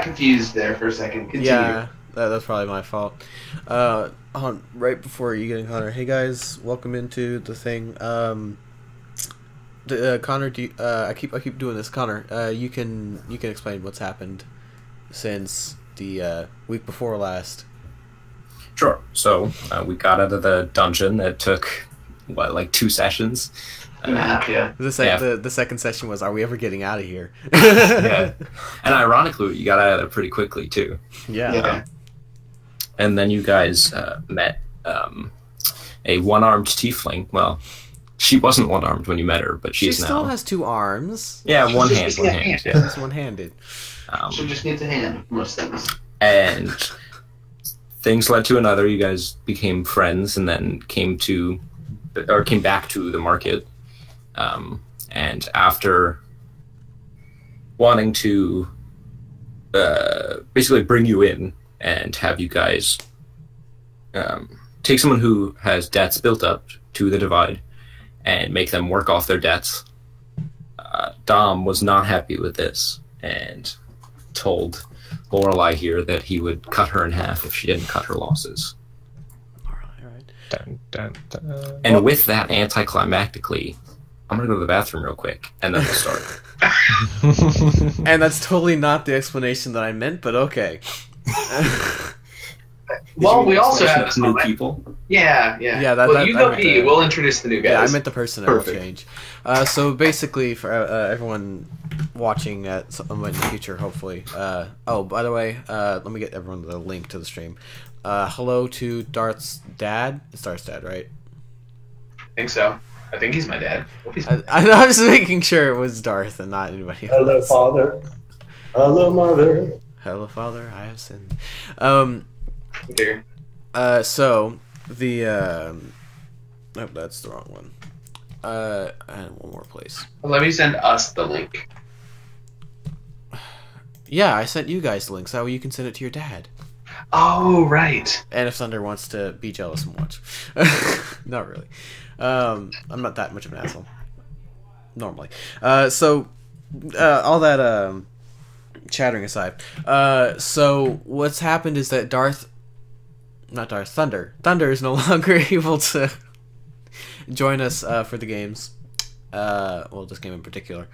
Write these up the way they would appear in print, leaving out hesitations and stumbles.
confused there for a second. Continue. Yeah, that's probably my fault. Right before you get in, Connor. Hey guys, welcome into the thing. Connor, I keep doing this. Connor, you can explain what's happened since the week before last. Sure. So we got out of the dungeon. It took like 2 sessions. Yeah. The second session was, are we ever getting out of here? Yeah. And ironically, you got out of there pretty quickly too. Yeah. And then you guys met a one-armed tiefling. Well, she wasn't one-armed when you met her, but she she's now. still has 2 arms. Yeah, one hand. Yeah. She's one-handed. She just needs a hand, most things. And things led to another. You guys became friends, and then came back to the market. And after wanting to basically bring you in and have you guys take someone who has debts built up to the divide and make them work off their debts, Dom was not happy with this and told Lorelei here that he would cut her in half if she didn't cut her losses. Alright. Dun, dun, dun. And with that, anticlimactically, I'm gonna go to the bathroom real quick, and then we'll start. And that's totally not the explanation that I meant, but okay. Well, we also have new people. Yeah. Yeah, you go pee. We'll introduce the new guys. Yeah, I meant the personnel Perfect. change. So basically, for everyone watching at some point in the future, hopefully. Oh, by the way, let me get everyone the link to the stream. Hello to Darth's dad. It's Darth's dad, right? I think so. I think he's my dad. I was making sure it was Darth and not anybody else. Hello, father. Hello, mother. Hello, father. I have sinned. Here. So the nope, that's the wrong one. And one more place. Let me send us the link. Yeah, I sent you guys the link, so that way you can send it to your dad. Oh, right. And if Thunder wants to be jealous and watch. Not really. I'm not that much of an asshole. Normally. So all that chattering aside. So what's happened is that Thunder is no longer able to join us for the games. Well, this game in particular.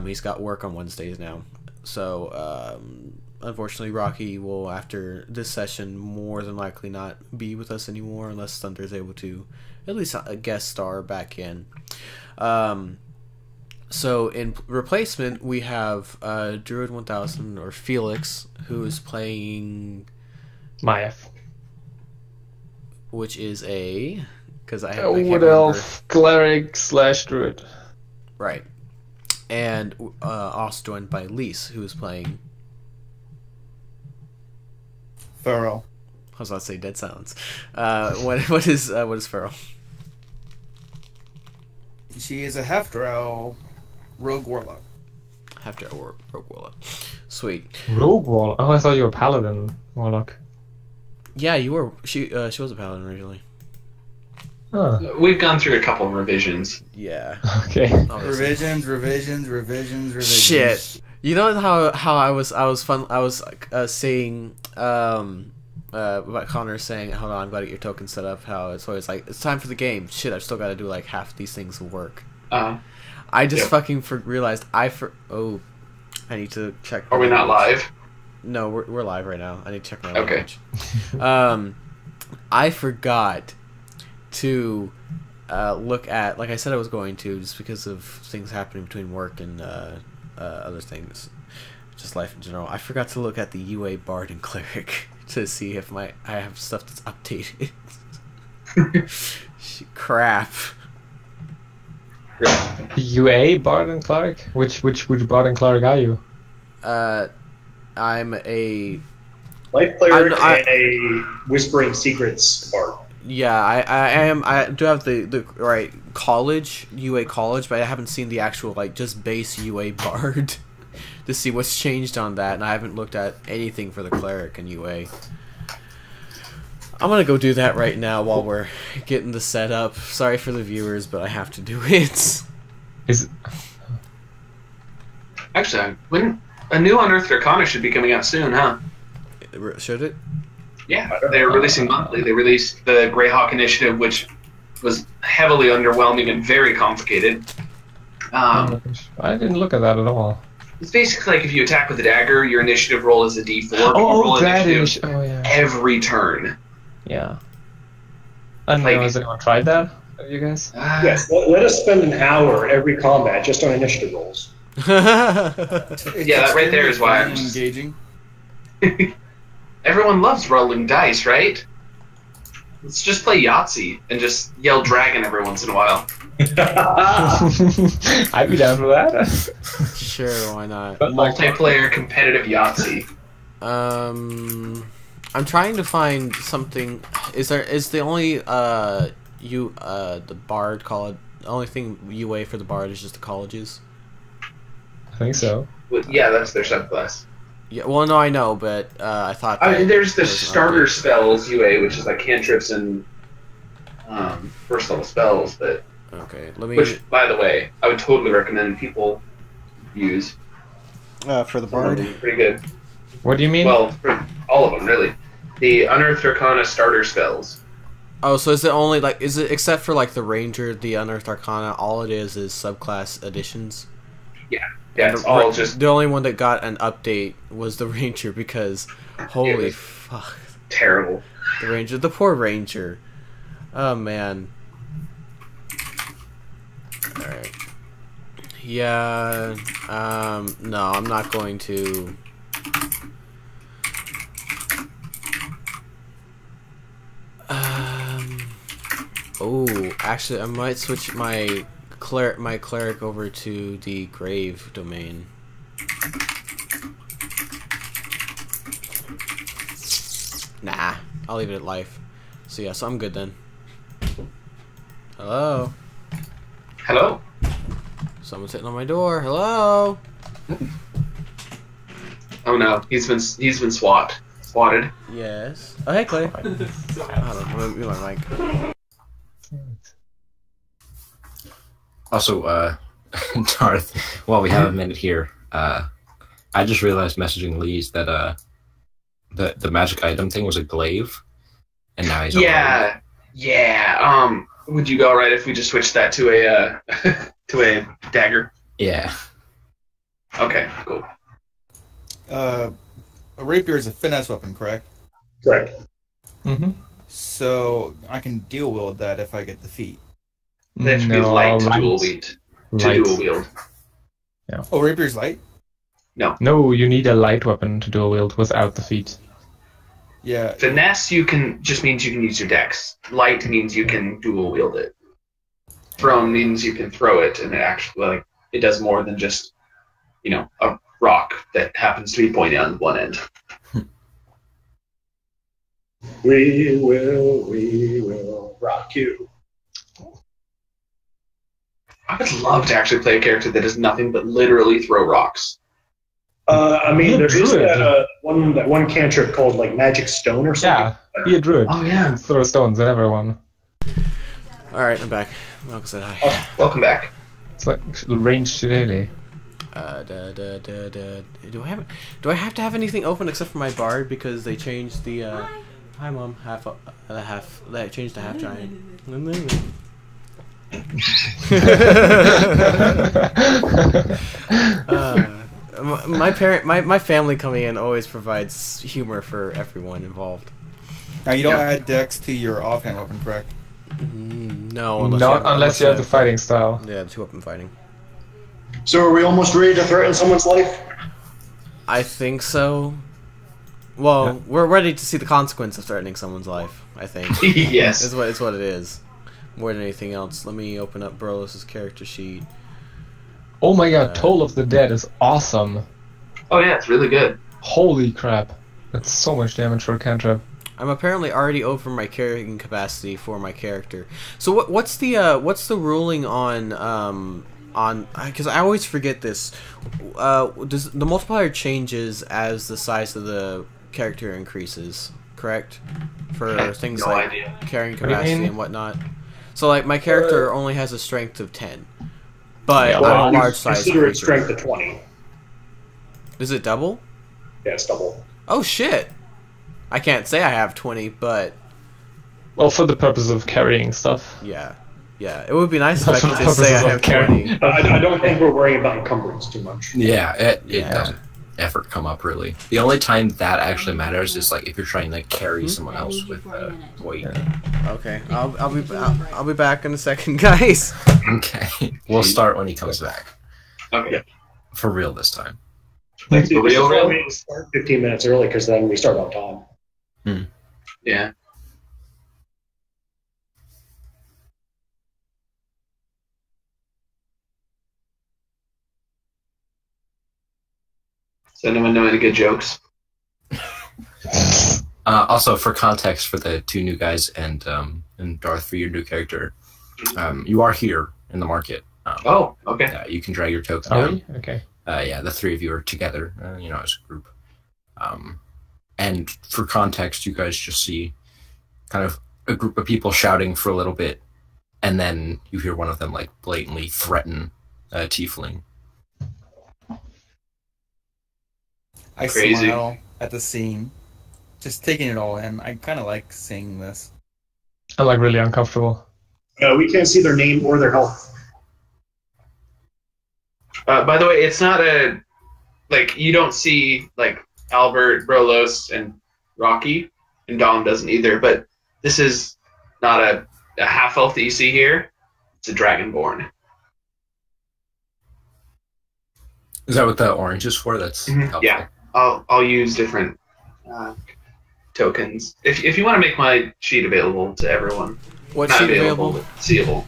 He's got work on Wednesdays now. So unfortunately, Rocky will, after this session, more than likely not be with us anymore unless Thunder is able to at least a guest star back in. So in replacement, we have Druid 1000 or Felix, who is playing Maiev. Which is a Wood Elf Cleric / Druid. Right. And also joined by Lise, who is playing Feral. I was about to say Dead Silence. What is Feral? She is a half-drow rogue warlock. Half-drow rogue warlock. Sweet. Rogue Warlock? Oh, I thought you were Paladin Warlock. Yeah, you were. She was a paladin originally. Huh. We've gone through a couple of revisions. Yeah. Okay. Obviously. Revisions. Shit. You know how I was saying about Connor saying, hold on, I'm glad to get your token set up, how it's always like, it's time for the game. Shit, I've still got to do like half these things work. I just fucking realized I need to check. Are we not live? No, we're live right now. I need to check my language. I forgot to look at, like I said I was going to, just because of things happening between work and other things, just life in general. I forgot to look at the UA Bard and Cleric to see if I have stuff that's updated. Crap. UA Bard and Cleric? Which Bard and Cleric are you? I'm a Life cleric and a whispering secrets bard. Yeah, I am. I do have the right college, UA college, but I haven't seen the actual like just base UA Bard to see what's changed on that, and I haven't looked at anything for the cleric and UA. I'm gonna go do that right now while we're getting the setup. Sorry for the viewers, but I have to do it. Is Actually, when A new Unearthed Arcana should be coming out soon, huh? Should it? Yeah, they're releasing monthly. They released the Greyhawk Initiative, which was heavily underwhelming and very complicated. I didn't look at that at all. It's basically like if you attack with a dagger, your initiative roll is a D4. You roll that initiative yeah. every turn. Yeah. I don't know, has anyone tried that? Have you guys? Yes, let us spend an hour every combat just on initiative rolls. Yeah, that right there is why I'm just... engaging. Everyone loves rolling dice, right? Let's just play Yahtzee and just yell dragon every once in a while. I'd be down for that. Sure, why not? Multiplayer competitive Yahtzee. I'm trying to find something. Is the only the Bard college? The only thing UA for the Bard is just the colleges. I think so. Well, yeah, that's their subclass. Yeah, well, no, I know, but I thought. There's the starter spells UA, which is like cantrips and first level spells, but okay, let me. Which, by the way, I would totally recommend people use. For the Bard, pretty good. What do you mean? Well, for all of them, really. The Unearthed Arcana starter spells. Oh, so is it only like except for like the Ranger, the Unearthed Arcana? All it is subclass additions. Yeah, it's all just... The only one that got an update was the Ranger because, holy fuck. Terrible. The Ranger, the poor Ranger. Oh, man. Alright. Yeah, no, I'm not going to... Oh, actually, I might switch my cleric over to the grave domain. Nah, I'll leave it at life. So yeah, so I'm good then. Hello? Hello? Someone's hitting on my door. Hello? Oh no, he's been swatted. Yes. Oh, hey, Clay. Hold on, mute my mic. Also, Darth, while we have a minute here, I just realized messaging Lise that the magic item thing was a glaive, and now he's yeah. Would you go alright if we just switched that to a to a dagger? Yeah. Okay, cool. A rapier is a finesse weapon, correct? Correct. Mm-hmm. So I can dual wield that if I get the feat. That should be light to dual wield. Dual wield. Yeah. Oh, rapier's light? No, you need a light weapon to dual wield without the feat. Yeah. Finesse just means you can use your dex. Light means you can dual wield it. Thrown means you can throw it, and it actually it does more than just a rock that happens to be pointed on one end. We will rock you. I would love to actually play a character that does nothing but literally throw rocks. I mean, there's just that one cantrip called Magic Stone or something. Yeah, be a druid. Oh yeah, and throw stones at everyone. All right, I'm back. Malcolm said hi. Welcome back. It's like range shillelagh. Do I have to have anything open except for my bard because they changed the hi mom they changed the half giant. My family coming in always provides humor for everyone involved. Now you don't add dex to your offhand weapon, correct? No, unless you have the fighting style. Yeah, the 2-weapon fighting. So are we almost ready to threaten someone's life? I think so. Well, we're ready to see the consequence of threatening someone's life, I think. Yes. It's what it is. More than anything else. Let me open up Burles' character sheet. Oh my god, Toll of the Dead is awesome. Oh yeah, it's really good. Holy crap. That's so much damage for a cantrip. I'm apparently already over my carrying capacity for my character. So what's the ruling on because I always forget this. Does the multiplier changes as the size of the character increases, correct? For things no like idea. carrying capacity and whatnot. So my character only has a strength of 10. But I'm a large size Consider it creature. strength of 20. Is it double? Yeah, it's double. Oh shit! I can't say I have 20, but Well, for the purpose of carrying stuff. yeah. It would be nice if I For could the just say I purposes have of carrying. 20. I don't think we're worrying about encumbrance too much. Yeah, it Yeah. doesn't ever come up really. The only time that actually matters is like if you're trying to carry someone else with weight. Okay, I'll be back in a second, guys. Okay, we'll start when he comes back. Okay. For real this time. This is real, why real? we start 15 minutes early, because then we start on time. Yeah. Does anyone know any good jokes? Also, for context, for the two new guys and Darth for your new character, you are here in the market. Oh, okay. You can drag your token Are down. we? Okay. Yeah, the three of you are together, as a group. And for context, you guys just see kind of a group of people shouting for a little bit, and then you hear one of them like blatantly threaten a tiefling. I Crazy. smile at the scene, just taking it all in. I kind of like seeing this. I'm like really uncomfortable. We can't see their name or their health. By the way, it's not you don't see like Albert, Brolos, and Rocky, and Dom doesn't either. But this is not a half elf that you see here. It's a dragonborn. Is that what the orange is for? That's helpful. Yeah, I'll use different tokens. If you want to make my sheet available to everyone. What Not sheet available, available? but seeable.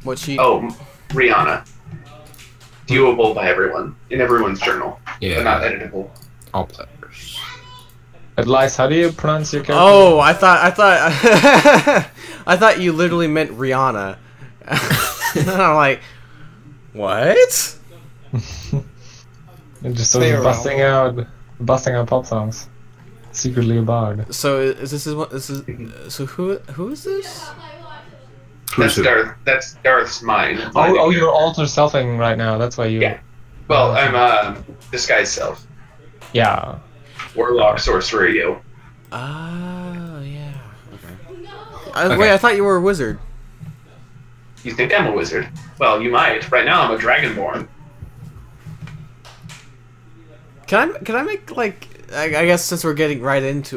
What sheet? Oh, Rihanna. Viewable by everyone in everyone's journal, but not editable. All players. But Lise, how do you pronounce your character? Oh, I thought I thought you literally meant Rihanna. And I'm like, what? You're just Stay sort of around. busting out pop songs. Secretly a bard. So is this what this is? So who is this? That's Darth. That's Darth's mind. Oh, you're alter selfing right now. That's why you. Yeah. Well, I'm disguised self. Yeah. Warlock, sorcerer, yo. Oh yeah. Okay. Okay. Wait, I thought you were a wizard. You think I'm a wizard? Well, you might. Right now, I'm a dragonborn. Can I make like I guess since we're getting into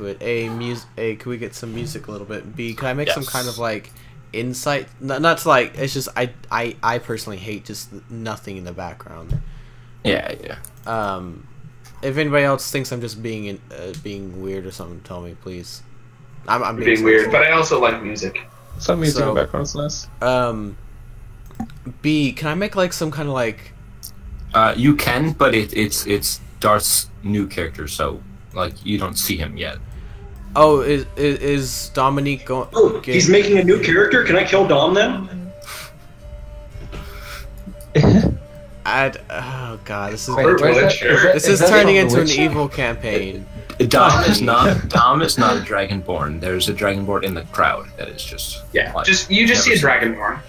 it, can we get some music a little bit? B, can I make some kind of like insight? Not to like it's just I personally hate just nothing in the background. Yeah. If anybody else thinks I'm just being weird or something, tell me please. I'm Being weird, but I also like music. Some music So- in the background's nice. B, can I make like some kind of like You can, but it's Darth's new character, so like you don't see him yet. oh is Dominique going? Oh, he's making a new character? Can I kill Dom then? Oh god, this is Wait, where's that? Sure. this is that turning from The into an Witcher? evil campaign. Dom is not a dragonborn. There's a dragonborn in the crowd that is just Yeah. like, You just see a never seen. dragonborn.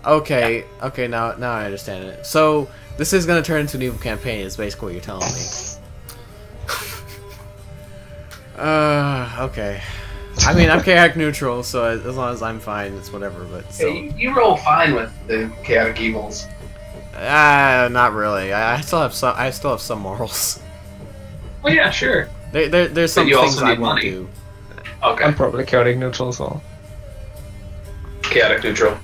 Okay, now I understand it. So this is gonna turn into an evil campaign. Is basically what you're telling me. Okay. I mean, I'm chaotic neutral, so as long as I'm fine, it's whatever. But still, Hey, you roll fine with the chaotic evils. not really. I still have some. I still have some morals. Oh yeah, sure. There's some you things also I need won't money. do. Okay. I'm probably chaotic neutral as well. Chaotic neutral.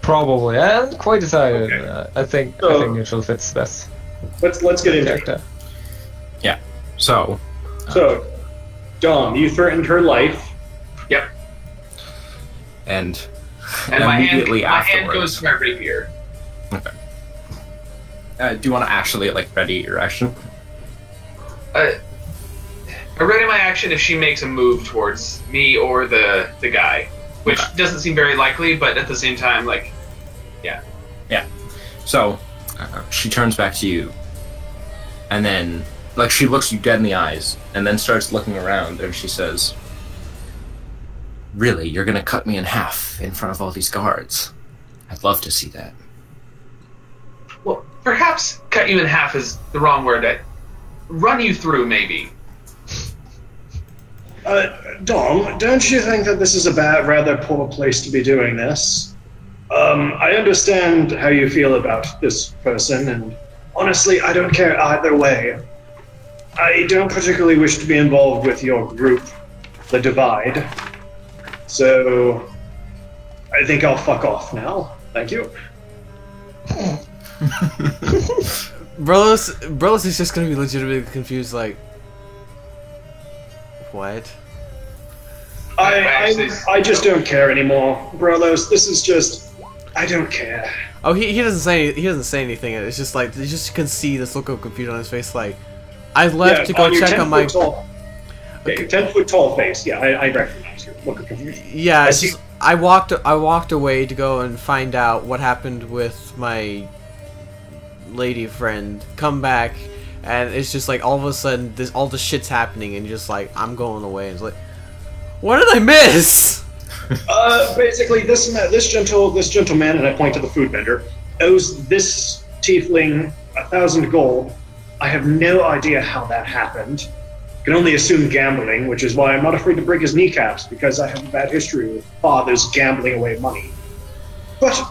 Probably. I haven't quite decided. Okay. I think neutral fits best. Let's get into it. Character. So So, Dom, you threatened her life. Yep. and And my immediately hand afterwards. goes to my rapier. Do you want to actually like ready your action? I ready my action if she makes a move towards me or the guy, which doesn't seem very likely, but at the same time, like, yeah. So she turns back to you, and then like she looks you dead in the eyes, and then starts looking around, and she says, "Really, you're gonna cut me in half in front of all these guards? I'd love to see that." Well, perhaps cut you in half is the wrong word. Run you through, maybe. Dom, don't you think that this is a rather poor place to be doing this? I understand how you feel about this person, and honestly, I don't care either way. I don't particularly wish to be involved with your group, the Divide. So, I think I'll fuck off now. Thank you. Brolos is just gonna be legitimately confused, like, what? I just don't care anymore, Brolos. This is just, I don't care. Oh, he doesn't say anything. It's just like you just can see this look of confusion on his face. Like, I left to go check on my 10-foot tall face. Yeah, I recognize your look of confusion. Yeah, it's just, I walked away to go and find out what happened with my lady friend. Come back, and it's just like all of a sudden all this shit's happening, and just like I'm going away. And it's like, what did I miss? Basically, this gentleman, and I point to the food vendor, owes this tiefling 1,000 gold. I have no idea how that happened. Can only assume gambling, which is why I'm not afraid to break his kneecaps, because I have a bad history with fathers gambling away money. But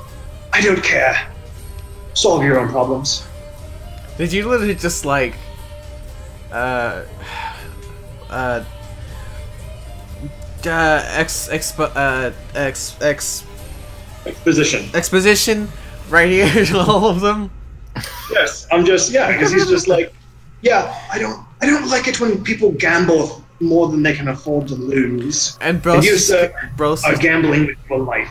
I don't care. Solve your own problems. Did you literally just like exposition right here to all of them? Yes, because he's just like, I don't like it when people gamble more than they can afford to lose. And Bros you, sir, are gambling with your life.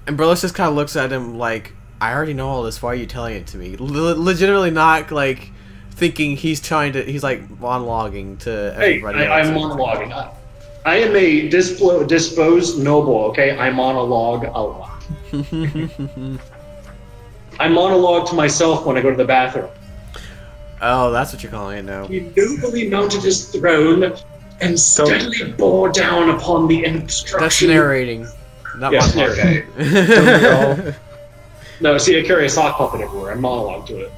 And Bros just kind of looks at him like, I already know all this, why are you telling it to me? Legitimately not, like, thinking he's like, monologuing to everybody else. I'm monologuing. I am a disposed noble, okay? I monologue a lot. I monologue to myself when I go to the bathroom. Oh, that's what you're calling it now. He nobly mounted his throne and steadily bore down upon the instruction. That's narrating, not monologue. No, see, I carry a sock puppet everywhere. I monologue to it.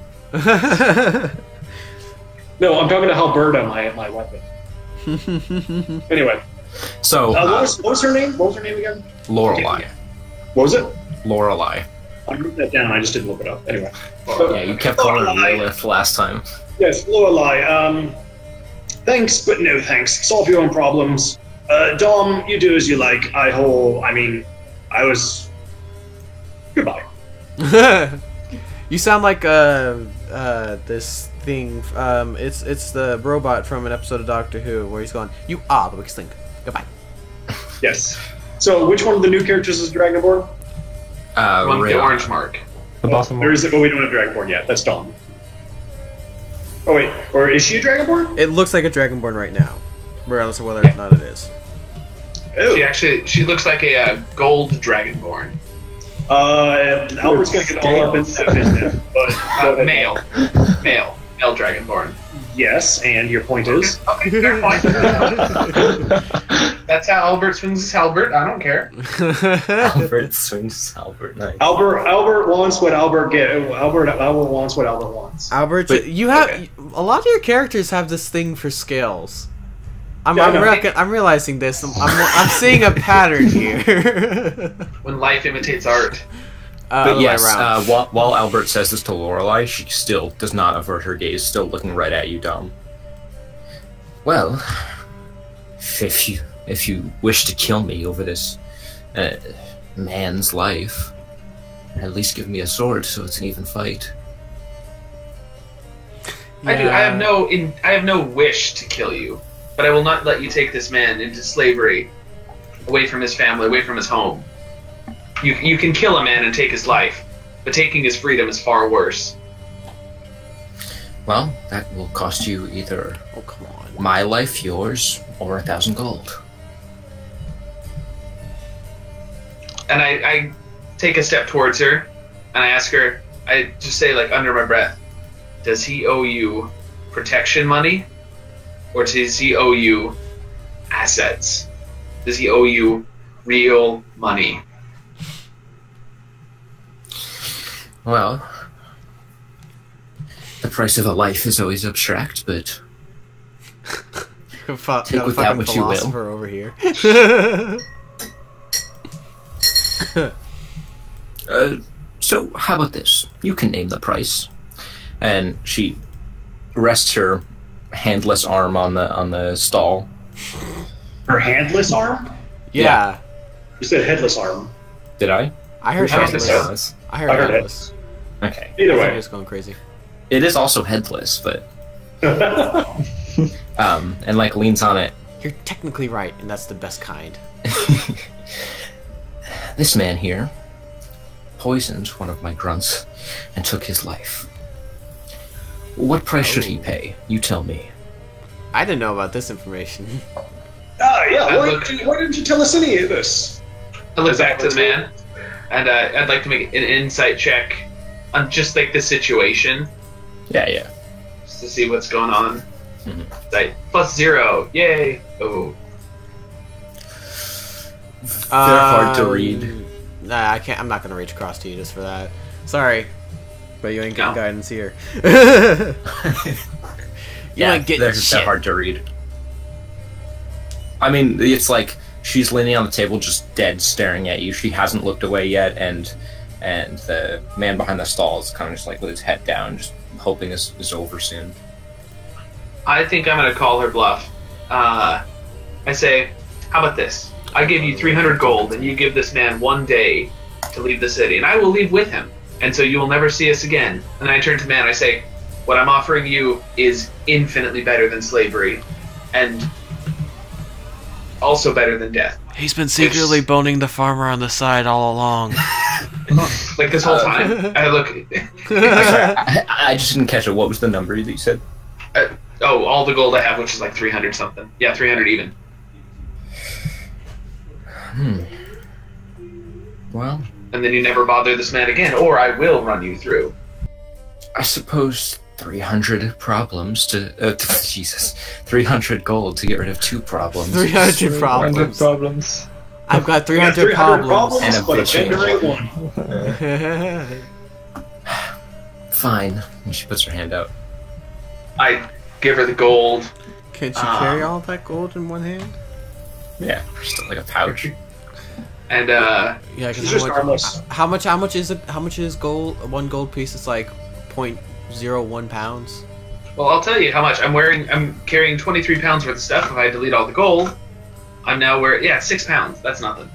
No, I'm talking to Halberta, my weapon. Anyway. So, what was her name? What was her name again? Lorelei. What was it? Lorelei. I wrote that down. I just didn't look it up. Anyway. Yeah, you kept calling her Lilith last time. Yes, Lorelei. Thanks, but no thanks. Solve your own problems. Dom, you do as you like. I was... Goodbye. You sound like this thing. It's the robot from an episode of Doctor Who where he's going, "You are the weakest link. Goodbye." Yes. So, which one of the new characters is Dragonborn? One with the orange mark. The bottom there is, but we don't have Dragonborn yet. That's Dom. Oh wait, or is she a Dragonborn? It looks like a Dragonborn right now, regardless of whether or not it is. Oh. She looks like a gold Dragonborn. Albert's gonna get all up in that business, but male Dragonborn. Yes, and your point is? Okay, fair point. That's how Albert swings his halberd. I don't care. Albert swings his halberd. Nice. Albert wants what Albert wants what Albert wants. Albert, but, you have a lot of your characters have this thing for scales. I'm realizing this. I'm seeing a pattern here. When life imitates art. But yes, while Albert says this to Lorelei, she still does not avert her gaze, still looking right at you, Dom. Well, if you wish to kill me over this man's life, at least give me a sword so it's an even fight. Yeah. I have no wish to kill you, but I will not let you take this man into slavery, away from his family, away from his home. You can kill a man and take his life, but taking his freedom is far worse. Well, that will cost you either my life, yours, or 1,000 gold. And I take a step towards her, and I ask her, I just say, like, under my breath, does he owe you protection money, or does he owe you assets? Does he owe you real money? Well, price of a life is always abstract, but Take with that what you will. Over here. So how about this? You can name the price. And she rests her handless arm on the stall. Her handless arm? Yeah. You said headless arm. Did I? I heard Handless. headless. I heard headless. Okay. Either I way. think it's going crazy. It is also headless, but and like leans on it. You're technically right, and that's the best kind. This man here poisoned one of my grunts and took his life. What price should he pay? You tell me. I didn't know about this information. Yeah, why didn't you tell us any of this? I look back to the man, and I'd like to make an insight check on just like the situation, Yeah. just to see what's going on. Mhm. Like +0, yay! Oh, They're hard to read. Nah, I can't. I'm not gonna reach across to you just for that. Sorry, but you ain't getting No. guidance here. Yeah, ain't getting they're shit. hard to read. I mean, it's like she's leaning on the table, just dead, staring at you. She hasn't looked away yet, and the man behind the stall is kind of just like with his head down, just hoping this is over soon. I think I'm gonna call her bluff. I say, how about this? I give you 300 gold, and you give this man 1 day to leave the city, and I will leave with him, and so you will never see us again. And I turn to the man, I say, what I'm offering you is infinitely better than slavery, and also better than death. He's been secretly boning the farmer on the side all along. Like this whole time. I look. I just didn't catch it. What was the number that you said? All the gold I have, which is like 300 something. Yeah, 300 even. Well, And then you never bother this man again, or I will run you through. I suppose 300 problems to... Jesus. 300 gold to get rid of 2 problems. 300 Random problems. problems. I've got We got 300 problems. And a but a bitch vendor ain't ain't one. Fine. And she puts her hand out. I give her the gold. Can't you carry all that gold in one hand? Yeah, just like a pouch. And Yeah, She's just harmless. how much is gold? One gold piece is like 0.01 pounds. well, I'll tell you how much. I'm carrying 23 pounds worth of stuff. If I delete all the gold, I'm now 6 pounds. That's nothing.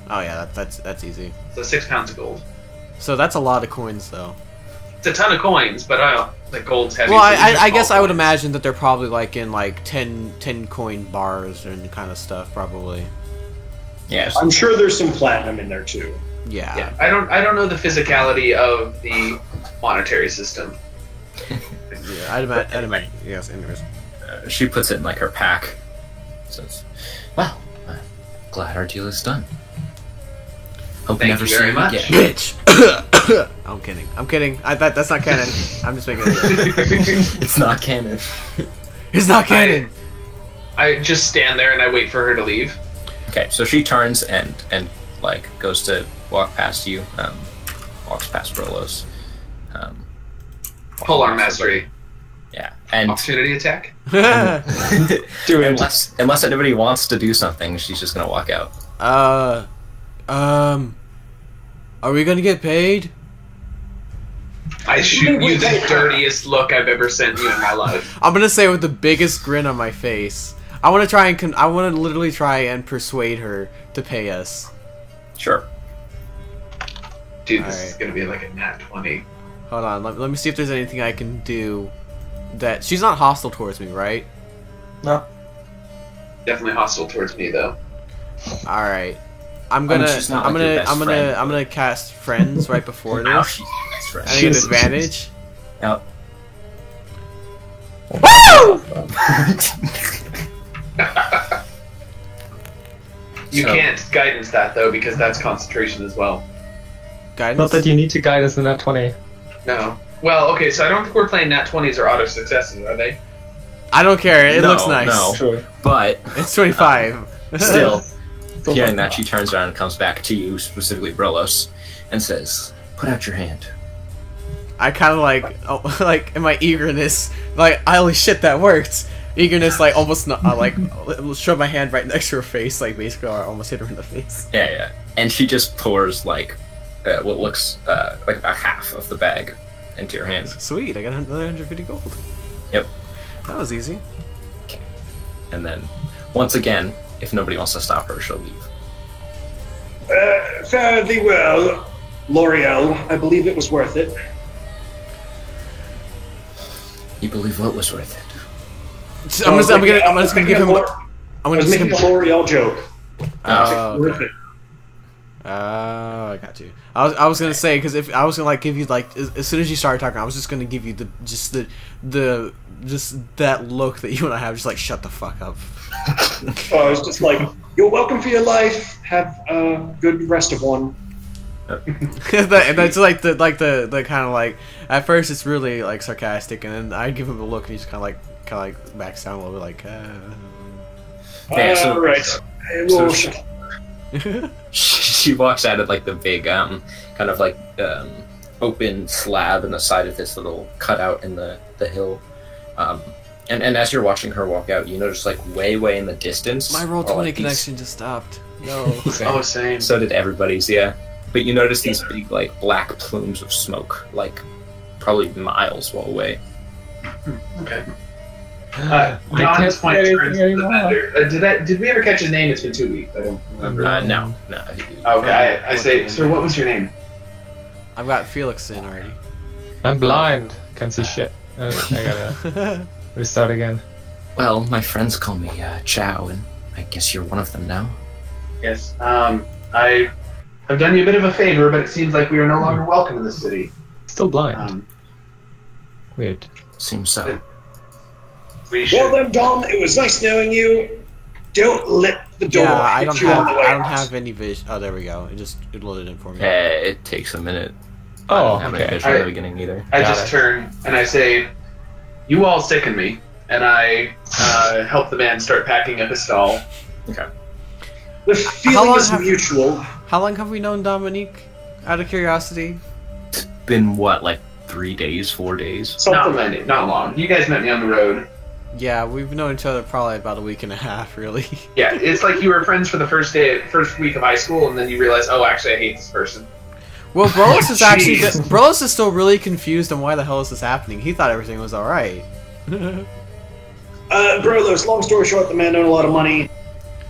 Oh yeah, that's easy. So 6 pounds of gold. So that's a lot of coins, though. It's a ton of coins, but the gold's heavy. Well, so these are I guess small I would coins. imagine that they're probably like in like 10 coin bars and kind of stuff, probably. Yeah. I'm sure there's some platinum in there too. Yeah. Yeah, I don't know the physicality of the monetary system. Yeah, I'd imagine. Yes. Anyways. She puts it in like her pack. Says, "Well, I'm glad our deal is done. Hope Thank never you see very you much." again." Bitch. I'm kidding. That's not canon. I'm just making it. It's not canon. It's not canon. I just stand there and I wait for her to leave. Okay, so she turns and like goes to walk past you. Walks past Rolos. Polearm mastery. Yeah, and Opportunity attack. Do it. unless anybody wants to do something, she's just gonna walk out. Are we gonna get paid? I shoot you the dirtiest look I've ever sent you in my life. I'm gonna say with the biggest grin on my face. I want to try and I want to literally try and persuade her to pay us. Sure. Dude, this is Alright. gonna be like a nat 20. Hold on, let me see if there's anything I can do. That she's not hostile towards me, right? No. Definitely hostile towards me though. All right. I'm mean, gonna she's not like your best friend, I'm gonna cast friends right before Now this. she's your best friend. And I get advantage. Now, You So- can't guidance that though because that's concentration as well. Guidance. Not that you need to guide us in that 20. No. Well, okay, so I don't think we're playing nat 20s or auto successes, are they? I don't care. It No, looks nice. no. Sure. but It's 25. still, Still hearing not that, she turns around and comes back to you, specifically Brolos, and says, "Put out your hand." I kind of like, oh, like in my eagerness, like holy shit, that worked. Eagerness, like almost not, like shove my hand right next to her face, like basically, I almost hit her in the face. Yeah, yeah. And she just pours like what looks like about half of the bag into your hands. Sweet, I got another 150 gold. Yep. That was easy. Okay. And then, once again, if nobody wants to stop her, she'll leave. Fare thee well, L'Oreal. I believe it was worth it. You believe what was worth it? I'm just gonna give him. I was making a L'Oreal joke. Oh, Worth okay. it. I got you. I was gonna say, because if I was gonna like give you like as soon as you started talking, I was just gonna give you just that look that you and I have, just like shut the fuck up. I was just like, you're welcome for your life. Have a good rest of one. And that's like the kind of like at first it's really like sarcastic, and then I give him a look and he's kind of like backs down a little bit like. Yeah, so- All right. I will so- She walks out of like the big kind of like open slab in the side of this little cutout in the hill, and as you're watching her walk out, you notice like way in the distance. My roll are, 20 like, connection just stopped. No. Oh, same. So did everybody's, yeah. But you notice these big like black plumes of smoke, like probably miles away. Okay. I John at this can't point say turns to anything the anymore. vendor. Did we ever catch his name? It's been 2 weeks. I don't remember. No. Okay, I say, sir, what was your name? I've got Felix in already. I'm blind. Can't see shit. I gotta restart again. Well, my friends call me Chow, and I guess you're one of them now. Yes. I have done you a bit of a favor, but it seems like we are no longer welcome in the city. Still blind. Weird. Seems so. We should. Well then, Dom, it was nice knowing you. Don't let the door Yeah, I hit don't you on the way have out. any vision. Oh, there we go. It loaded in for me. It takes a minute. I Oh, didn't have any okay. vision at the beginning either. I Got just it. turn and I say, "You all sicken me," and I help the man start packing up his stall. Okay. The feeling long is have- mutual. How long have we known Dominique? Out of curiosity. It's been what, like 3 days, 4 days? Something. Not long. You guys met me on the road. Yeah, we've known each other probably about a week and a half, really. Yeah, it's like you were friends for the first week of high school, and then you realize, oh, actually, I hate this person. Well, Brolis is actually jeez. Brolis is still really confused on why the hell is this happening. He thought everything was all right. Brothers, long story short, the man owed a lot of money.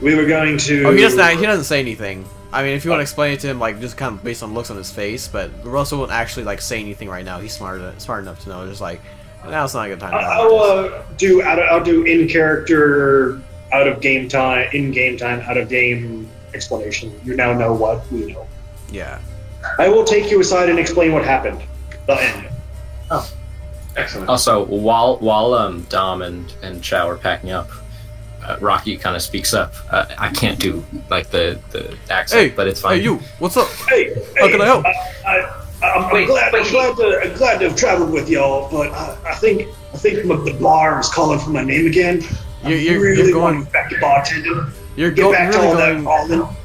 We were going to... Oh, he doesn't say anything. I mean, if you want to explain it to him, like just kind of based on looks on his face, but Russell won't actually like say anything right now. He's smart enough to know. Just like now, it's not a good time. To I'll do in character, out of game time, in game time, out of game explanation. You now know what we know. Yeah. I will take you aside and explain what happened. The end. Excellent. Also, while Dom and Chow are packing up, Rocky kind of speaks up. I can't do like the accent, Hey, but it's fine. Hey, you. What's up? Hey, How can I help? I'm glad to have traveled with y'all, but I think the bar is calling for my name again. You're really going. want back to bartending. You're Get going. back to Really all that going. falling.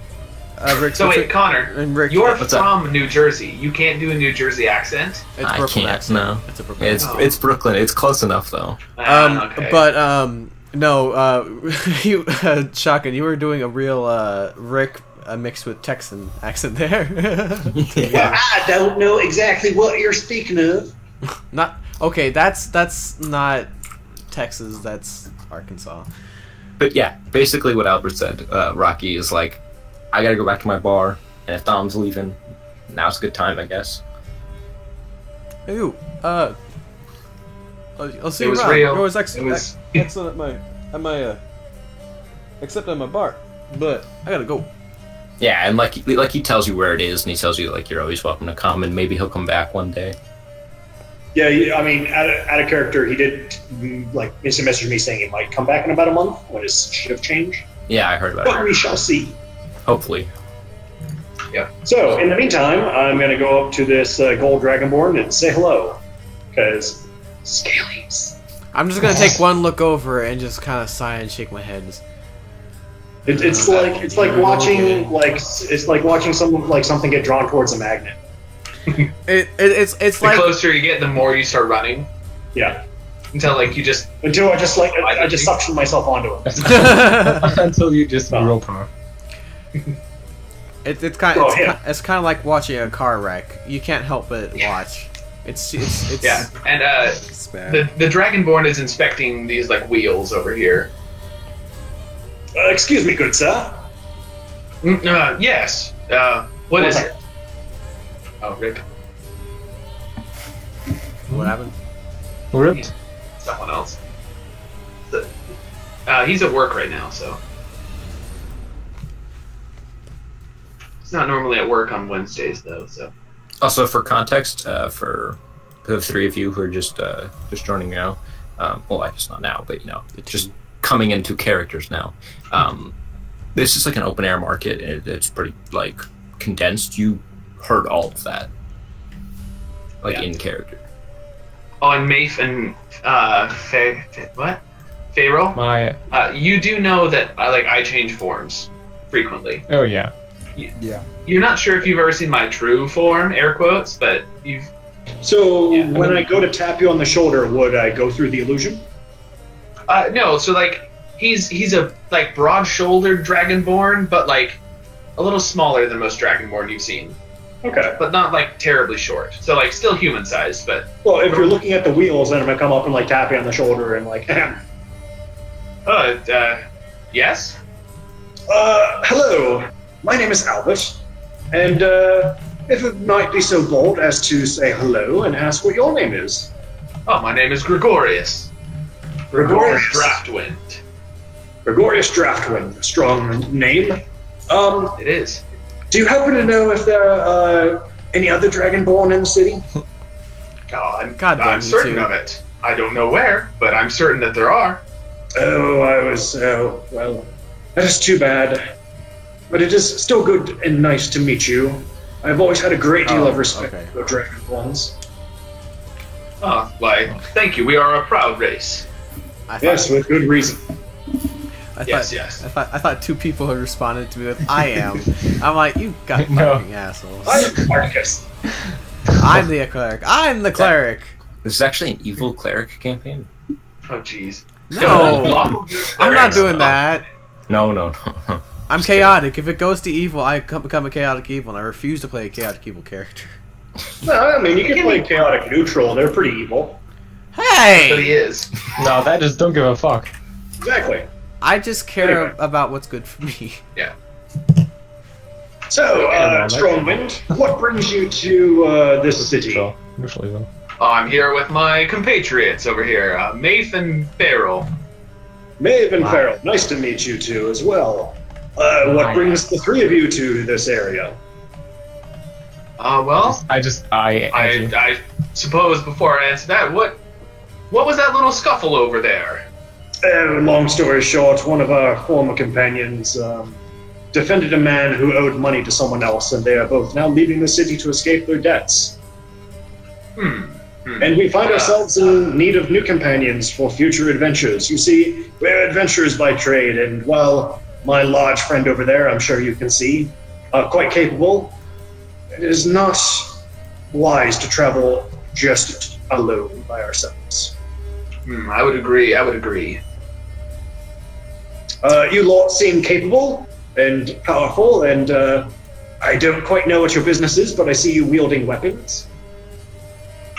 Rick, So wait, Connor, and Rick, you're What's up? from New Jersey. You can't do a New Jersey accent. it's I Brooklyn can't. accent. No, It's a Brooklyn. it's Brooklyn. It's close enough though. Okay. But no, you Shotgun, you were doing a real Rick mixed with Texan accent there. Yeah. I don't know exactly what you're speaking of. Not okay. That's not Texas. That's Arkansas. But yeah, basically what Albert said, Rocky is like, I gotta go back to my bar, and if Dom's leaving, now's a good time, I guess. Hey, you. I'll see It you was around. real. You're always It excellent at my except at my bar, but I gotta go. Yeah, and like he tells you where it is, and he tells you like you're always welcome to come, and maybe he'll come back one day. Yeah, I mean, out of character, he did like instant message me saying he might come back in about a month when his shift change. Yeah, I heard about But it. we shall see. Hopefully. So, in the meantime, I'm going to go up to this gold dragonborn and say hello. Because, Scalies. I'm just gonna take one look over and just kind of sigh and shake my head. It's like watching something get drawn towards a magnet. It's The like closer you get, the more you start running Yeah. until like you just. Until I just suction myself onto it. Until you just rope her. it's kind Oh, it's, yeah. it's kind of like watching a car wreck. You can't help but watch. It's Yeah, and it's bad. the Dragonborn is inspecting these like wheels over here. Excuse me, good sir. Yes. What is it? Oh, Rick. What happened? Ripped? Someone else. He's at work right now, so he's not normally at work on Wednesdays though. So Also, for context, for the three of you who are just joining now, well, I guess not now, but just coming into characters now. This is like an open air market, and it's pretty like condensed. You heard all of that, like in character. Oh, and Mafe and Pharaoh. My. You do know that I change forms frequently. Oh, yeah. Yeah. You're not sure if you've ever seen my true form, air quotes, but you've. So Yeah. when I go to tap you on the shoulder, would I go through the illusion? No, so like he's a like broad-shouldered dragonborn, but like a little smaller than most dragonborn you've seen, Okay. but not like terribly short. So like still human-sized, but Well, if you're looking at the wheels, then I'm gonna come up and like tap you on the shoulder and like, yes. hello. My name is Albert, and if it might be so bold as to say hello and ask what your name is. Oh, my name is Gregorius. Gregorius Draftwind. Gregorius Draftwind, strong name. It is. Do you happen to know if there are any other Dragonborn in the city? God, God damn I'm you certain too. of it. I don't know where, but I'm certain that there are. Oh, well, that is too bad. But it is still good and nice to meet you. I've always had a great deal of respect okay. for Dragonborns. Oh, why, thank you. We are a proud race. I thought, Yes, with good reason. Yes. I thought two people had responded to me with "I am." I'm like, you got No. fucking assholes. I'm Marcus. I'm the cleric. I'm the cleric. This is actually an evil cleric campaign. Oh, jeez. No, I'm not doing that. No. I'm chaotic. If it goes to evil, I become a chaotic evil, and I refuse to play a chaotic evil character. No, I mean, you can play chaotic neutral. They're pretty evil. But Hey! he is. No, that just don't give a fuck. Exactly. I just care Anyway. about what's good for me. Yeah. So, Strongwind, what brings you to this city? So, usually though. Oh, I'm here with my compatriots over here, Mafe and Farrell. Maeve and Farrell, nice to meet you two as well. What brings the three of you to this area? Well, I suppose before I answer that, what was that little scuffle over there? Long story short, one of our former companions defended a man who owed money to someone else, and they are both now leaving the city to escape their debts. And we find ourselves in need of new companions for future adventures. You see, we're adventurers by trade, and while my large friend over there, I'm sure you can see, quite capable, it is not wise to travel just alone by ourselves. I would agree. You lot seem capable and powerful, and I don't quite know what your business is, but I see you wielding weapons.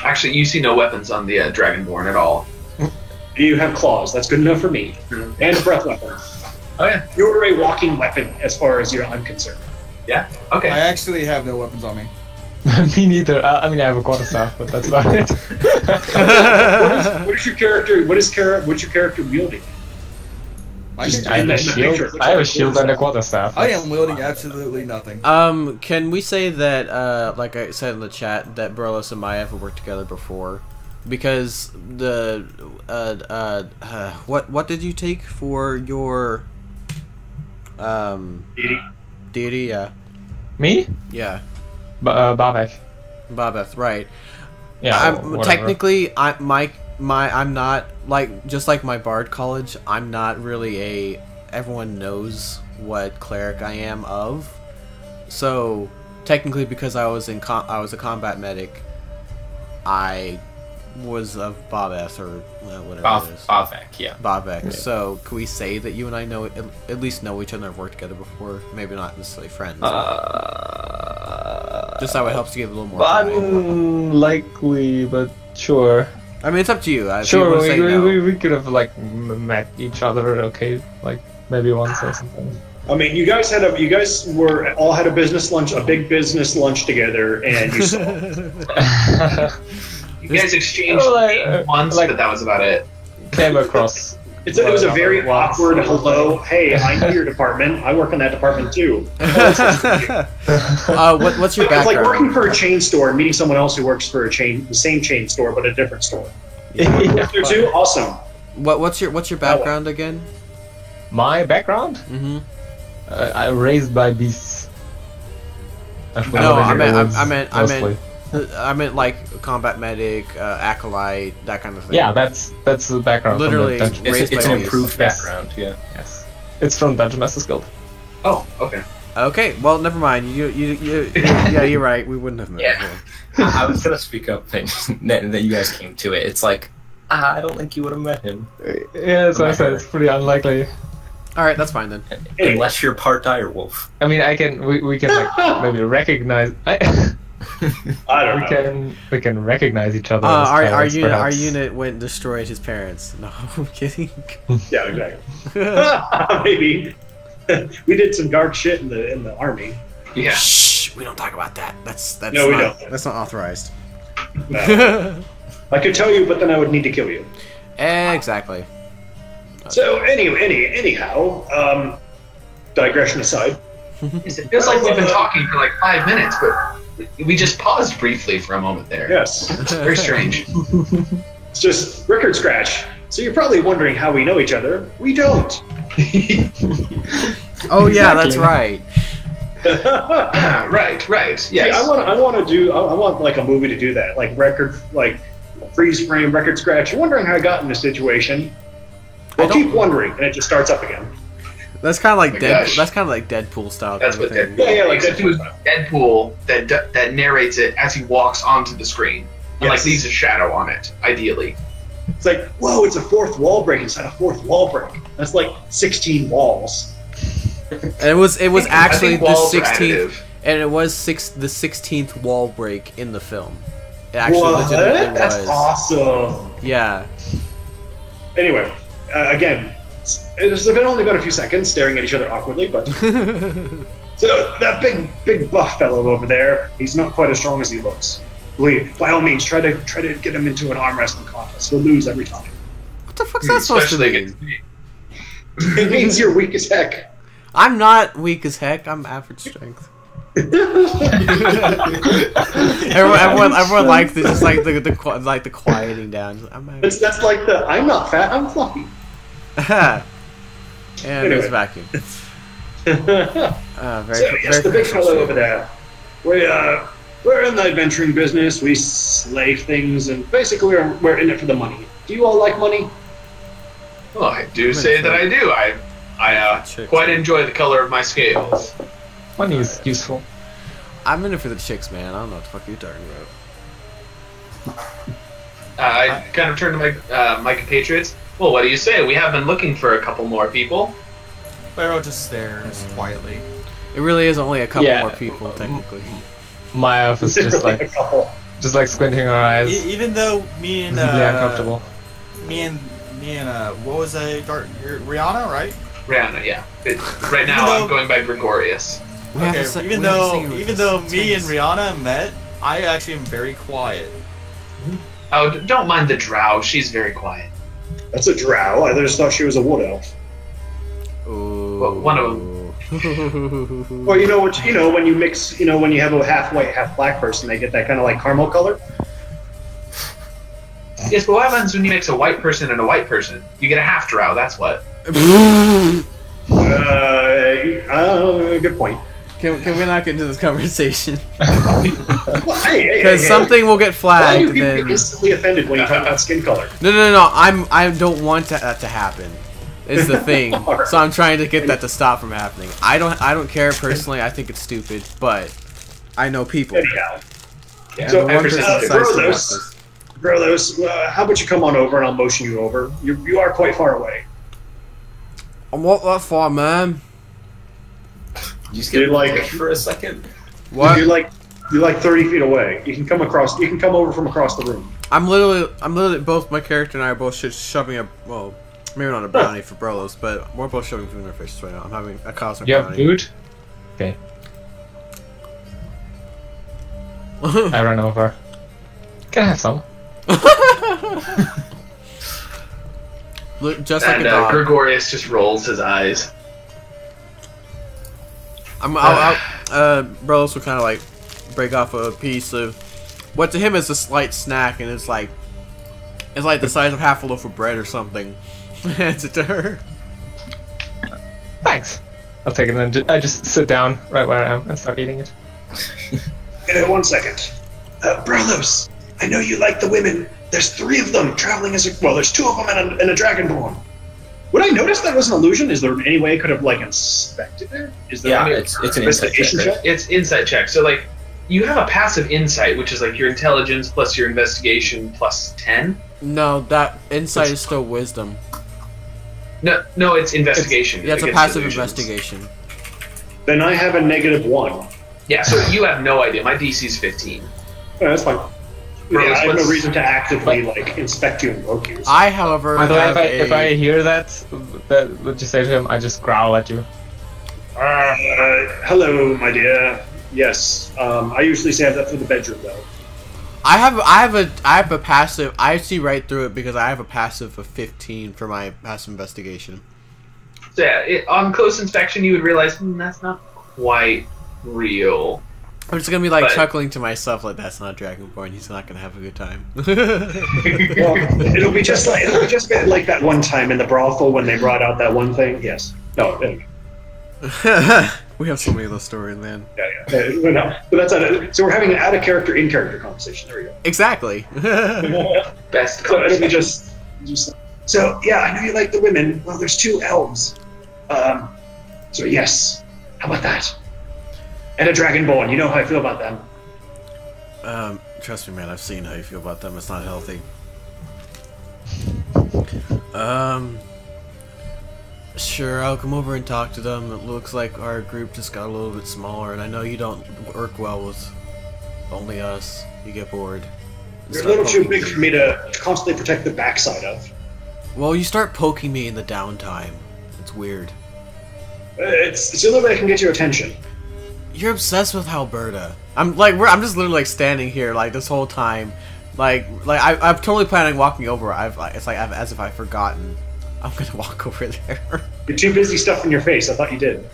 Actually, you see no weapons on the Dragonborn at all. You have claws. That's good enough for me. And a breath weapon. Oh yeah. You're a walking weapon as far as I'm concerned. Yeah. Okay. I actually have no weapons on me. Me neither. I mean, I have a quarterstaff, but that's about it. What's your character wielding? I Just- I have a shield. I have a shield and a quarterstaff. I am wielding absolutely nothing. Can we say that, like I said in the chat, that Burles and Maya have worked together before? Because the, what did you take for your, deity? Yeah. Me? Yeah. Babek. Babeth, right. Yeah. I'm technically I'm not like, just like my bard college, I'm not really everyone knows what cleric I am of. So technically, because I was a combat medic, I was of Bobeth or whatever it is. Bavek, yeah. Bobek. Yeah. So, can we say that you and I know at least know each other and have worked together before? Maybe not necessarily friends. Just how it helps to give a little more. Unlikely, but sure. I mean, it's up to you. Sure, we could have like met each other. Okay, like maybe once or something. I mean, you guys had all had a business lunch, a big business lunch together, and you saw. You guys exchanged once, but that was about it. Came across. It was a very awkward hello. Hey, I know your department. I work in that department too. What's your background? It's like working for a chain store and meeting someone else who works for the same chain store but a different store. Yeah. You too? Awesome. What's your background again? My background? Mm-hmm. I'm raised by beasts. No, I meant like combat medic, acolyte, that kind of thing. Yeah, that's the background. Literally, it's an improved background. Yeah. Yes. It's from Dungeon Master's Guild. Oh, okay. Okay, well, never mind. Yeah, you're right. We wouldn't have met. Yeah. I was gonna speak up and then you guys came to it. It's like, I don't think you would have met him. Yeah, that's what I said. It's pretty unlikely. All right, that's fine then. Unless you're part direwolf. I mean, we can like maybe recognize. I don't know. We can recognize each other. Our unit went and destroyed his parents. No, I'm kidding. Yeah, exactly. Maybe we did some dark shit in the army. Yeah. Shh, we don't talk about that. That's No, not, we don't. That's not authorized. No. I could tell you, but then I would need to kill you. Exactly. So anyhow, digression aside. It feels like we've been talking for like 5 minutes, but we just paused briefly for a moment there. Yes. Very strange. It's just record scratch. So you're probably wondering how we know each other. We don't. Oh yeah, that's right. Right. Yes. See, I want like a movie to do that, like freeze frame record scratch. You're wondering how I got in this situation. Well, keep wondering, and it just starts up again. That's kind of like gosh. That's kind of like Deadpool style. That's kind what of thing. Deadpool. Yeah, like except it was Deadpool that narrates it as he walks onto the screen, and like leaves a shadow on it. Ideally, it's like, whoa, it's a fourth wall break inside a fourth wall break. That's like 16 walls. And it was actually the walls are 16th, additive. and it was the 16th wall break in the film. It actually What? legitimately That's was. awesome. Yeah. Anyway, again, it's only been a few seconds staring at each other awkwardly, but so that big buff fellow over there, he's not quite as strong as he looks. By all means, try to get him into an arm wrestling contest. We'll lose every time. What the fuck's that supposed to mean? It means you're weak as heck. I'm not weak as heck. I'm average strength. everyone likes this. It's like the quieting down. That's like I'm not fat. I'm fluffy. And Anyway. there's vacuum. The big fellow over there. We're in the adventuring business. We slay things, and basically we're in it for the money. Do you all like money? Well, I do say that I do. I quite enjoy the color of my scales. Money is useful. I'm in it for the chicks, man. I don't know what the fuck you're talking about. I kind of turn to my compatriots. Well, what do you say? We have been looking for a couple more people. Pharaoh just stares quietly. It really is only a couple Yeah. more people, technically. My office just like squinting her eyes. Even though me and Visibly uncomfortable. me and what was Rihanna, right? Rihanna, yeah. Right now, I'm going by Gregorius. Okay, even though me and Rihanna met, I actually am very quiet. Oh, don't mind the drow. She's very quiet. That's a drow. I just thought she was a wood elf. Ooh. Well, one of them. Well, when you mix, when you have a half white, half black person, they get that kind of like caramel color. Yes, but what happens when you mix a white person and a white person? You get a half drow. That's what. Good point. Can we not get into this conversation? Well, hey, Because something will get Why flagged. do people Then get instantly offended when you talk about skin color? no. I don't want that to happen. Is the thing. So I'm trying to get that to stop from happening. I don't care personally. I think it's stupid, but I know people. Anyhow. Yeah, So, ever since person the- decides to Brothos, how about you come on over and I'll motion you over? You are quite far away. I'm not that far, man. You just You're get like- like for a second. What? You're like 30 feet away. You can come across. You can come over from across the room. I'm literally both my character and I are both shoving a, well, maybe not a brownie for Brolos, but we're both shoving food in our faces right now. I'm having a cosmic You have brownie. food? Okay. I run over. Can I have some? Look, just like And a dog. Gregorius just rolls his eyes. Brolos will kind of like break off a piece of what to him is a slight snack, and it's like the size of half a loaf of bread or something. Hands it to her. Thanks. I'll take it and then I just sit down right where I am and start eating it. 1 second. Brothos, I know you like the women. There's 3 of them traveling as a. Well, there's 2 of them and a dragonborn. Would I notice that was an illusion? Is there any way I could have like inspected it? Is there Yeah, any it's an insight check. investigation check? It's insight check. So like, you have a passive insight, which is like your intelligence plus your investigation plus 10. No, that insight is still wisdom. No, it's investigation. Yeah, it's a against passive illusions. investigation. Then I have a -1. Yeah, so you have no idea. My DC's 15. Oh, that's fine. Brothos, Yeah, I have no what's- reason to actively like inspect you and invoke you. I, however, By the way, have if I hear that, what you say to him, I just growl at you. Hello, my dear. Yes, I usually save that for the bedroom though. I have a passive. I see right through it because I have a passive of 15 for my passive investigation. So yeah, on close inspection, you would realize that's not quite real. I'm just gonna be like But- chuckling to myself like that's not Dragonborn. He's not gonna have a good time. Well, it'll be just like that one time in the brothel when they brought out that one thing. Yes. No. We have so many of those stories, man. No. But that's so we're having an out of character, in character conversation. There we go. Exactly. Best So it'll be conversation. just. So yeah, I know you like the women. Well, there's 2 elves. So yes, how about that? And a dragonborn. You know how I feel about them. Trust me, man. I've seen how you feel about them. It's not healthy. Sure, I'll come over and talk to them. It looks like our group just got a little bit smaller, and I know you don't work well with only us. You get bored. You're a little too big for me to constantly protect the backside of. Well, you start poking me in the downtime. It's weird. It's the only way I can get your attention. You're obsessed with Alberta. I'm just literally like standing here like this whole time, I'm totally planning on walking over. It's like as if I've forgotten. I'm gonna walk over there. You're too busy stuffing your face. I thought you did.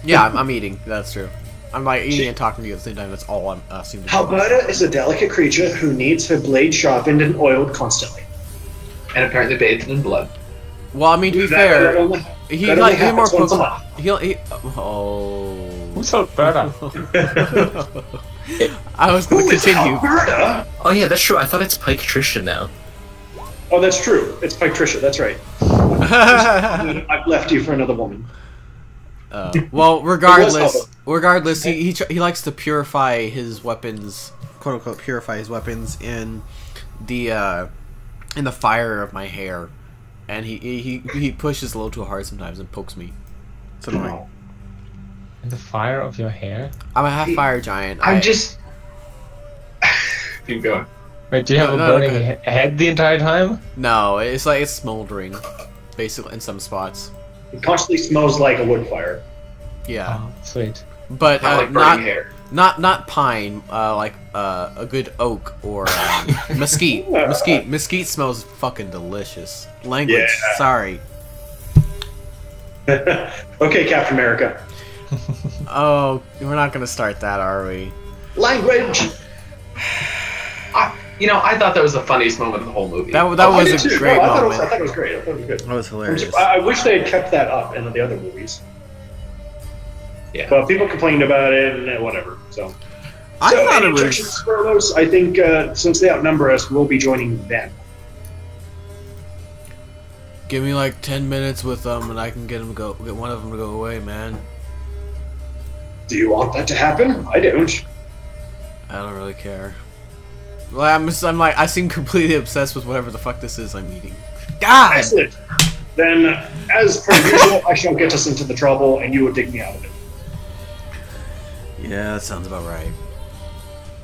Yeah, I'm eating. That's true. I'm like eating and talking to you at the same time. That's all I'm seem to do. Alberta is a delicate creature who needs her blade sharpened and oiled constantly. And apparently bathed in blood. Well, I mean to be That fair, only he that like only he more happens once a pokes. month. He oh. Who's Alberta? I was gonna Who is continue. Alberta? Oh yeah, that's true. I thought it's Pike Tricia now. Oh, that's true. It's Pike Tricia. That's right. I've left you for another woman. Well, It regardless, he likes to purify his weapons, quote unquote, purify his weapons in the fire of my hair, and he pushes a little too hard sometimes and pokes me. It's annoying. In the fire of your hair? I'm a half fire giant. I'm just. Keep going. Wait, do you have No, a no, burning okay. head the entire time? No, it's like it's smoldering, basically in some spots. It constantly smells like a wood fire. Yeah, Oh, sweet. but Not like burning hair. not pine, like a good oak or mesquite. Mesquite smells fucking delicious. Language, Yeah. sorry. Okay, Captain America. Oh, we're not gonna start that, are we? Language. I thought that was the funniest moment of the whole movie. That I was did a too. great No, I thought moment. it was great. I thought it was good. That was hilarious. I wish they had kept that up in the other movies. Yeah. But people complained about it and whatever. So, I thought any it was. objections for those? I think since they outnumber us, we'll be joining them. Give me like 10 minutes with them, and I can get one of them to go away, man. Do you want that to happen? I don't. I don't really care. Well, I'm like, I seem completely obsessed with whatever the fuck this is I'm eating. God! Excellent. Then, as per usual, I shall get us into the trouble, and you will dig me out of it. Yeah, that sounds about right.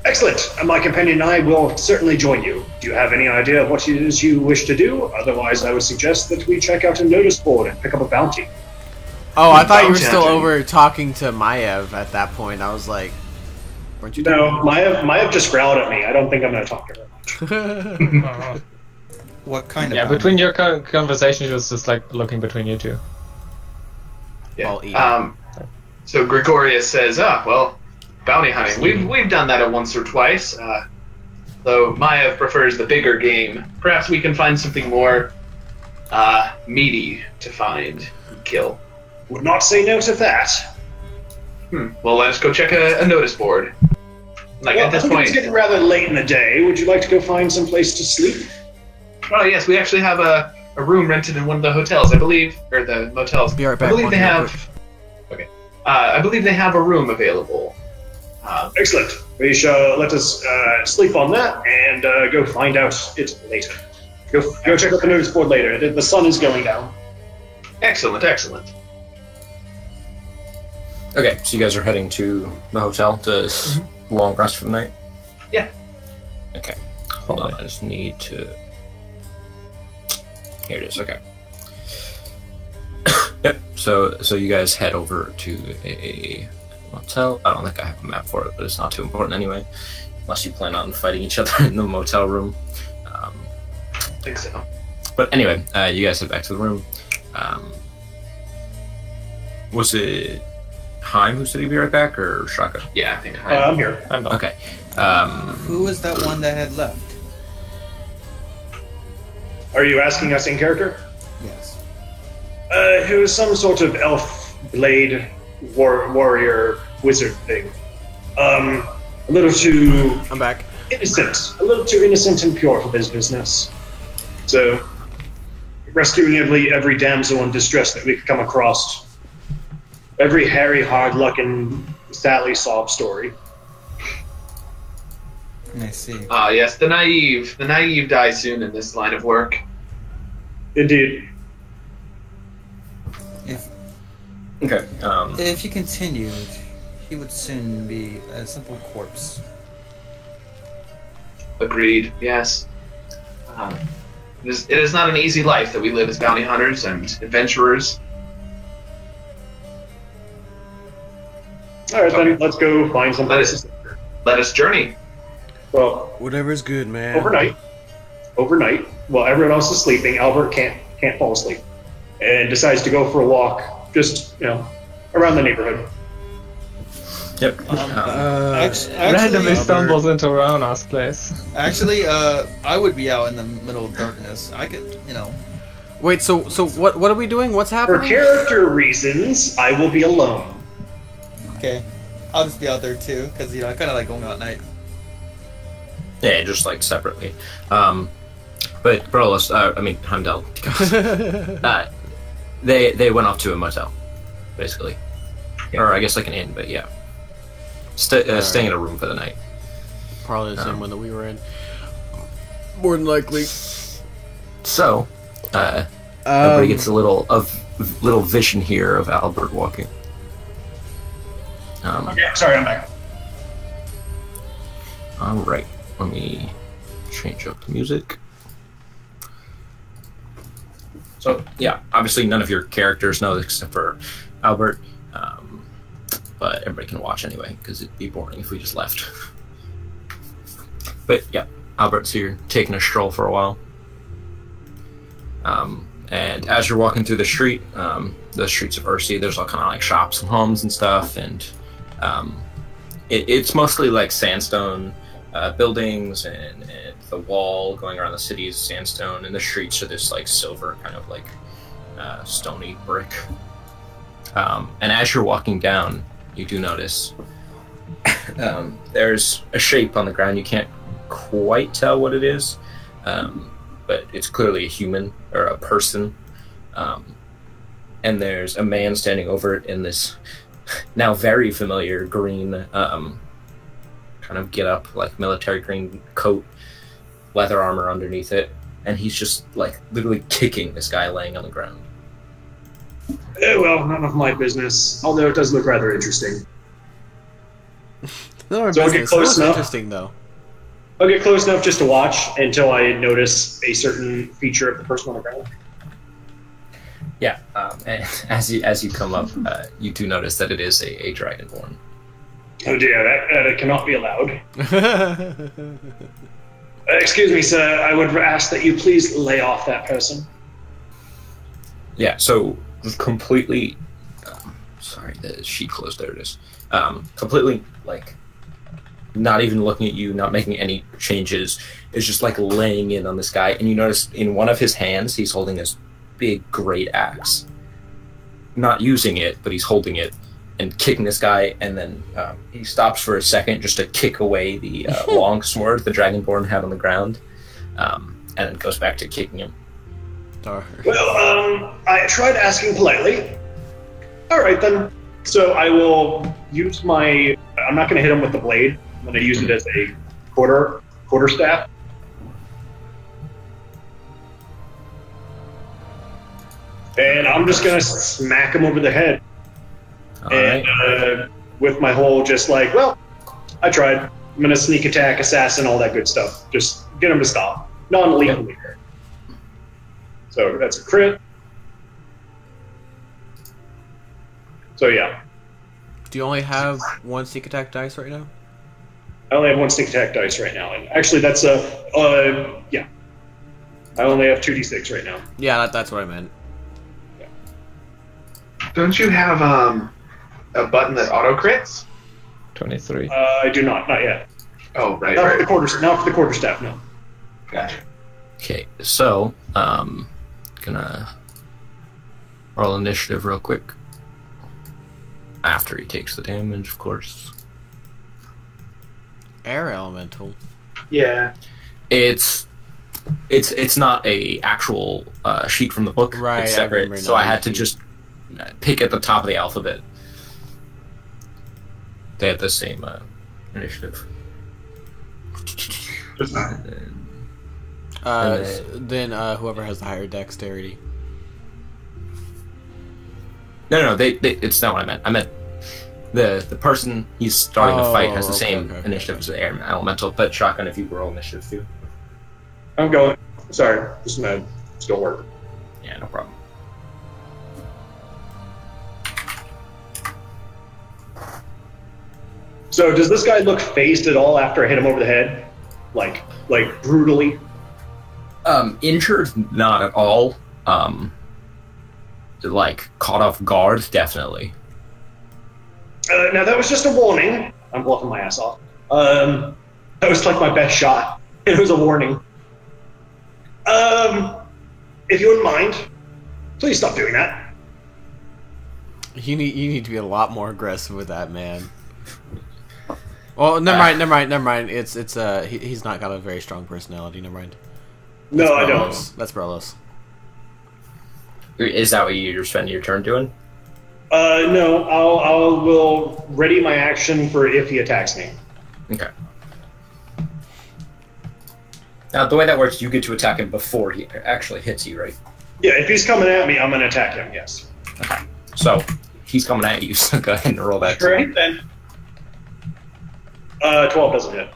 Excellent. And my companion and I will certainly join you. Do you have any idea of what it is you wish to do? Otherwise, I would suggest that we check out a notice board and pick up a bounty. Oh, I thought you were Bounty still hunting. over talking to Maev at that point. I was like, weren't you No, Maev just growled at me. I don't think I'm going to talk to her much. What kind of? Yeah, bounty? between your conversation, it was just like looking between you two. Well, eating. So Gregorius says, well, bounty hunting. We've done that once or twice. Though Maya prefers the bigger game. Perhaps we can find something more meaty to find and kill. Would not say no to that. Well, let's go check a notice board. Like Well, at this I think point. it's getting rather late in the day. Would you like to go find some place to sleep? Oh yes, we actually have a room rented in one of the hotels, I believe, or the motels. Be right back, I believe they one real have. Okay. I believe they have a room available. Excellent. We shall let us sleep on that and go find out it later. Go check out the notice board later. The sun is going down. Excellent, excellent. Okay, so you guys are heading to the hotel to long rest for the night? Yeah. Okay. Hold on, I just need to... Here it is, okay. Yep, so you guys head over to a motel. I don't think I have a map for it, but it's not too important anyway. Unless you plan on fighting each other in the motel room. I think so. But anyway, you guys head back to the room. Was it Heim who said he'd be right back, or Shotgun? Yeah, I think. I'm here. I'm not. Okay. Who was that one that had left? Are you asking us in character? Yes. It was some sort of elf blade warrior wizard thing. A little too I'm back. innocent. A little too innocent and pure for this business. So, rescuing every damsel in distress that we could come across. Every hairy, hard-looking Sally sob story. I see. Yes, the naive die soon in this line of work. Indeed. Okay. If he continued, he would soon be a simple corpse. Agreed. Yes. It is not an easy life that we live as bounty hunters and adventurers. All right, then let's go find some Let places. Let us journey. Well, Whatever's good, man. overnight, while everyone else is sleeping, Albert can't fall asleep, and decides to go for a walk, just around the neighborhood. Yep. Randomly stumbles into Rona's place. Actually, I would be out in the middle of darkness. I could, Wait, so what are we doing? What's For happening? character reasons, I will be alone. Okay. I'll just be out there too, because I kind of like going out at night. Yeah, just like separately. But Brolis, Heimdall, they went off to a motel, basically, or I guess like an inn, but yeah, staying in a room for the night. Probably the same one that we were in. More than likely. So, everybody gets a little vision here of Albert walking. Yeah, sorry, I'm back. All right, let me change up the music. So yeah, obviously none of your characters know except for Albert, but everybody can watch anyway because it'd be boring if we just left. But yeah, Albert's here taking a stroll for a while. And as you're walking through the streets of Ursi, there's all kind of like shops and homes and stuff, and it's mostly like sandstone buildings, and the wall going around the city is sandstone, and the streets are this like silver kind of like stony brick. And as you're walking down, you do notice there's a shape on the ground. You can't quite tell what it is, but it's clearly a human or a person. And there's a man standing over it in this now very familiar green, kind of get up, like military green coat, leather armor underneath it, and he's just like literally kicking this guy laying on the ground. Well, none of my business. Although it does look rather interesting. No, our So I'll get business. close That's enough. interesting, though. I'll get close enough just to watch until I notice a certain feature of the person on the ground. Yeah, and as you come up, you do notice that it is a dragonborn. Oh dear, that cannot be allowed. Excuse me, sir. I would ask that you please lay off that person. Yeah, so completely. Sorry, the sheet closed. There it is. Completely like. Not even looking at you, not making any changes, is just like laying in on this guy. And you notice in one of his hands, he's holding this big great axe. Not using it, but he's holding it and kicking this guy. And then he stops for a second just to kick away the long sword the Dragonborn had on the ground, and then goes back to kicking him. Well, I tried asking politely. All right then. So I will use my. I'm not going to hit him with the blade. I'm going to use it as a quarter staff. And I'm just going to smack him over the head. All and right. With my whole just like, well, I tried. I'm going to sneak attack, assassin, all that good stuff. Just get him to stop. Non-lethally. Yep. So that's a crit. So yeah. Do you only have one sneak attack dice right now? I only have one sneak attack dice right now, and actually that's yeah. I only have 2d6 right now. Yeah, that's what I meant. Yeah. Don't you have a button that auto crits? 23. I do not yet. Oh, right. Not right. for the quarter. Not for the quarter staff. No. Gotcha. Okay, so gonna roll initiative real quick. After he takes the damage, of course. Air elemental. Yeah. It's not a actual sheet from the book. Right, It's I separate. remember So now. I had to just pick at the top of the alphabet. They have the same initiative. Just not. And Then whoever has the higher dexterity. No, it's not what I meant. I meant the person he's starting to fight has the okay, same okay. initiative as the air elemental, but shotgun if you roll initiative too. I'm going. Sorry, just gonna still work. Yeah, no problem. So does this guy look phased at all after I hit him over the head, like brutally? Injured, not at all. Like caught off guard, definitely. Now that was just a warning. I'm bluffing my ass off. That was like my best shot. It was a warning. If you wouldn't mind, please stop doing that. You need to be a lot more aggressive with that, man. Well, never mind. It's he's not got a very strong personality. Never mind. No, I don't. That's Brelos. Is that what you're spending your turn doing? No, I will ready my action for if he attacks me. Okay. Now, the way that works, you get to attack him before he actually hits you, right? Yeah, if he's coming at me, I'm gonna attack him. Yes. Okay. So he's coming at you. So go ahead and roll that. Right then. 12 doesn't hit.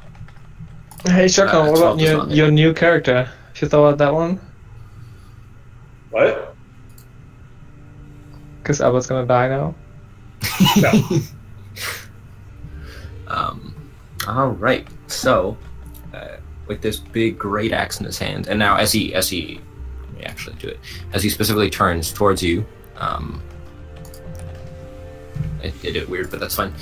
Hey, Shotgun, what 12 about does not hit. your new character? Have you thought about that one? What? Because Abba's gonna die now. No. All right. So, with this big great axe in his hand, and now as he let me actually do it, as he specifically turns towards you, it did it weird, but that's fine.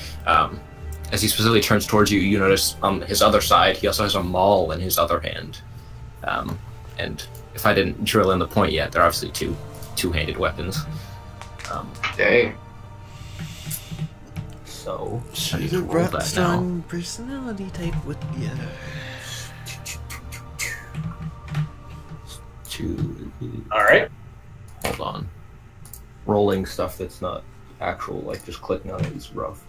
As he specifically turns towards you, you notice on his other side, he also has a maul in his other hand. And if I didn't drill in the point yet, they're obviously two-handed weapons. Dang. So, So I need the to roll that reps now. on personality type with yeah. All right. Hold on. Rolling stuff that's not actual like just clicking on it is rough.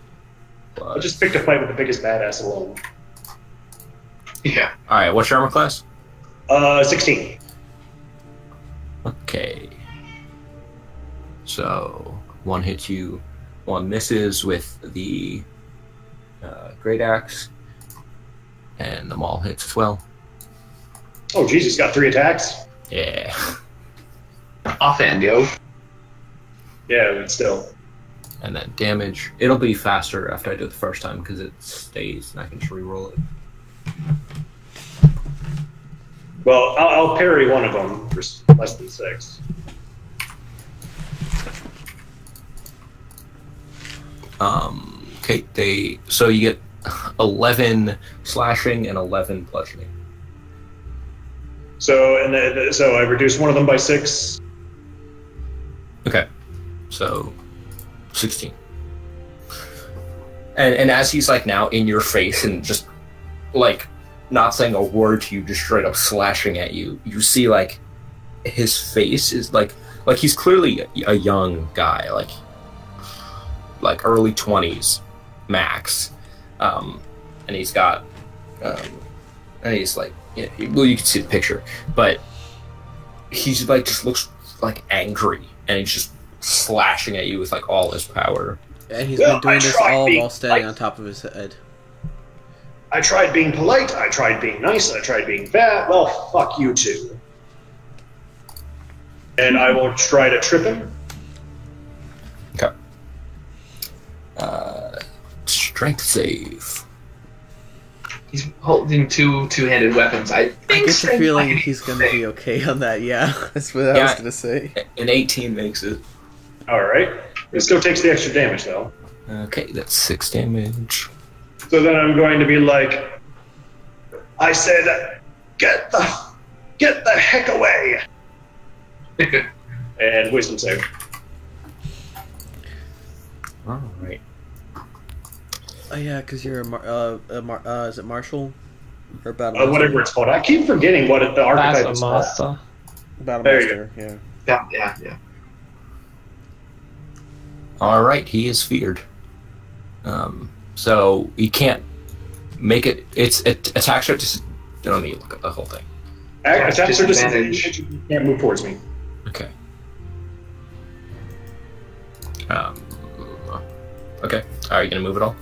But... I just picked a fight with the biggest badass alone. Yeah. All right, what's your armor class? 16. Okay. So one hits you, one misses with the great axe, and the maul hits as well. Oh, jeez, he's got 3 attacks? Yeah. Offhand, yo. Yeah, but still. And then damage. It'll be faster after I do it the first time because it stays and I can just reroll it. Well, I'll parry one of them for less than 6. Okay, so you get 11 slashing and 11 bludgeoning. So so I reduced one of them by 6. Okay, so 16. And as he's like now in your face and just like not saying a word to you, just straight up slashing at you, you see like his face is like he's clearly a young guy, like early 20s max, and he's got and he's like, well, you can see the picture, but he's like just looks like angry, and he's just slashing at you with like all his power. And he's been doing this all while standing on top of his head. I tried being polite, I tried being nice, I tried being bad. Well, fuck you too. And I will try to trip him. Okay. Strength save. He's holding two-handed weapons. I get the feeling he's going to be okay on that, yeah. That's what I was going to say. An 18 makes it. Alright. It still takes the extra damage, though. Okay, that's 6 damage. So then I'm going to be like, I said, get the heck away. And wisdom save. Alright. Oh yeah, because you're is it martial? Or battle whatever it's called. I keep forgetting what the archetype is called. Master. Battle There master, you yeah. Yeah. Alright, he is feared. So he can't make it. It's attacks are just. Don't need to look at the whole thing. Attacks are Disadvantage. disadvantage. You can't move towards me. Okay. Okay. Are you gonna move at all?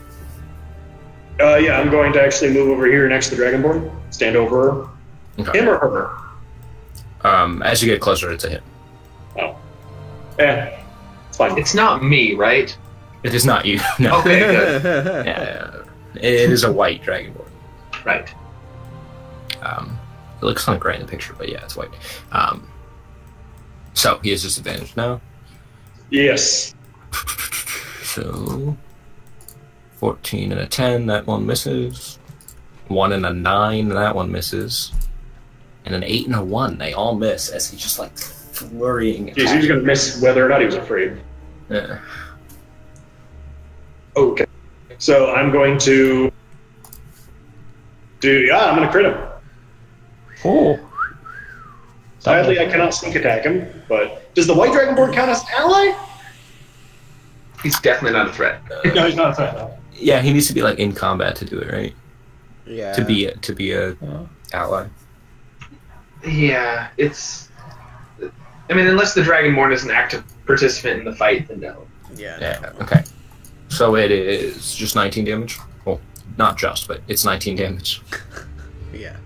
Yeah, I'm going to actually move over here next to the Dragonborn. Stand over Okay. him or her. As you get closer, it's a hit. Oh. Yeah. It's fine. It's not me, right? It is not you. No. Okay, good. Yeah, it is a white dragonborn. Right. It looks kind of gray in the picture, but yeah, it's white. So he has disadvantage now. Yes. So 14 and a 10, that one misses. 1 and a 9, that one misses. And an 8 and a 1, they all miss as he's just like flurrying. Jeez, he was going to miss whether or not he was afraid. Yeah. Okay. So I'm going to I'm going to crit him. Oh. Sadly, I cannot sneak attack him, but does the white Dragonborn count as an ally? He's definitely not a threat. No, he's not a threat, though. Yeah, he needs to be like in combat to do it, right? Yeah. To be a ally. Yeah, it's. I mean, unless the Dragonborn is an active participant in the fight, then no. Yeah. Yeah. Okay. So it is just 19 damage. Well, not just, but it's 19 damage. Yeah.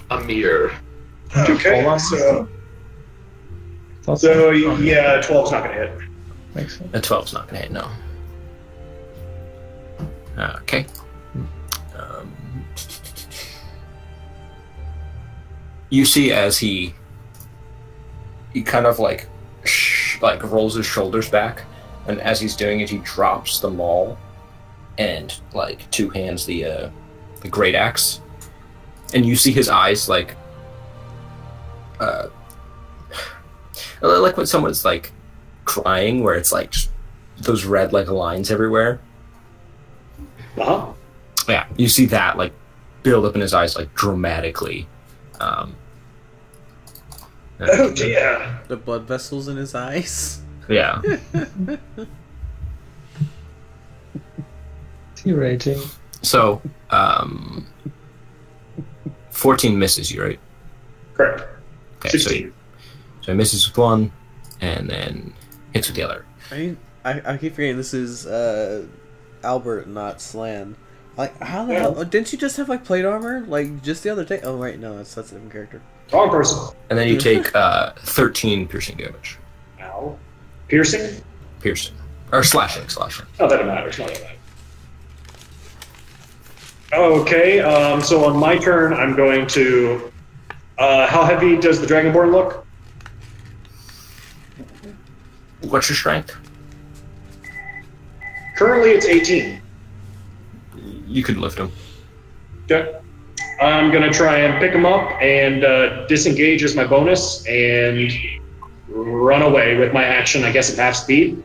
A mere. Okay, so yeah, 12's not going to hit. Makes sense. A 12's not gonna hit, no. Okay. You see as he kind of like rolls his shoulders back, and as he's doing it, he drops the maul and like two hands the great axe, and you see his eyes like when someone's like crying, where it's like those red like lines everywhere. Uh-huh. Yeah, you see that like build up in his eyes like dramatically. Oh dear. The blood vessels in his eyes. Yeah. Is he raging? So, 14 misses you, right? Correct. Okay, 16. So he misses with one, and then hits with the other. I keep forgetting this is Albert, not Slan. Like, how the hell? Didn't you just have like plate armor? Like just the other day? Oh right, no, that's a different character. Wrong person. And then you take 13 piercing damage. Ow. Piercing? Piercing. Or slashing. Oh, that matters. Not that matters. Okay, so on my turn, I'm going to... how heavy does the Dragonborn look? What's your strength? Currently, it's 18. You could lift him. Okay. I'm going to try and pick him up and disengage as my bonus and run away with my action, I guess, at half speed.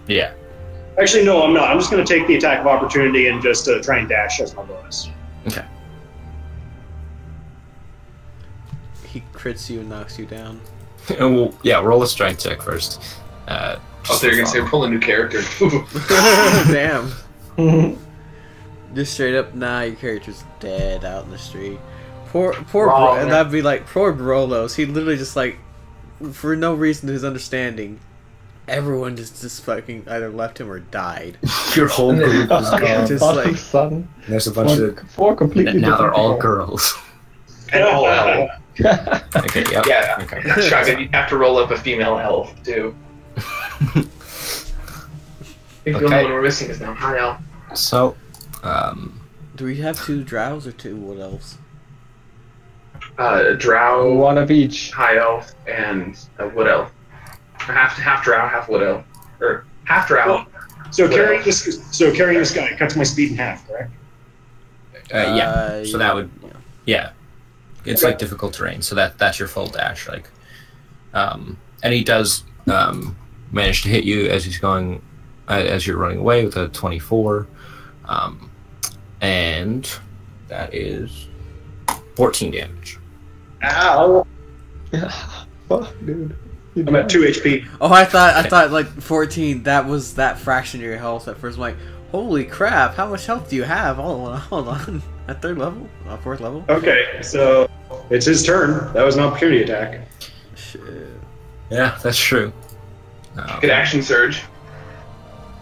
Yeah. Actually, no, I'm not. I'm just going to take the attack of opportunity and just try and dash as my bonus. Okay. He crits you and knocks you down. And we'll, yeah, roll a strength check first. Oh, so you're going to say pull a new character. Damn. Just straight up, nah, your character's dead out in the street. Poor Wrong. that'd be like, poor Brolos. He literally just like, for no reason to his understanding, everyone just fucking either left him or died. Your whole group is gone. Just Bottom like- son. There's a bunch of... Four completely Now they're different all people. girls. And all elf. Okay, yep. Yeah. Okay. Shotgun, you have to roll up a female elf, too. I think the only one we're missing is now high elf. So, Do we have 2 drows or 2 wood elves? Drow, One of each. high elf, and a wood elf. Half drow, half wood elf. Or half drow. So carrying this guy cuts my speed in half, correct? yeah. So that would... yeah. Yeah. It's like difficult terrain, so that's your full dash. Like, and he does manage to hit you as he's going, as you're running away with a 24, and that is 14 damage. Ow! Fuck, dude. I'm at 2 HP. Oh, I thought like 14. That was that fraction of your health at first. I'm like, holy crap! How much health do you have? Hold on. At 3rd level, 4th level. Okay, so it's his turn. That was an opportunity attack. Shit. Yeah, that's true. Good action surge.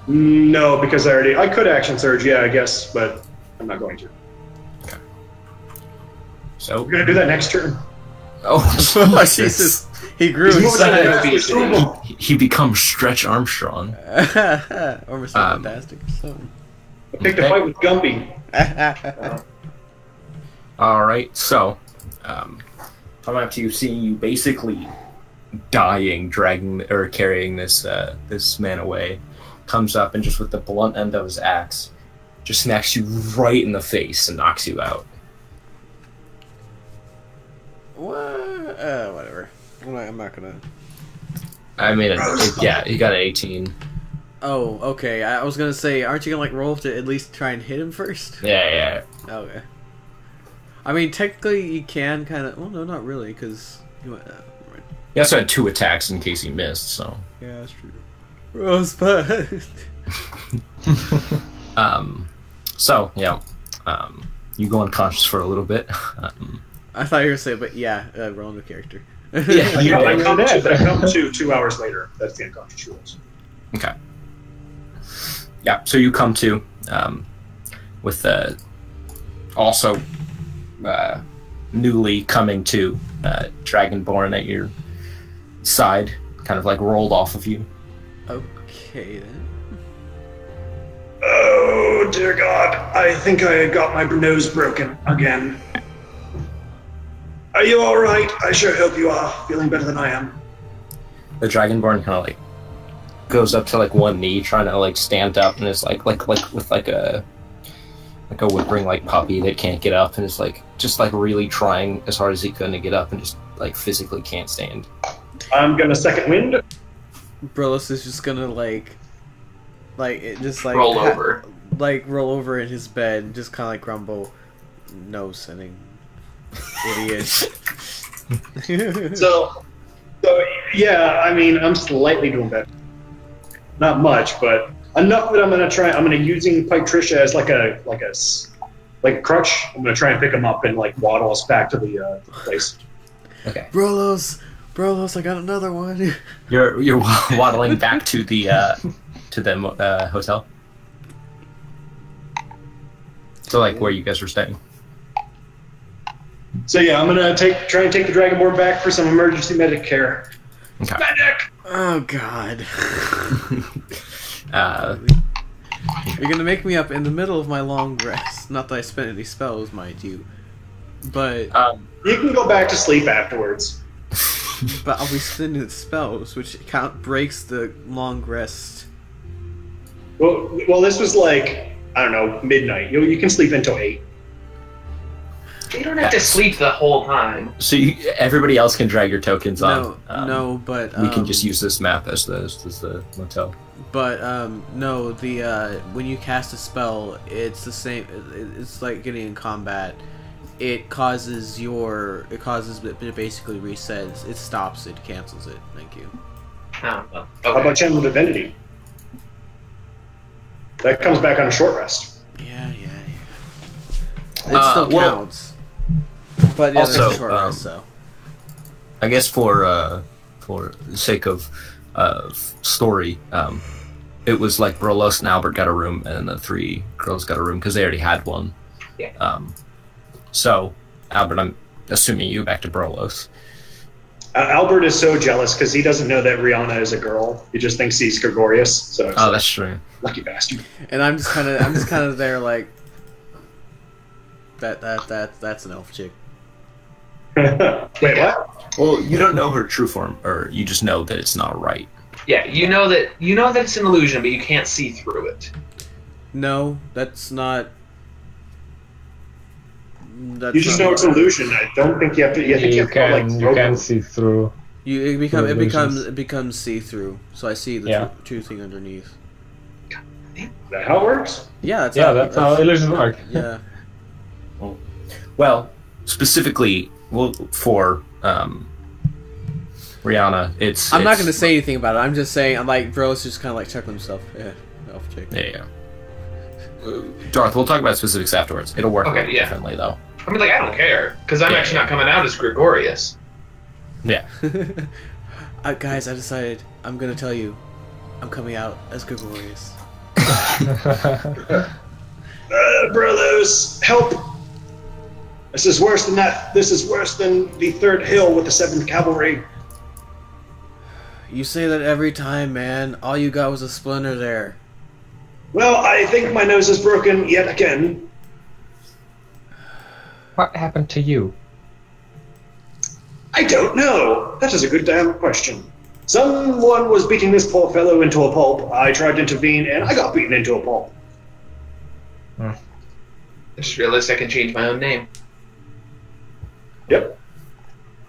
No, because I could action surge, yeah, I guess, but I'm not going to. So, We're gonna do that next turn. Oh, Jesus. He grew He's moving inside. that fast, approval. he becomes Stretch Armstrong. Or Mr. Fantastic. So. I picked a fight with Gumby. All right, so I'm up to you, seeing you basically dying, dragging or carrying this this man away. Comes up and just with the blunt end of his axe, just smacks you right in the face and knocks you out. Whatever. I'm not gonna. I mean, yeah, he got an 18. Oh, okay. I was gonna say, aren't you gonna like roll to at least try and hit him first? Yeah. Okay. I mean, technically, you can kind of. Well, no, not really, because right. He also had 2 attacks in case he missed. So. Yeah, that's true. Rosebud. So yeah, you go unconscious for a little bit. I thought you were gonna say, but yeah, roll a character. Yeah, I come to 2 hours later. That's the unconscious rules. Okay. Yeah, so you come to with also newly coming to Dragonborn at your side, kind of like rolled off of you. Okay then. Oh dear God! I think I got my nose broken again. Are you all right? I sure hope you are. Feeling better than I am. The Dragonborn kind of like goes up to like one knee, trying to like stand up, and is like with like a whimpering like puppy that can't get up, and is like just like really trying as hard as he can to get up, and just like physically can't stand. I'm gonna second wind. Brillis is just gonna like it just like Roll over. roll over in his bed and just kind of like grumble, no sinning, idiot. So yeah, I mean, I'm slightly doing better. not much, but enough that I'm gonna try. I'm gonna using Pike Trisha as like a crutch. I'm gonna try and pick him up and like waddle us back to the place. Okay. Brolos, I got another one. You're waddling back to the hotel. So like where you guys were staying. So yeah, I'm gonna try and take the Dragonborn back for some emergency medic care. Okay. Medic! Oh God. Uh, You're gonna make me up in the middle of my long rest. Not that I spent any spells, mind you. But You can go back to sleep afterwards. but I'll be spending the spells, which breaks the long rest. Well, this was like, I don't know, midnight. You can sleep until 8. You don't have to sleep the whole time. so everybody else can drag your tokens on. No, but we can just use this map as the motel. But no, the when you cast a spell, it's the same. It's like getting in combat. It causes it to basically resets. It stops it, cancels it. Thank you. Oh, well, How okay. about Channel Divinity? That comes back on a short rest. Yeah. It still well, counts. But yeah, also, that's short rest, so. I guess for the sake of story, it was like Brolos and Albert got a room, and the 3 girls got a room because they already had one. Yeah. So Albert, I'm assuming you back to Brolos. Albert is so jealous because he doesn't know that Rihanna is a girl. He just thinks he's Gregorius. So it's Oh, that's true. lucky bastard. And I'm just kind of there like that's an elf chick. Wait, what? Well, you don't know her true form, or you just know that it's not right. Yeah, you know that it's an illusion, but you can't see through it. No, that's not. That's You just not know it's an illusion. I don't think you have to. You can see through. It illusions. becomes see through. So I see the Yeah. true thing underneath. Is that how it works? Yeah, That's how illusions work. Yeah. Well, specifically, for Rihanna, I'm not going to say anything about it. I'm just saying, I'm like, bro's just kind of like chuckling himself. Yeah, elf chick. Yeah. Darth, we'll talk about specifics afterwards. It'll work Okay, yeah. differently, though. I mean, like, I don't care, because I'm Yeah, actually not coming out as Gregorius. Yeah. Guys, I decided I'm going to tell you, I'm coming out as Gregorius. Brothers, help! This is worse than that. This is worse than the 3rd Hill with the 7th Cavalry. You say that every time, man. All you got was a splinter there. Well, I think my nose is broken yet again. What happened to you? I don't know. That is a good damn question. Someone was beating this poor fellow into a pulp. I tried to intervene, and I got beaten into a pulp. I just realized I can change my own name. Yep.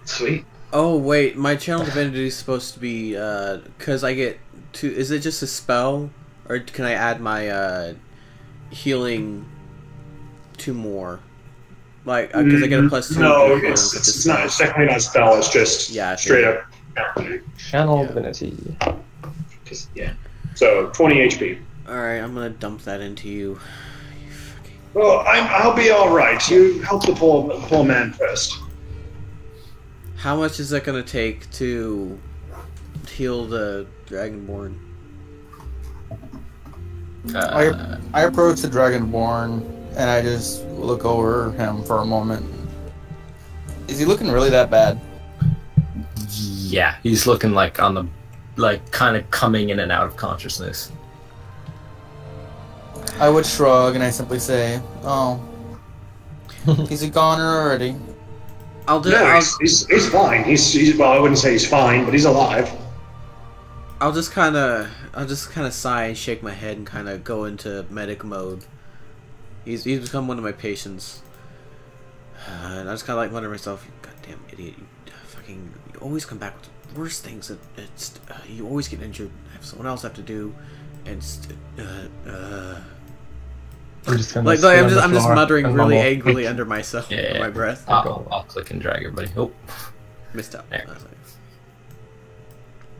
Sweet. Oh, wait. My channel divinity is supposed to be, because I get to... Is it just a spell? Or can I add my, healing 2 more? Like, because I get a +2. No, it's not. It's definitely not a spell. It's just straight up. Channel divinity. Yeah. So 20 HP. Alright, I'm gonna dump that into you. Well, I'll be all right. You help the poor man first. How much is that gonna take to heal the Dragonborn? I approach the Dragonborn and I just look over him for a moment. Is he looking really that bad? Yeah, he's looking like on the, like, kind of coming in and out of consciousness. I would shrug and I simply say, "Oh, is he gone already?" I'll do. No, he's fine. He's well, I wouldn't say he's fine, but he's alive. I'll just kind of sigh and shake my head and kind of go into medic mode. He's become one of my patients, and I just kind of like mutter to myself, "You goddamn idiot! You always come back with the worst things. It's you always get injured. Have someone else have to do, and I'm just gonna I'm just muttering really angrily under myself, under my breath. I'll click and drag everybody. Oh, Missed out. There.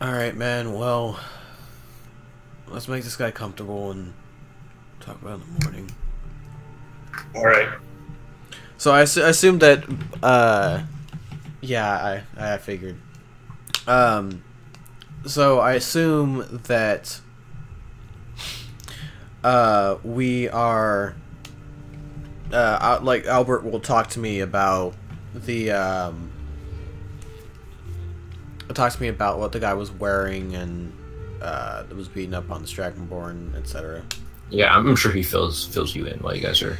Alright, man, well, let's make this guy comfortable and talk about it in the morning. Alright. So I assumed that, yeah, I figured. So I assume that, we are, like, Albert will talk to me about the, talk to me about what the guy was wearing and, that was beaten up on the Dragonborn, etc. Yeah, I'm sure he fills you in while you guys are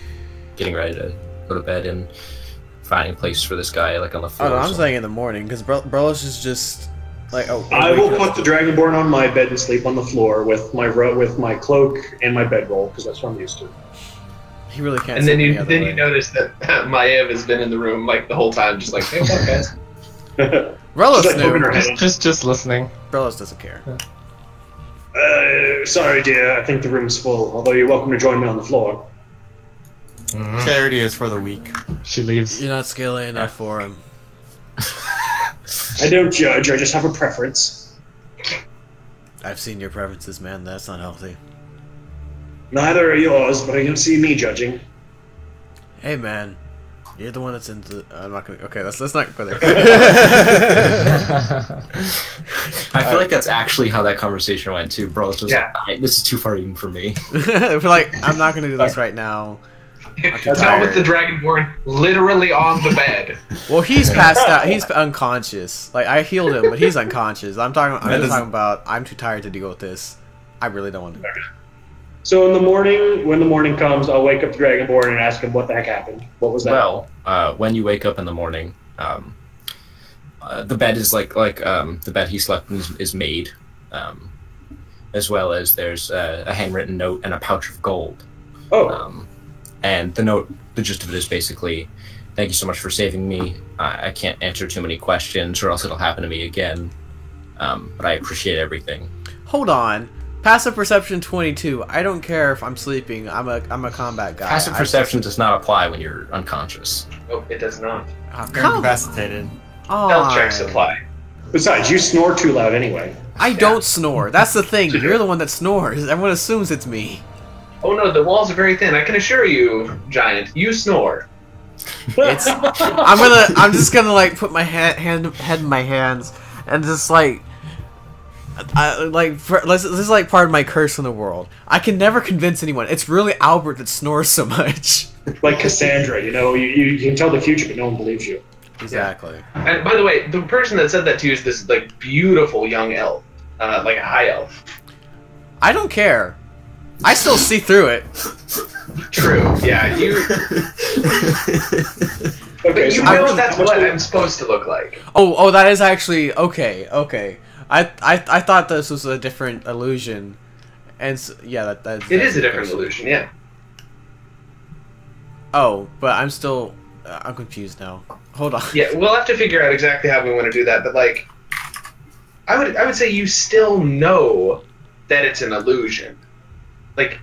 getting ready to go to bed and finding a place for this guy, like on the floor. Oh, no, I'm saying in the morning, because Brelos is just, like, oh. I will put the Dragonborn on my bed and sleep on the floor with my cloak and my bedroll, because that's what I'm used to. He really can't. And then you notice that Maev has been in the room like the whole time, just like, hey, what guys? Brelos She's like poking her knew. head. Just listening. Brelos doesn't care. Sorry, dear. I think the room's full. Although you're welcome to join me on the floor. Charity is for the weak. She leaves. You're not scaly enough for him. I don't judge. I just have a preference. I've seen your preferences, man. That's not healthy. Neither are yours, but you don't see me judging. Hey, man. You're the one that's into. I'm not gonna. Okay, let's not go there. I feel like that's actually how that conversation went too, bro. It's just like, this is too far even for me. We're like, I'm not gonna do this right now. Not with the Dragonborn literally on the bed. Well, he's passed out. He's unconscious. Like, I healed him, but he's unconscious. I'm talking about. I'm too tired to deal with this. I really don't want to. So in the morning, when the morning comes, I'll wake up the Dragonborn and ask him what the heck happened. What was that? Well, when you wake up in the morning, the bed is like the bed he slept in is made, as well as there's a handwritten note and a pouch of gold. Oh. And the note, the gist of it is basically, thank you so much for saving me. I can't answer too many questions or else it'll happen to me again. But I appreciate everything. Hold on. Passive perception 22. I don't care if I'm sleeping. I'm a combat guy. Passive perception does not apply when you're unconscious. Nope, it does not. You're incapacitated. Health checks apply. Besides, you snore too loud anyway. I don't snore. That's the thing. You're the one that snores. Everyone assumes it's me. Oh no, the walls are very thin. I can assure you, Giant, you snore. I'm just gonna like put my head in my hands and just like. This is like part of my curse in the world. I can never convince anyone. It's really Albert that snores so much. Like Cassandra, you know, you can tell the future, but no one believes you. Exactly. Yeah. And by the way, the person that said that to you is this like beautiful young elf, like a high elf. I don't care. I still see through it. True. Yeah, you. Okay, But you so know that's what I'm supposed to look like. Oh, that is actually okay. I thought this was a different illusion, and yeah, that's It is a different illusion, yeah. Oh, but I'm confused now. Hold on. Yeah, we'll have to figure out exactly how we want to do that, but like, I would say you still know that it's an illusion. Like,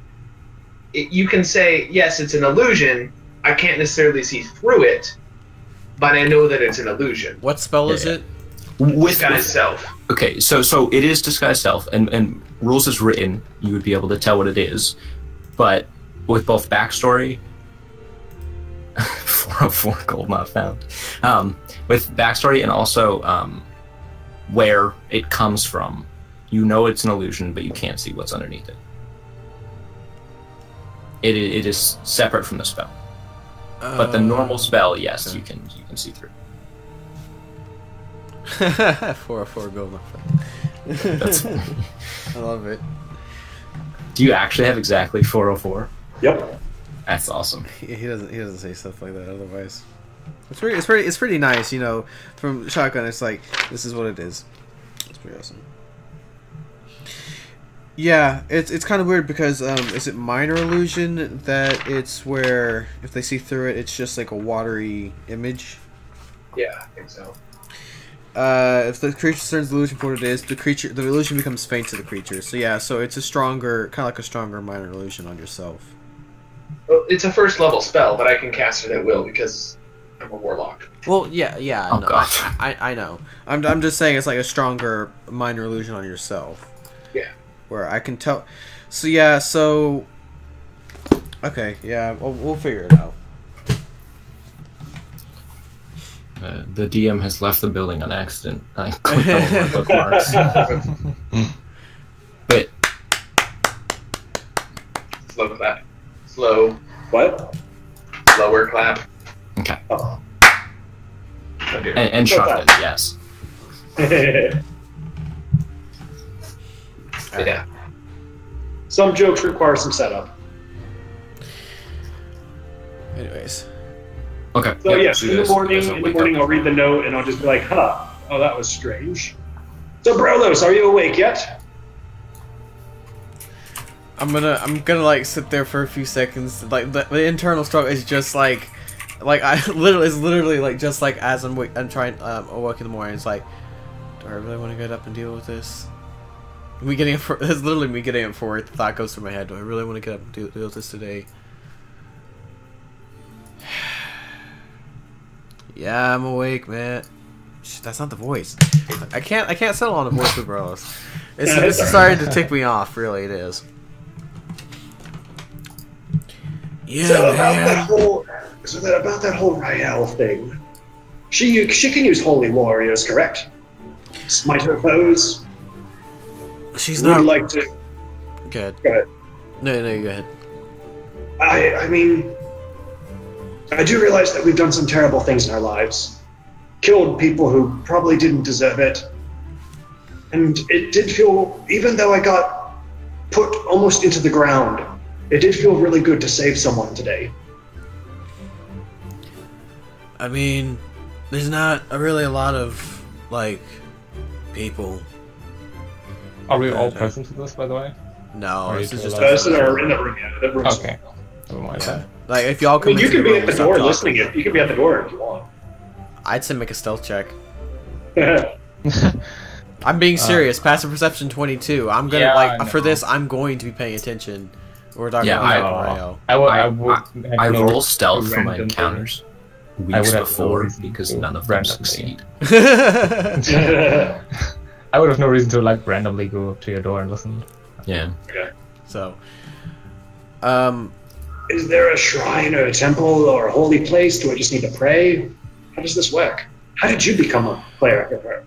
you can say, yes, it's an illusion. I can't necessarily see through it, but I know that it's an illusion. What spell is it? Disguise self. Okay, so it is disguise self, and rules is written, you would be able to tell what it is, but with both backstory, 404 gold not found, with backstory and also where it comes from, you know it's an illusion, but you can't see what's underneath it. It is separate from the spell, but the normal spell, yes, you can see through. 404 gold. That's funny. I love it. Do you actually have exactly 404? Yep. That's awesome. He doesn't say stuff like that otherwise. It's pretty nice, you know. From Shotgun, it's like this is what it is. It's pretty awesome. Yeah, it's kind of weird because is it minor illusion that it's where if they see through it, it's just like a watery image? Yeah, I think so. If the creature turns the illusion for what it is, the illusion becomes faint to the creature. So yeah, so it's a stronger, kind of like a stronger minor illusion on yourself. Well, it's a first level spell, but I can cast it at will because of a warlock. Well, yeah. Oh, No, God. I know. I'm just saying it's like a stronger minor illusion on yourself. Yeah. Where I can tell. So yeah. So. Okay. Yeah. We'll figure it out. The DM has left the building on accident. I clicked on one of the bookmarks. But Slow clap. Slow. What? Slower clap. okay, Oh. Oh, dear. and sharpened. Yes. Yeah. Some jokes require some setup. Anyways. Okay. So yep, yes, so in the you guys will wake morning up. I'll read the note and I'll just be like, huh, oh, that was strange. So Brolos, are you awake yet? I'm gonna like sit there for a few seconds. Like the internal struggle is just like I literally like just like as I'm trying awake in the morning. It's like, do I really want to get up and deal with this? It's literally me getting up for it. The thought goes through my head. Do I really want to get up and deal with this today? Yeah, I'm awake, man. Shit, that's not the voice. I can't settle on a voice with bros. It's starting to tick me off. Really, it is. Yeah, So man. about that whole Rael thing. She can use holy warriors, correct? Smite her foes. She's Would not. like to. Good. Go ahead. No, you go ahead. I mean, I do realize that we've done some terrible things in our lives. Killed people who probably didn't deserve it. And it did feel, even though I got put almost into the ground, it did feel really good to save someone today. I mean, there's not really a lot of like people. Are we all present to this, by the way? No, Are this you is just. two Those that are in the room, yeah, the room's Okay. Never mind Yeah. that. Like if y'all I come mean, you into can the be room at the and stop door talking, listening. You can be at the door if you want. I'd say make a stealth check. I'm being serious. Passive perception 22. I'm gonna Yeah, for no. this. I'm going to be paying attention. We're talking Yeah, about I- Mario. I no roll stealth for my random encounters I weeks would have before no reason because to none of them randomly. succeed. I would have no reason to like randomly go up to your door and listen. Yeah. So, Is there a shrine or a temple or a holy place? Do I just need to pray? How does this work? How did you become a cleric of her?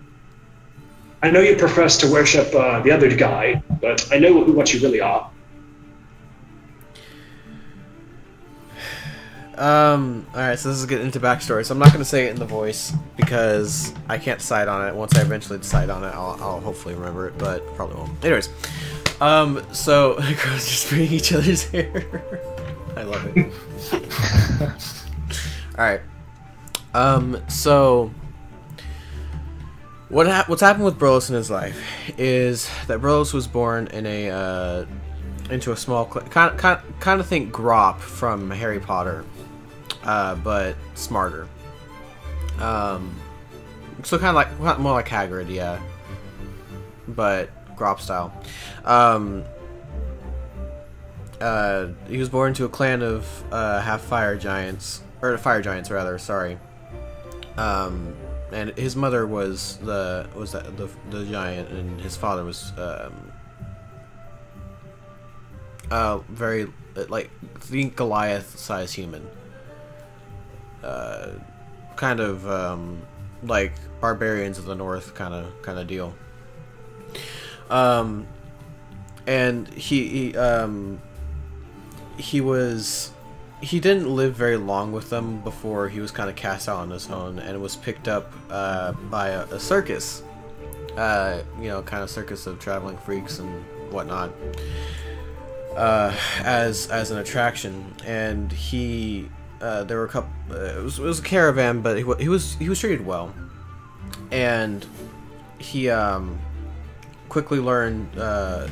I know you profess to worship the other guy, but I know what you really are. Alright, so this is getting into backstory, so I'm not going to say it in the voice, because I can't decide on it. Once I eventually decide on it, I'll hopefully remember it, but probably won't. Anyways, so, girls just braiding each other's hair. I love it. Alright. So, what's happened with Brolos in his life is that Brolos was born in into a small, kind of think Grop from Harry Potter. But smarter. So kind of like more like Hagrid, yeah. But Grop style. He was born to a clan of half fire giants, or fire giants rather. Sorry. And his mother was the giant, and his father was very like think Goliath-sized human. Kind of like barbarians of the north kind of deal. And he didn't live very long with them before he was kind of cast out on his own and was picked up by a circus. Kind of circus of traveling freaks and whatnot. As an attraction, and there were a couple. It was a caravan, but he was treated well, and he quickly learned how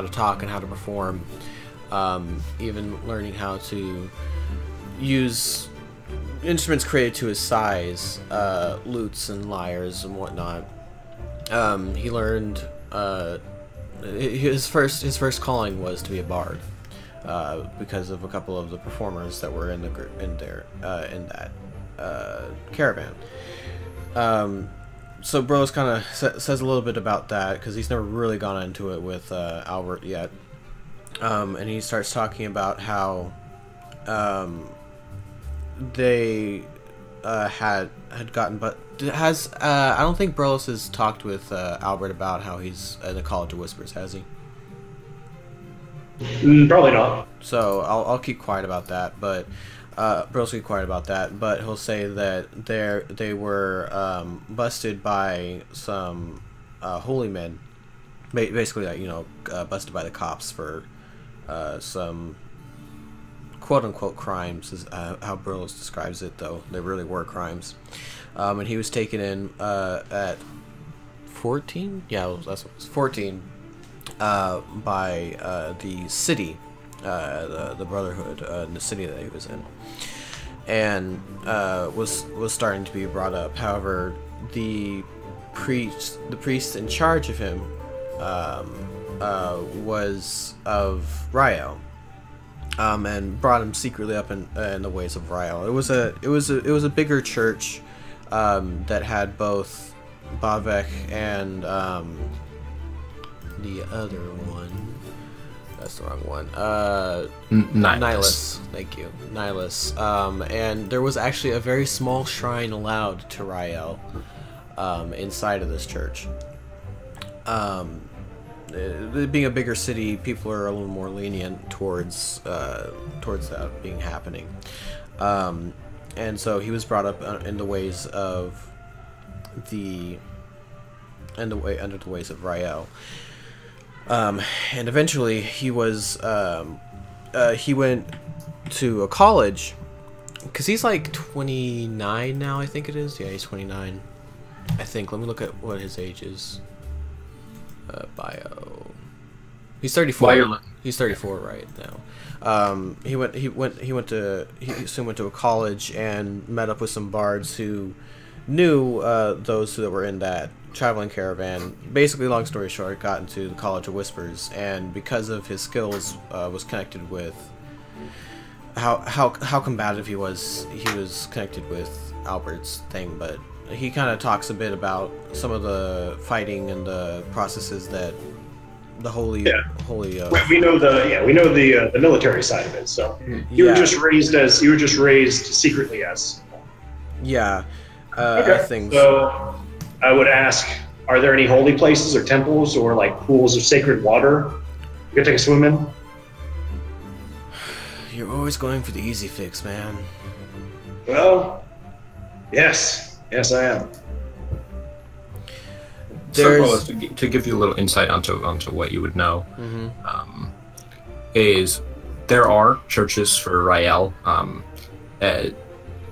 to talk and how to perform, even learning how to use instruments created to his size, lutes and lyres and whatnot. He learned his first calling was to be a bard. because of a couple of the performers that were in the in that caravan. So Bros kind of says a little bit about that because he's never really gone into it with Albert yet, and he starts talking about how they had gotten, but has I don't think Bros has talked with Albert about how he's in the College of Whispers, has he? Probably not. So I'll keep quiet about that, but Bros will keep quiet about that. But he'll say that they were busted by some holy men, basically, like, busted by the cops for some quote unquote crimes, is how Bros describes it. Though they really were crimes, and he was taken in at 14. Yeah, that's what it was, 14. By the city, the Brotherhood, in the city that he was in, and was starting to be brought up. However, the priest in charge of him was of Rael, and brought him secretly up in the ways of Rael. It was a bigger church that had both Bavek and the other one. That's the wrong one. Nihilus. Thank you. Nihilus. And there was actually a very small shrine allowed to Rael inside of this church. Being a bigger city, people are a little more lenient towards that being happening. And so he was brought up in the ways of under the ways of Rael. And eventually he was he went to a college because he's like 29 now, I think it is. Yeah, he's 29, I think. Let me look at what his age is. Bio. He's 34. He's 34 right now. He soon went to a college and met up with some bards who knew those that were in that traveling caravan. Basically, long story short, got into the College of Whispers, and because of his skills, was connected with how combative he was connected with Albert's thing. But he kind of talks a bit about some of the fighting and the processes that the holy. We know the military side of it. So you were just raised secretly as. Yeah. Okay. Things. So I would ask, are there any holy places or temples or like pools of sacred water you could take a swim in? You're always going for the easy fix, man. Well, yes, I am. So, to give you a little insight onto what you would know, is there are churches for Rael.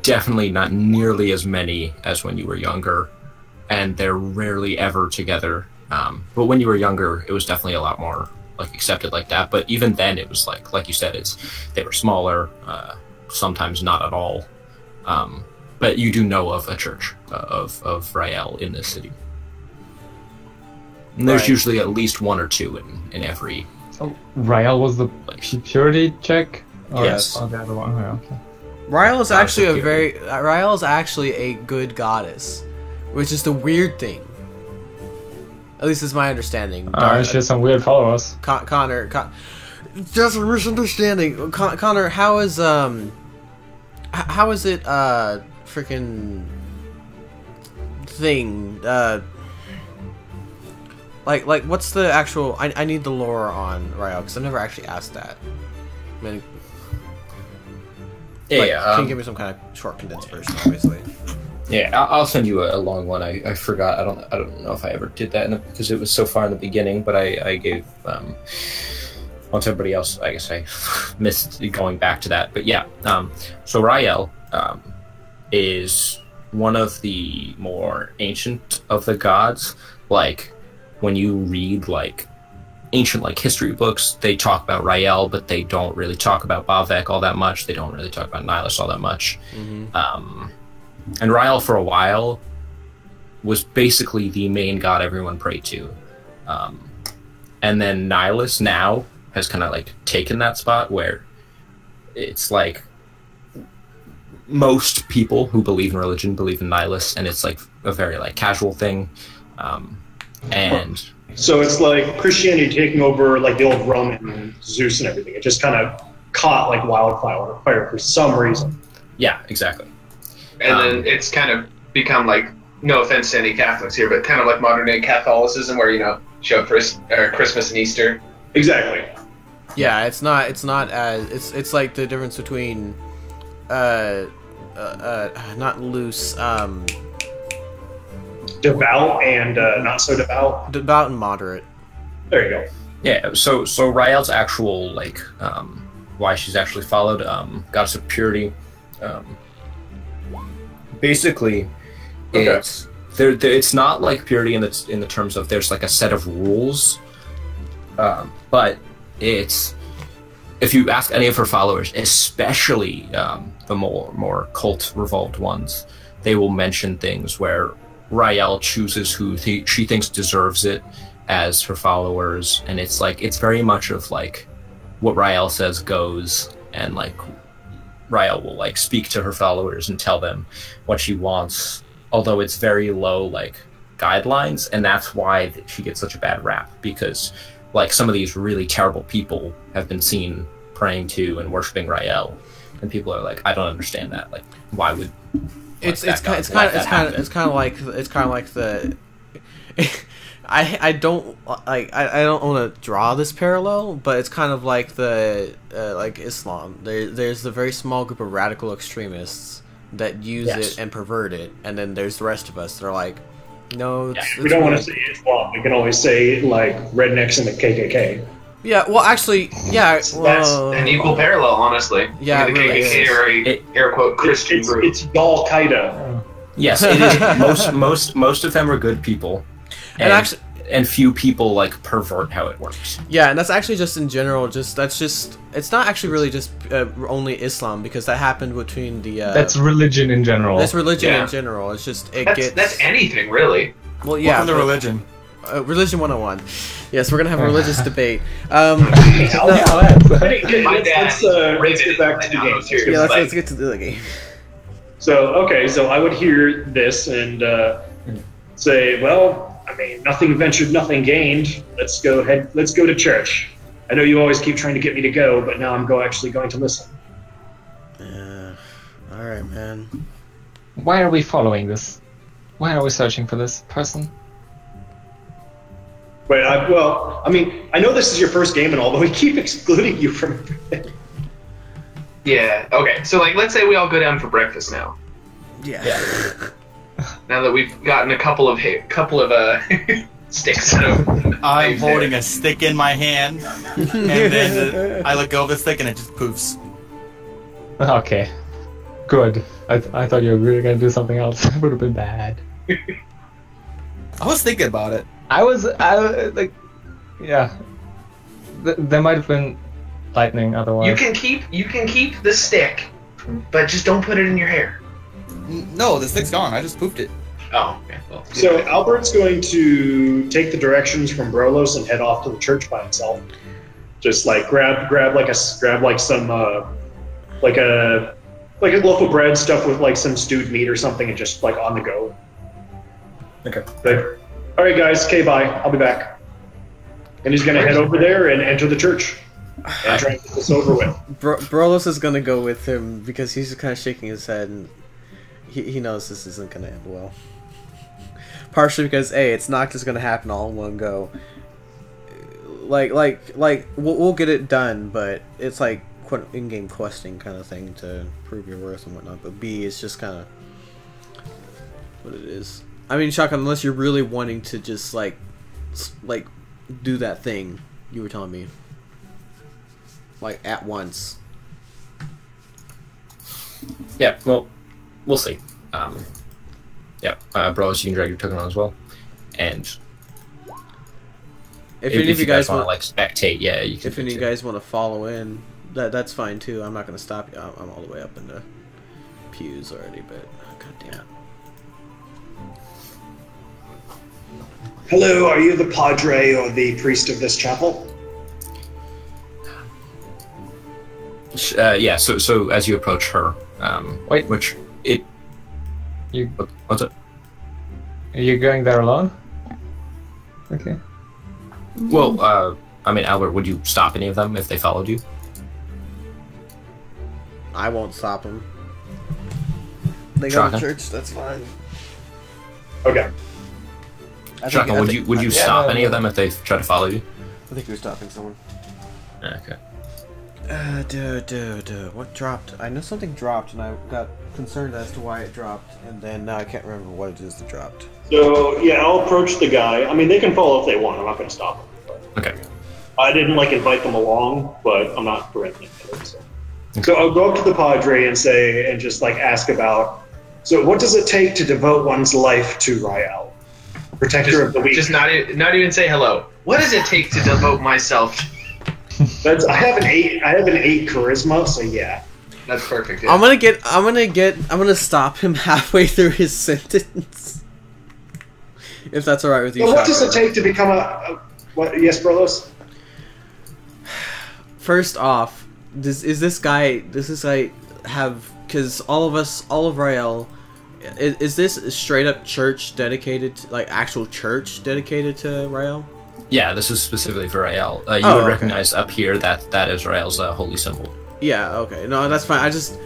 Definitely not nearly as many as when you were younger, and they're rarely ever together. But when you were younger, it was definitely a lot more like accepted like that. But even then, it was like you said, they were smaller, sometimes not at all. But you do know of a church of Rael in this city. And there's usually at least one or two in every. So Rael was the purity check? Yes. Oh, the other one. Yeah, okay. Rael is actually Rael is actually a good goddess, which is the weird thing. At least it's my understanding. It's just some weird followers. Conor, that's a misunderstanding. Conor, how is it freaking thing? Like what's the actual? I need the lore on Rael because I've never actually asked that. I mean, can you give me some kind of short condensed version, obviously? Yeah, I'll send you a long one. I forgot. I don't know if I ever did that because it was so far in the beginning. But I gave well, to everybody else. I guess I missed going back to that. But yeah, so Rael is one of the more ancient of the gods. Like when you read like ancient like history books, they talk about Rael, but they don't really talk about Bavek all that much. They don't really talk about Nihilus all that much. And Rael for a while was basically the main god everyone prayed to. And then Nihilus now has kind of like taken that spot where it's like most people who believe in religion believe in nihilists, and it's like a very like casual thing. And so it's like Christianity taking over like the old Roman Zeus and everything. It just kind of caught like wildfire for some reason. yeah, exactly. And then it's kind of become like, no offense to any Catholics here, but kind of like modern day Catholicism, where show Christmas and Easter. Exactly. Yeah, it's not as it's like the difference between not loose Devout and not so devout. devout and moderate. There you go. Yeah, so Rael's actual like why she's actually followed goddess of purity. Basically, Okay. it's not like purity in the terms of there's like a set of rules, but it's, if you ask any of her followers, especially the more cult revolved ones, they will mention things where Rael chooses who she thinks deserves it as her followers, and it's like it's very much of like what Rael says goes, and like Rael will like speak to her followers and tell them what she wants, although it's very low like guidelines, and that's why she gets such a bad rap, because like some of these really terrible people have been seen praying to and worshiping Rael, and people are like, I don't understand that. Like, why would It's kind of like the I don't want to draw this parallel, but it's kind of like the like Islam. There's a very small group of radical extremists that use it and pervert it, and then there's the rest of us that are like, no, We don't want to say Islam. We can always say like rednecks and the KKK. Yeah, well, actually, yeah, That's an equal parallel, honestly. Yeah, the it really KKK is. are a air quote Christian group. It's Al Qaeda. Yes, it is. most of them are good people, And actually, and few people like pervert how it works. yeah, and that's actually just in general. It's not actually really just only Islam, because that happened between the. That's religion in general. That's religion Yeah. in general. It's just That's anything, really. well, yeah. Welcome to religion. Religion 101. Yes, we're gonna have a religious debate. My dad, Let's get back to the game. Yeah, let's get to the game. So I would hear this and say, well, I mean, nothing ventured, nothing gained. Let's go to church. I know you always keep trying to get me to go, but now I'm actually going to listen. All right, man. Why are we following this? Why are we searching for this person? Wait, I know this is your first game and all, but we keep excluding you from everything. Yeah. Okay. So, like, let's say we all go down for breakfast now. Yeah. Now that we've gotten a couple of sticks out of. I'm holding a stick in my hand, and then I let go of the stick, and it just poofs. Okay, good. I thought you were really gonna do something else. It would have been bad. I was thinking about it. I was like, yeah. There might have been lightning otherwise. You can keep the stick, but just don't put it in your hair. No, the stick's gone. I just poofed it. Oh, okay. Well, So Albert's going to take the directions from Brolos and head off to the church by himself. Just like grab some like a loaf of bread stuffed with like some stewed meat or something, and just like on the go. Okay. Like, all right, guys. Okay, bye. I'll be back. And he's going to head over there and enter the church and try and get this over with. Brolos is gonna go with him because he's kind of shaking his head, and he knows this isn't gonna end well. Partially because it's not just gonna happen all in one go. Like we'll get it done, but it's like in-game questing kind of thing to prove your worth and whatnot. But B is just kind of what it is. I mean, Shotgun, unless you're really wanting to just like do that thing you were telling me, like at once. Yeah. Well, we'll see. Bros, you can drag your token on as well, and If any of you guys want want to like spectate, yeah, you can. if any of you guys want to follow in, that's fine too. I'm not gonna stop you. I'm all the way up in the pews already, but god damn it. Hello, are you the padre or the priest of this chapel? Yeah. So as you approach her, Wait. You. What's it? Are you going there alone? Okay. Well, I mean, Albert, would you stop any of them if they followed you? I won't stop them. They go to Shotgun? church. That's fine. Okay. Shotgun, would you stop any of them if they try to follow you? I think you're stopping someone. Okay. What dropped? I know something dropped, and I got concerned as to why it dropped, and then now I can't remember what it is that dropped. So yeah, I'll approach the guy. I mean, they can follow if they want. I'm not going to stop them. Okay. I didn't invite them along, but I'm not preventing it. So I'll go up to the Padre and say, and just ask about. So what does it take to devote one's life to Rael, protector of the weak? Just not even say hello. What does it take to devote myself? I have an 8 charisma, so yeah. That's perfect. Yeah. I'm gonna stop him halfway through his sentence. If that's alright with you. So what does it take to become a what? Yes, Brolos? First off, does this guy have, because all of Rael, is this a straight up church dedicated to, actual church dedicated to Rael? Yeah, this is specifically for Rael. You would recognize up here that is Rael's holy symbol. Yeah, okay. No, that's fine. That's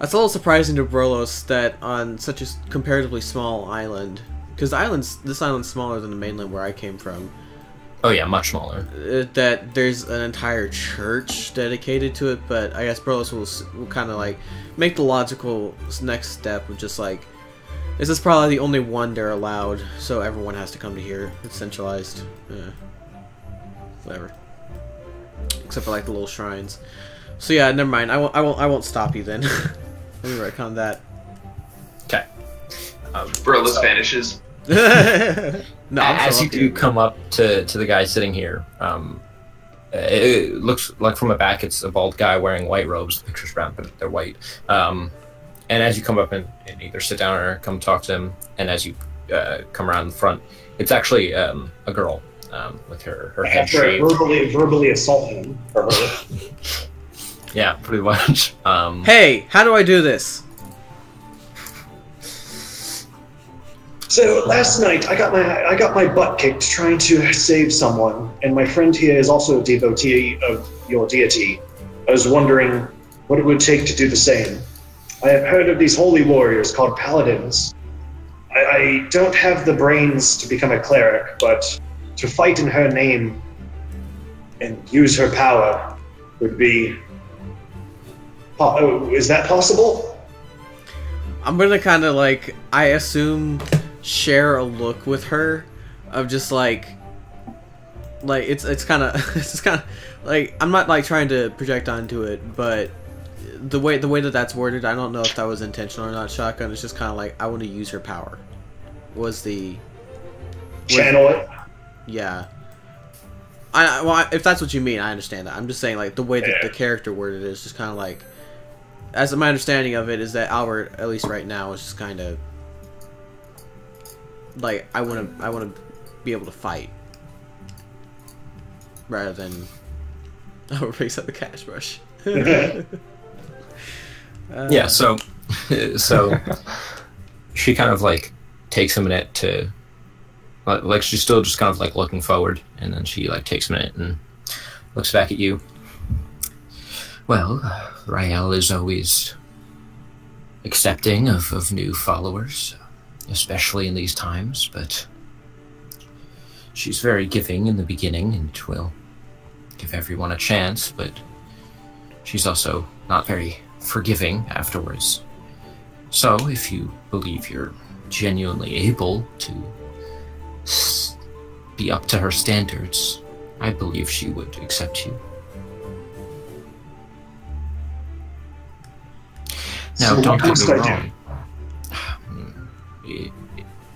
a little surprising to Brolos that on such a comparatively small island, because this island's smaller than the mainland where I came from. Oh yeah, much smaller. That there's an entire church dedicated to it, but I guess Brolos will kind of make the logical next step of just this is probably the only one they're allowed, so everyone has to come to here. It's centralized. Whatever. Except for the little shrines. So yeah, never mind. I won't stop you then. Let me retcon that. Okay. Brolos vanishes. No, as you do come up to the guy sitting here, it looks like from the back it's a bald guy wearing white robes. The picture's brown, but they're white. And as you come up and either sit down or come talk to him, and as you come around the front, it's actually a girl with her head shaved. Verbally assault him. Yeah, pretty much. Hey, how do I do this? So last night I got my butt kicked trying to save someone, and my friend here is also a devotee of your deity. I was wondering what it would take to do the same. I have heard of these holy warriors called paladins. I don't have the brains to become a cleric, but to fight in her name and use her power would be... is that possible? I'm gonna kind of I assume, share a look with her of just it's kind of I'm not trying to project onto it, but the way that's worded, I don't know if that was intentional or not. Shotgun, it's just kind of I want to use her power. Channel it. Yeah. If that's what you mean, I understand that. I'm just saying the way that the character worded it is just kind of as my understanding of it is that Albert, at least right now, is just kind of I want to be able to fight rather than race up the cash brush. Yeah, so she kind of takes a minute to she's still just kind of looking forward, and then she takes a minute and looks back at you. Well, Rael is always accepting of new followers, especially in these times, but she's very giving in the beginning and will give everyone a chance, but she's also not very forgiving afterwards. So if you believe you're genuinely able to be up to her standards, I believe she would accept you. Now, So don't what get must me I wrong.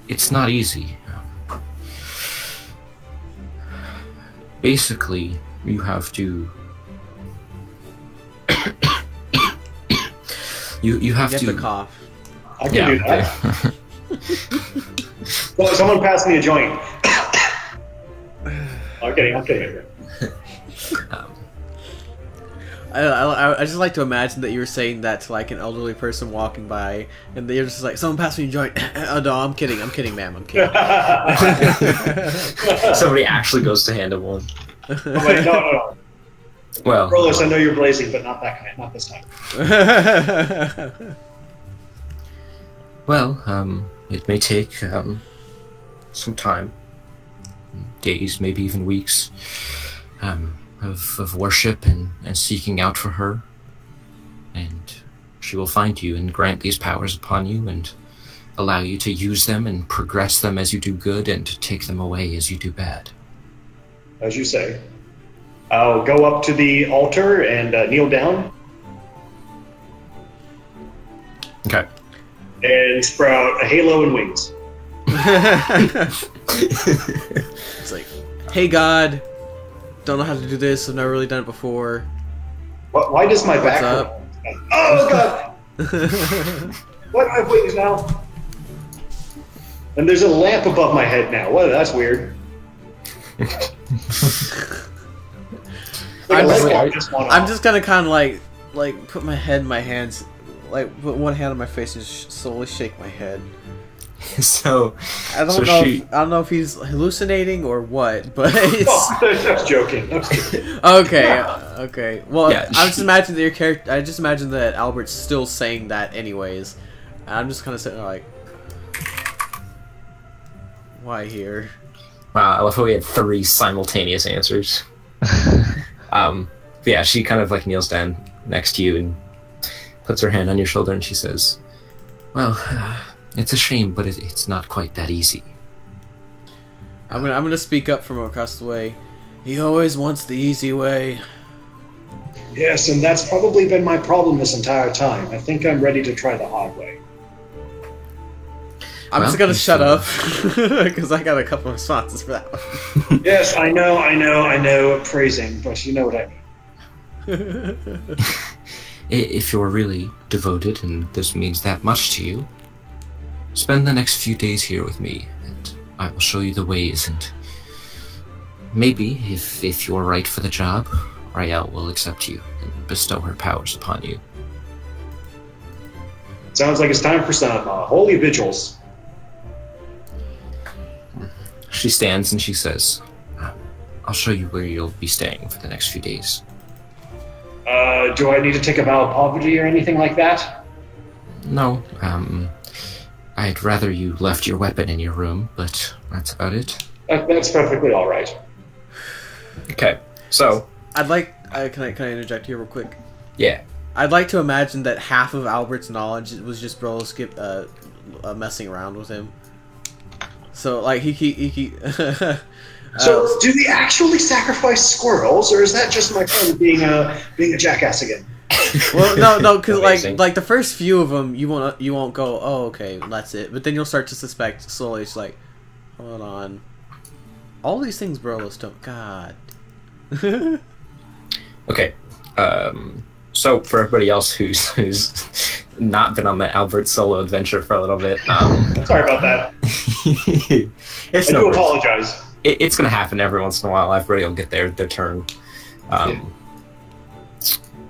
It's not easy. Basically, you have to... you have to cough. I can do that. Well, someone pass me a joint. I'm kidding. I just like to imagine that you were saying that to like an elderly person walking by, and they're just like, "Someone pass me a joint." Oh no, I'm kidding, ma'am, I'm kidding. Somebody actually goes to hand him one. Oh, wait, no. Well, Rolos, I know you're blazing, but not that kind, not this time. well, it may take some time, days, maybe even weeks, of worship and seeking out for her, and she will find you and grant these powers upon you and allow you to use them and progress them as you do good and take them away as you do bad. As you say. I'll go up to the altar and kneel down. Okay. And sprout a halo and wings. It's like, hey God, don't know how to do this. I've never really done it before. Why does my back up? hurt? Oh God! Why do I have wings now? And there's a lamp above my head now. What? That's weird. I'm just gonna kind of like put my head in my hands, like put one hand on my face and slowly shake my head. So I don't know if he's hallucinating or what, but it's... I was joking. Okay. Well, yeah, I just imagine that your character. I just imagine that Albert's still saying that anyways. And I'm just kind of sitting there like, why here? Wow, I love how we had 3 simultaneous answers. Yeah, she kind of like kneels down next to you and puts her hand on your shoulder and she says, well, it's a shame, but it's not quite that easy. I'm gonna speak up from across the way. He always wants the easy way. Yes, and that's probably been my problem this entire time. I think I'm ready to try the hard way. I'm just gonna shut up because I got a couple of responses for that one. Yes, I know, phrasing, but you know what I mean. If you're really devoted and this means that much to you, spend the next few days here with me, and I will show you the ways, and maybe, if you're right for the job, Rael will accept you and bestow her powers upon you. Sounds like it's time for some holy vigils. She stands and she says, I'll show you where you'll be staying for the next few days. Do I need to take a vow of poverty or anything like that? No, I'd rather you left your weapon in your room, but that's about it. That's perfectly all right. Okay, so I'd like. Can I interject here real quick? yeah, I'd like to imagine that half of Albert's knowledge was just Bro messing around with him. So like he So do they actually sacrifice squirrels, or is that just my friend being a jackass again? Well, no, because like the first few of them, you won't go, oh, okay, that's it. But then you'll start to suspect slowly. It's like, hold on, all these things Brolos don't. God. okay. So for everybody else who's not been on the Albert solo adventure for a little bit, sorry about that. I do apologize. It's gonna happen every once in a while. Everybody will get their turn.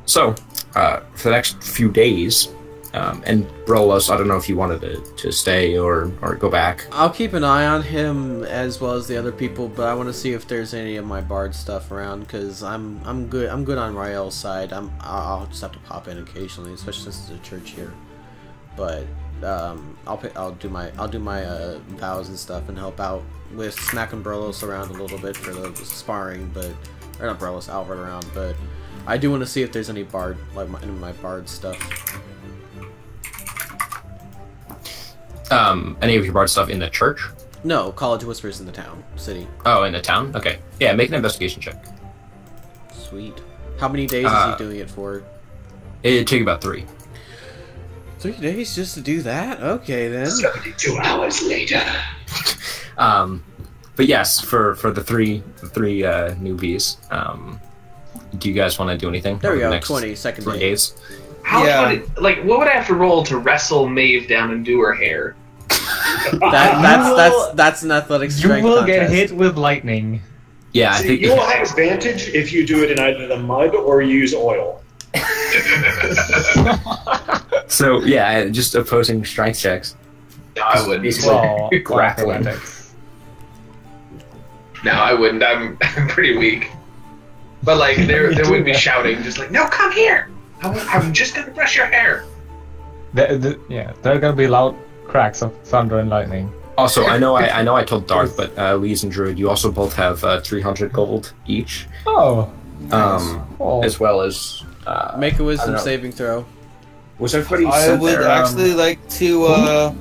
So for the next few days, and Brolos, I don't know if you wanted to stay or go back. I'll keep an eye on him as well as the other people, but I want to see if there's any of my bard stuff around because I'm good on Rael's side. I'll just have to pop in occasionally, especially since there's a church here. But I'll do my vows and stuff and help out with smacking Brolos around a little bit for the sparring, or not Brolos, Albert around. But I do want to see if there's any bard any of my bard stuff. Any of your bard stuff in the church? No, College Whispers in the town, city. Oh, in the town? Okay. Yeah, make an investigation check. Sweet. How many days is he doing it for? It'd take about 3. 3 days just to do that? Okay, then. 72 hours later. But yes, for the three newbies, do you guys want to do anything? There we over the go, next 22nd 3 day. days? How would what would I have to roll to wrestle Maeve down and do her hair? That's an athletic strength You will contest. get hit with lightning. Yeah, I See, think you will have advantage if you do it in either the mud or use oil. So yeah, just opposing strength checks. I wouldn't. Basically, Well, grappling. athletics. No, I wouldn't. I'm pretty weak. But like, there would be shouting, just like, "No, come here! I'm just gonna brush your hair." Yeah, there are gonna be loud cracks of thunder and lightning. Also, I know I told Darth, but Lise and Druid, you also both have 300 gold each, Oh. Oh. as well as Make a I wisdom don't know. saving throw. was everybody I sent would their, actually like to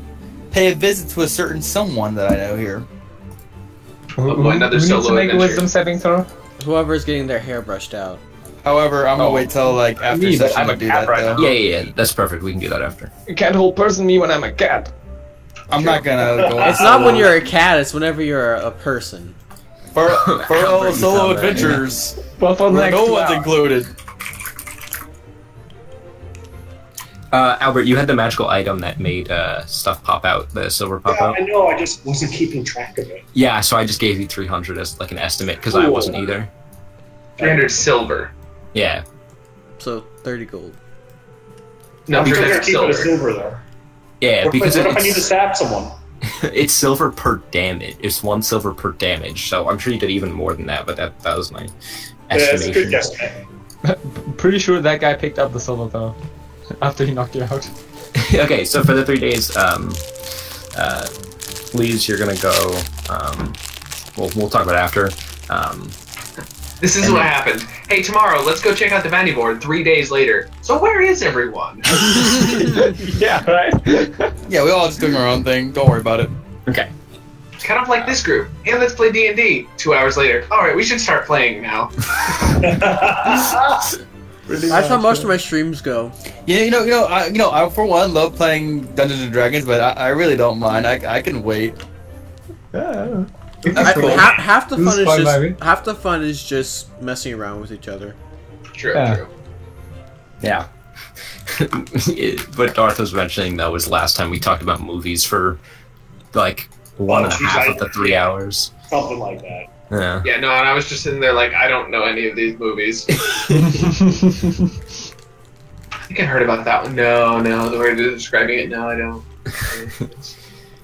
pay a visit to a certain someone that I know here. Another Who needs solo to make a adventure. wisdom saving throw? Whoever's getting their hair brushed out. However, I'm gonna wait till like after Me, but session I'm to a do cat that right though. now. yeah, that's perfect. We can do that after. You can't hold person me when I'm a cat. I'm not gonna go. It's not when you're a cat, it's whenever you're a person. for Albert, all you solo found that, yeah. adventures. Well, for the Where next no 2 one's hours. included. Albert, you had the magical item that made stuff pop out, the silver pop Yeah, out. I know. I just wasn't keeping track of it. Yeah, so I just gave you 300 as like an estimate because I Cool. wasn't either. 300 silver. Yeah, So 30 gold. No, I'm still gonna 300 keep it a silver. silver though. yeah, What because if I need to it's, stab someone? it's silver per damage. It's 1 silver per damage. So I'm sure you did even more than that, but that was my Yeah, it's a good estimation. guesstimate. Pretty sure that guy picked up the silver though. After he knocked you out. Okay, so for the 3 days, Lise, you're gonna go. We'll talk about it after. This is what happened. Hey, tomorrow, let's go check out the bounty board 3 days later. So where is everyone? Yeah, right? Yeah, we all just doing our own thing. Don't worry about it. Okay. Kind of like this group. Hey, let's play D&D. 2 hours later. All right, we should start playing now. That's how most of my streams go. Yeah, I for one love playing Dungeons and Dragons, but I really don't mind. I can wait. Yeah. Half the This fun is fun, is baby. just half the fun is just messing around with each other. True, Yeah. true. Yeah. What Darth was mentioning though was last time we talked about movies for like one and a geez, half of the 3 hours. Something like that. Yeah. Yeah, no, and I was just sitting there like, I don't know any of these movies. I think I heard about that one. No, the way they're describing it, no, I don't.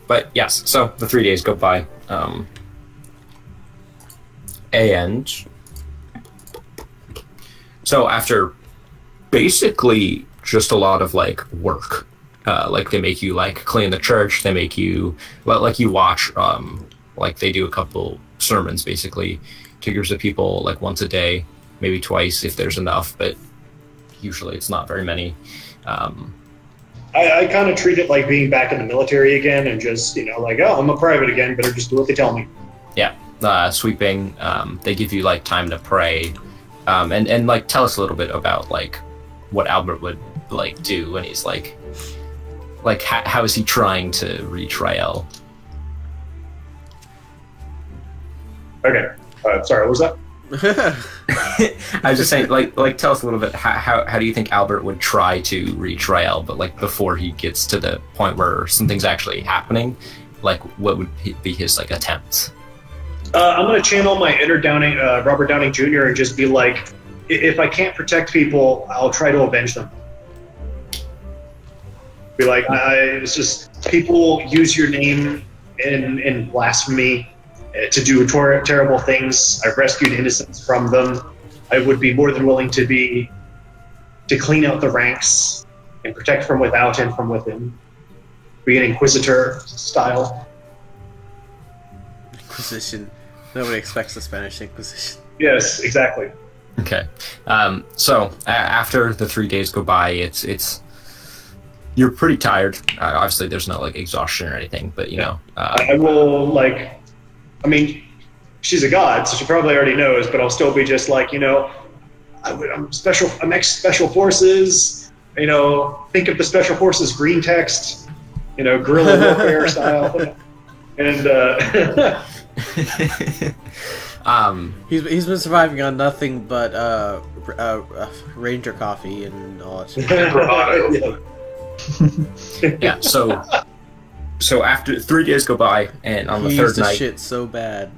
But yes, so the 3 days go by. And so after basically just a lot of like work, like they make you like clean the church, they make you like you watch like they do a couple sermons basically to groups of people like once a day, maybe twice if there's enough, but usually it's not very many. I kind of treat it like being back in the military again and just, like, oh, I'm a private again, better just do what they tell me. Sweeping, they give you like time to pray, and like tell us a little bit about like what Albert would like do when he's like how is he trying to reach Rael? Okay. Sorry, what was that? I was just saying, like tell us a little bit how do you think Albert would try to reach Rael, but like before he gets to the point where something's actually happening, like what would be his like attempts? I'm going to channel my inner Robert Downing Jr. and just be like, if I can't protect people, I'll try to avenge them. Be like, it's just people use your name in blasphemy to do terrible things. I've rescued innocents from them. I would be more than willing to clean out the ranks and protect from without and from within. Be an inquisitor style. Inquisition. Nobody expects the Spanish Inquisition. Yes, exactly. Okay. So after the 3 days go by, it's you're pretty tired. Obviously, there's no like exhaustion or anything, but I will she's a god, so she probably already knows. But I'll still be just like, I'm special. I'm ex-special forces. Think of the special forces green text. Guerrilla warfare style. And He's been surviving on nothing but Ranger coffee and all that shit. Bravado. yeah. So after 3 days go by, and on the He third used the night, shit so bad.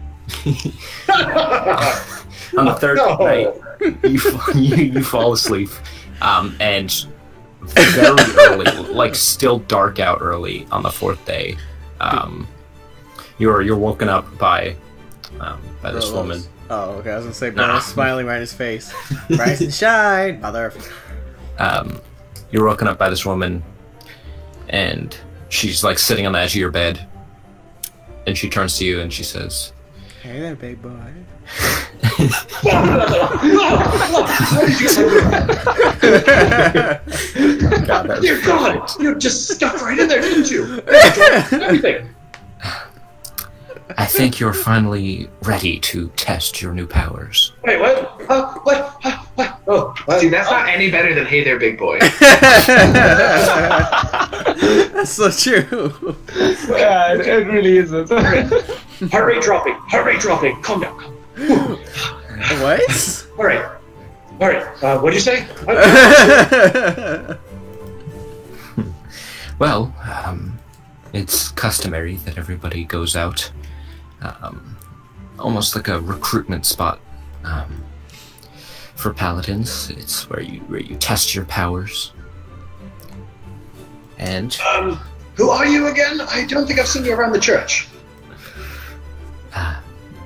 on the third No. night, you fall asleep, And very early, like still dark out early on the 4th day, you're woken up by this woman. Oh, okay. I was gonna say, bro, smiling right in his face. Rise and shine, mother. You're woken up by this woman, and she's like sitting on the edge of your bed, and she turns to you and she says, "Hey there, big boy." God, Dear God, you just stuck right in there, didn't you? Everything. I think you're finally ready to test your new powers. Wait, what? What? Oh, See, that's not any better than "Hey there, big boy." That's so true. Yeah, it really isn't. heart rate dropping. Calm down. What? All right. What'd you say? Well, it's customary that everybody goes out, almost like a recruitment spot for paladins. It's where you test your powers. And Who are you again? I don't think I've seen you around the church.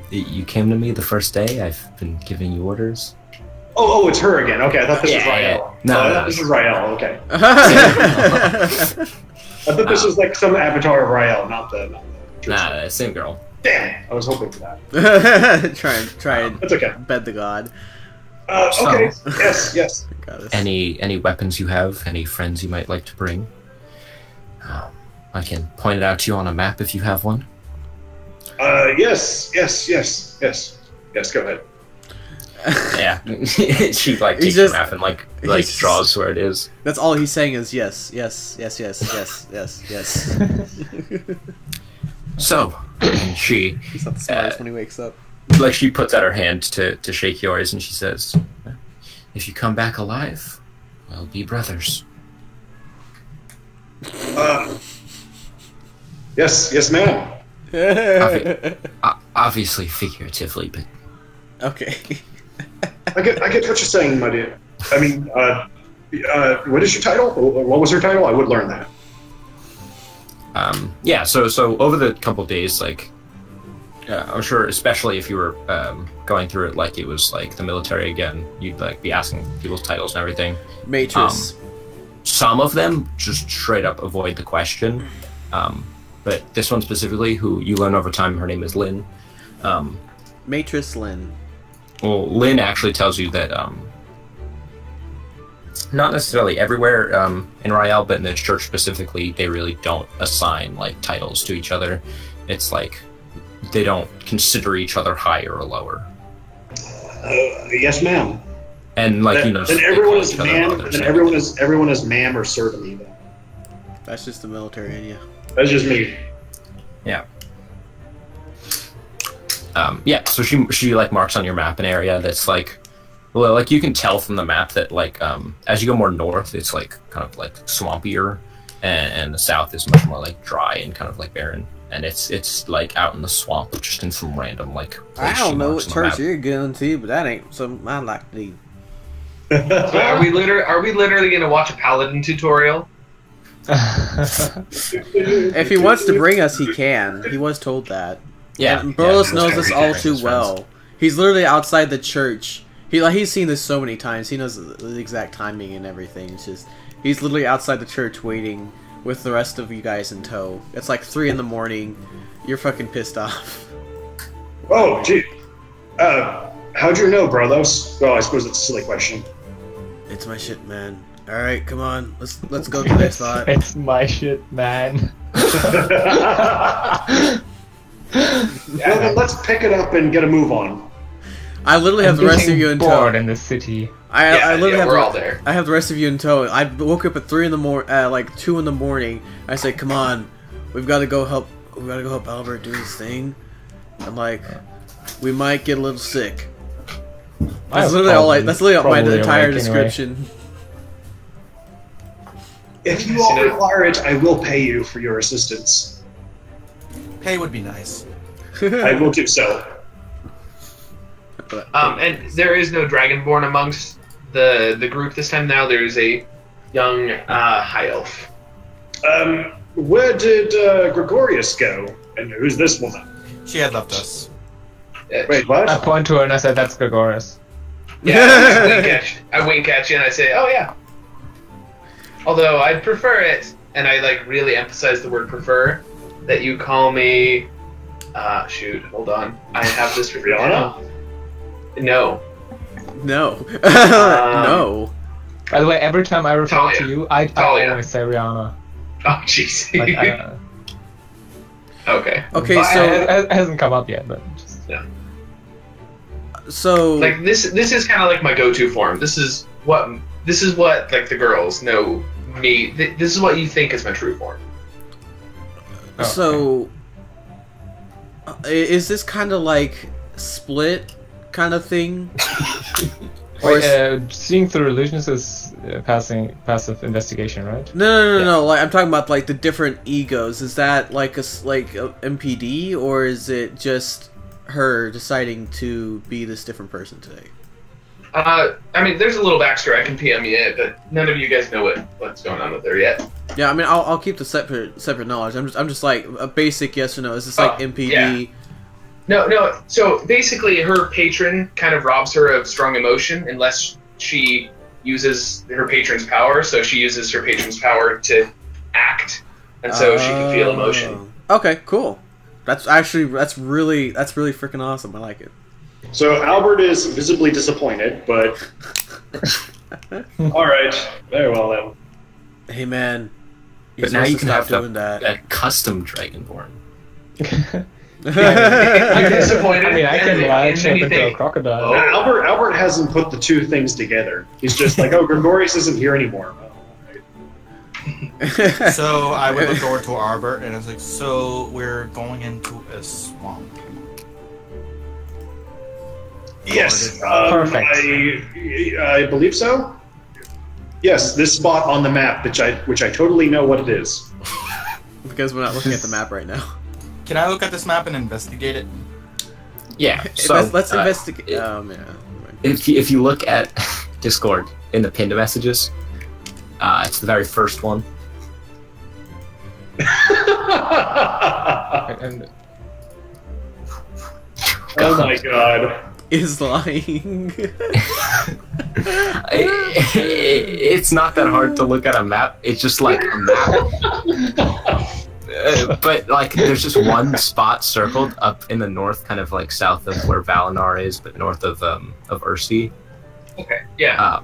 you came to me the first day. I've been giving you orders. Oh, it's her again. Okay, I thought this was Rael. No, this is Rael. Okay. I thought this was like some avatar of Rael, not the Nah, same girl. Damn it! I was hoping for that. try and That's okay. bed the god. Okay. Yes. Got us. Any weapons you have? Any friends you might like to bring? I can point it out to you on a map if you have one. Yes. Go ahead. Yeah, she like takes the map and like draws where it is. That's all he's saying is yes. So, and she He's not the smartest when he wakes up. like she puts out her hand to shake yours, and she says, "If you come back alive, we'll be brothers." Yes, ma'am. Obviously, figuratively, but Okay. I get what you're saying, my dear. I mean, what is your title? Or what was her title? I would learn that. yeah. So over the couple of days, like I'm sure, especially if you were going through it like it was like the military again, you'd like be asking people's titles and everything. Matrix. Some of them just straight up avoid the question, but this one specifically, who you learn over time, her name is Lynn. Matrix Lynn. Well, Lynn actually tells you that not necessarily everywhere in Rael, but in the church specifically, they really don't assign like titles to each other. It's like they don't consider each other higher or lower. Yes, ma'am. And like Then everyone is ma'am. Then everyone is ma'am or sir to me. Then. That's just the military in you. That's just me. Yeah. Yeah, so she like marks on your map an area that's like, well, like you can tell from the map that like as you go more north, it's like kind of like swampier, and the south is much more like dry and kind of like barren, and it's like out in the swamp, just in some random like. I don't know what church you're going to, but that ain't something I'd like to do. So are we literally gonna watch a paladin tutorial? If he wants to bring us, he can. He was told that. Yeah, and Burles yeah, knows this all too well. He's literally outside the church. He's seen this so many times. He knows the exact timing and everything. It's just he's literally outside the church waiting with the rest of you guys in tow. It's like 3 in the morning. You're fucking pissed off. Oh, gee. How'd you know, Burles? Well, I suppose it's a silly question. It's my shit, man. All right, come on. Let's go to that spot. It's my shit, man. Well, then let's pick it up and get a move on. I literally have the rest of you in tow. Bored in the city. I literally have we're all there. I have the rest of you in tow. I woke up at 3 in the like 2 in the morning. I said, "Come on, we've got to go help. We got to go help Albert do his thing." I'm like, we might get a little sick. That's literally my entire description. If you all require it, I will pay you for your assistance. Pay would be nice. I will do so. And there is no dragonborn amongst the group this time. Now there's a young high elf. Where did Gregorius go? And who's this woman? She had left us. Wait, what? I point to her and I said, "That's Gregorius." Yeah, I wink at you and I say, "Oh yeah." Although I'd prefer it, and I like really emphasize the word "prefer," that you call me. Shoot, hold on. I have this for Rihanna? No. No. No. By the way, every time I refer Talia. to you, I Talia. always say Rihanna. Oh jeez. Like, Okay. Okay, But- so it hasn't come up yet, but just... so like this is kind of like my go-to form. This is what like the girls know me. This is what you think is my true form. so is this kind of like split kind of thing? Or Wait, seeing through illusions is passive investigation, right? No. Like I'm talking about like the different egos. Is that like a MPD, or is it just her deciding to be this different person today? I mean, there's a little backstory. I can PM you it, but none of you guys know what's going on with her yet. Yeah, I mean, I'll keep the separate knowledge. I'm just like a basic yes or no. Is this like MPD? Yeah. No. So basically, her patron kind of robs her of strong emotion unless she uses her patron's power. So she uses her patron's power to act, and so she can feel emotion. Okay, cool. That's really freaking awesome. I like it. So Albert is visibly disappointed, but all right, very well then. Hey man, But now you can have doing that. a custom Dragonborn. I'm disappointed. I mean, I can and lie shape into a anything. crocodile. Oh. Albert hasn't put the two things together. He's just like, oh, Gregorius isn't here anymore. So I would look over to Albert and I was like, so we're going into a swamp. Yes, Perfect. I believe so. Yes, this spot on the map, which I totally know what it is. Because we're not looking at the map right now. Can I look at this map and investigate it? Yeah. So let's investigate. Yeah. If you look at Discord in the pinned messages, it's the very first one. And Oh my god. Is lying. It's not that hard to look at a map. It's just like a map. But like, there's just one spot circled up in the north, kind of like south of where Valinor is, but north of Ursi. Okay. Yeah.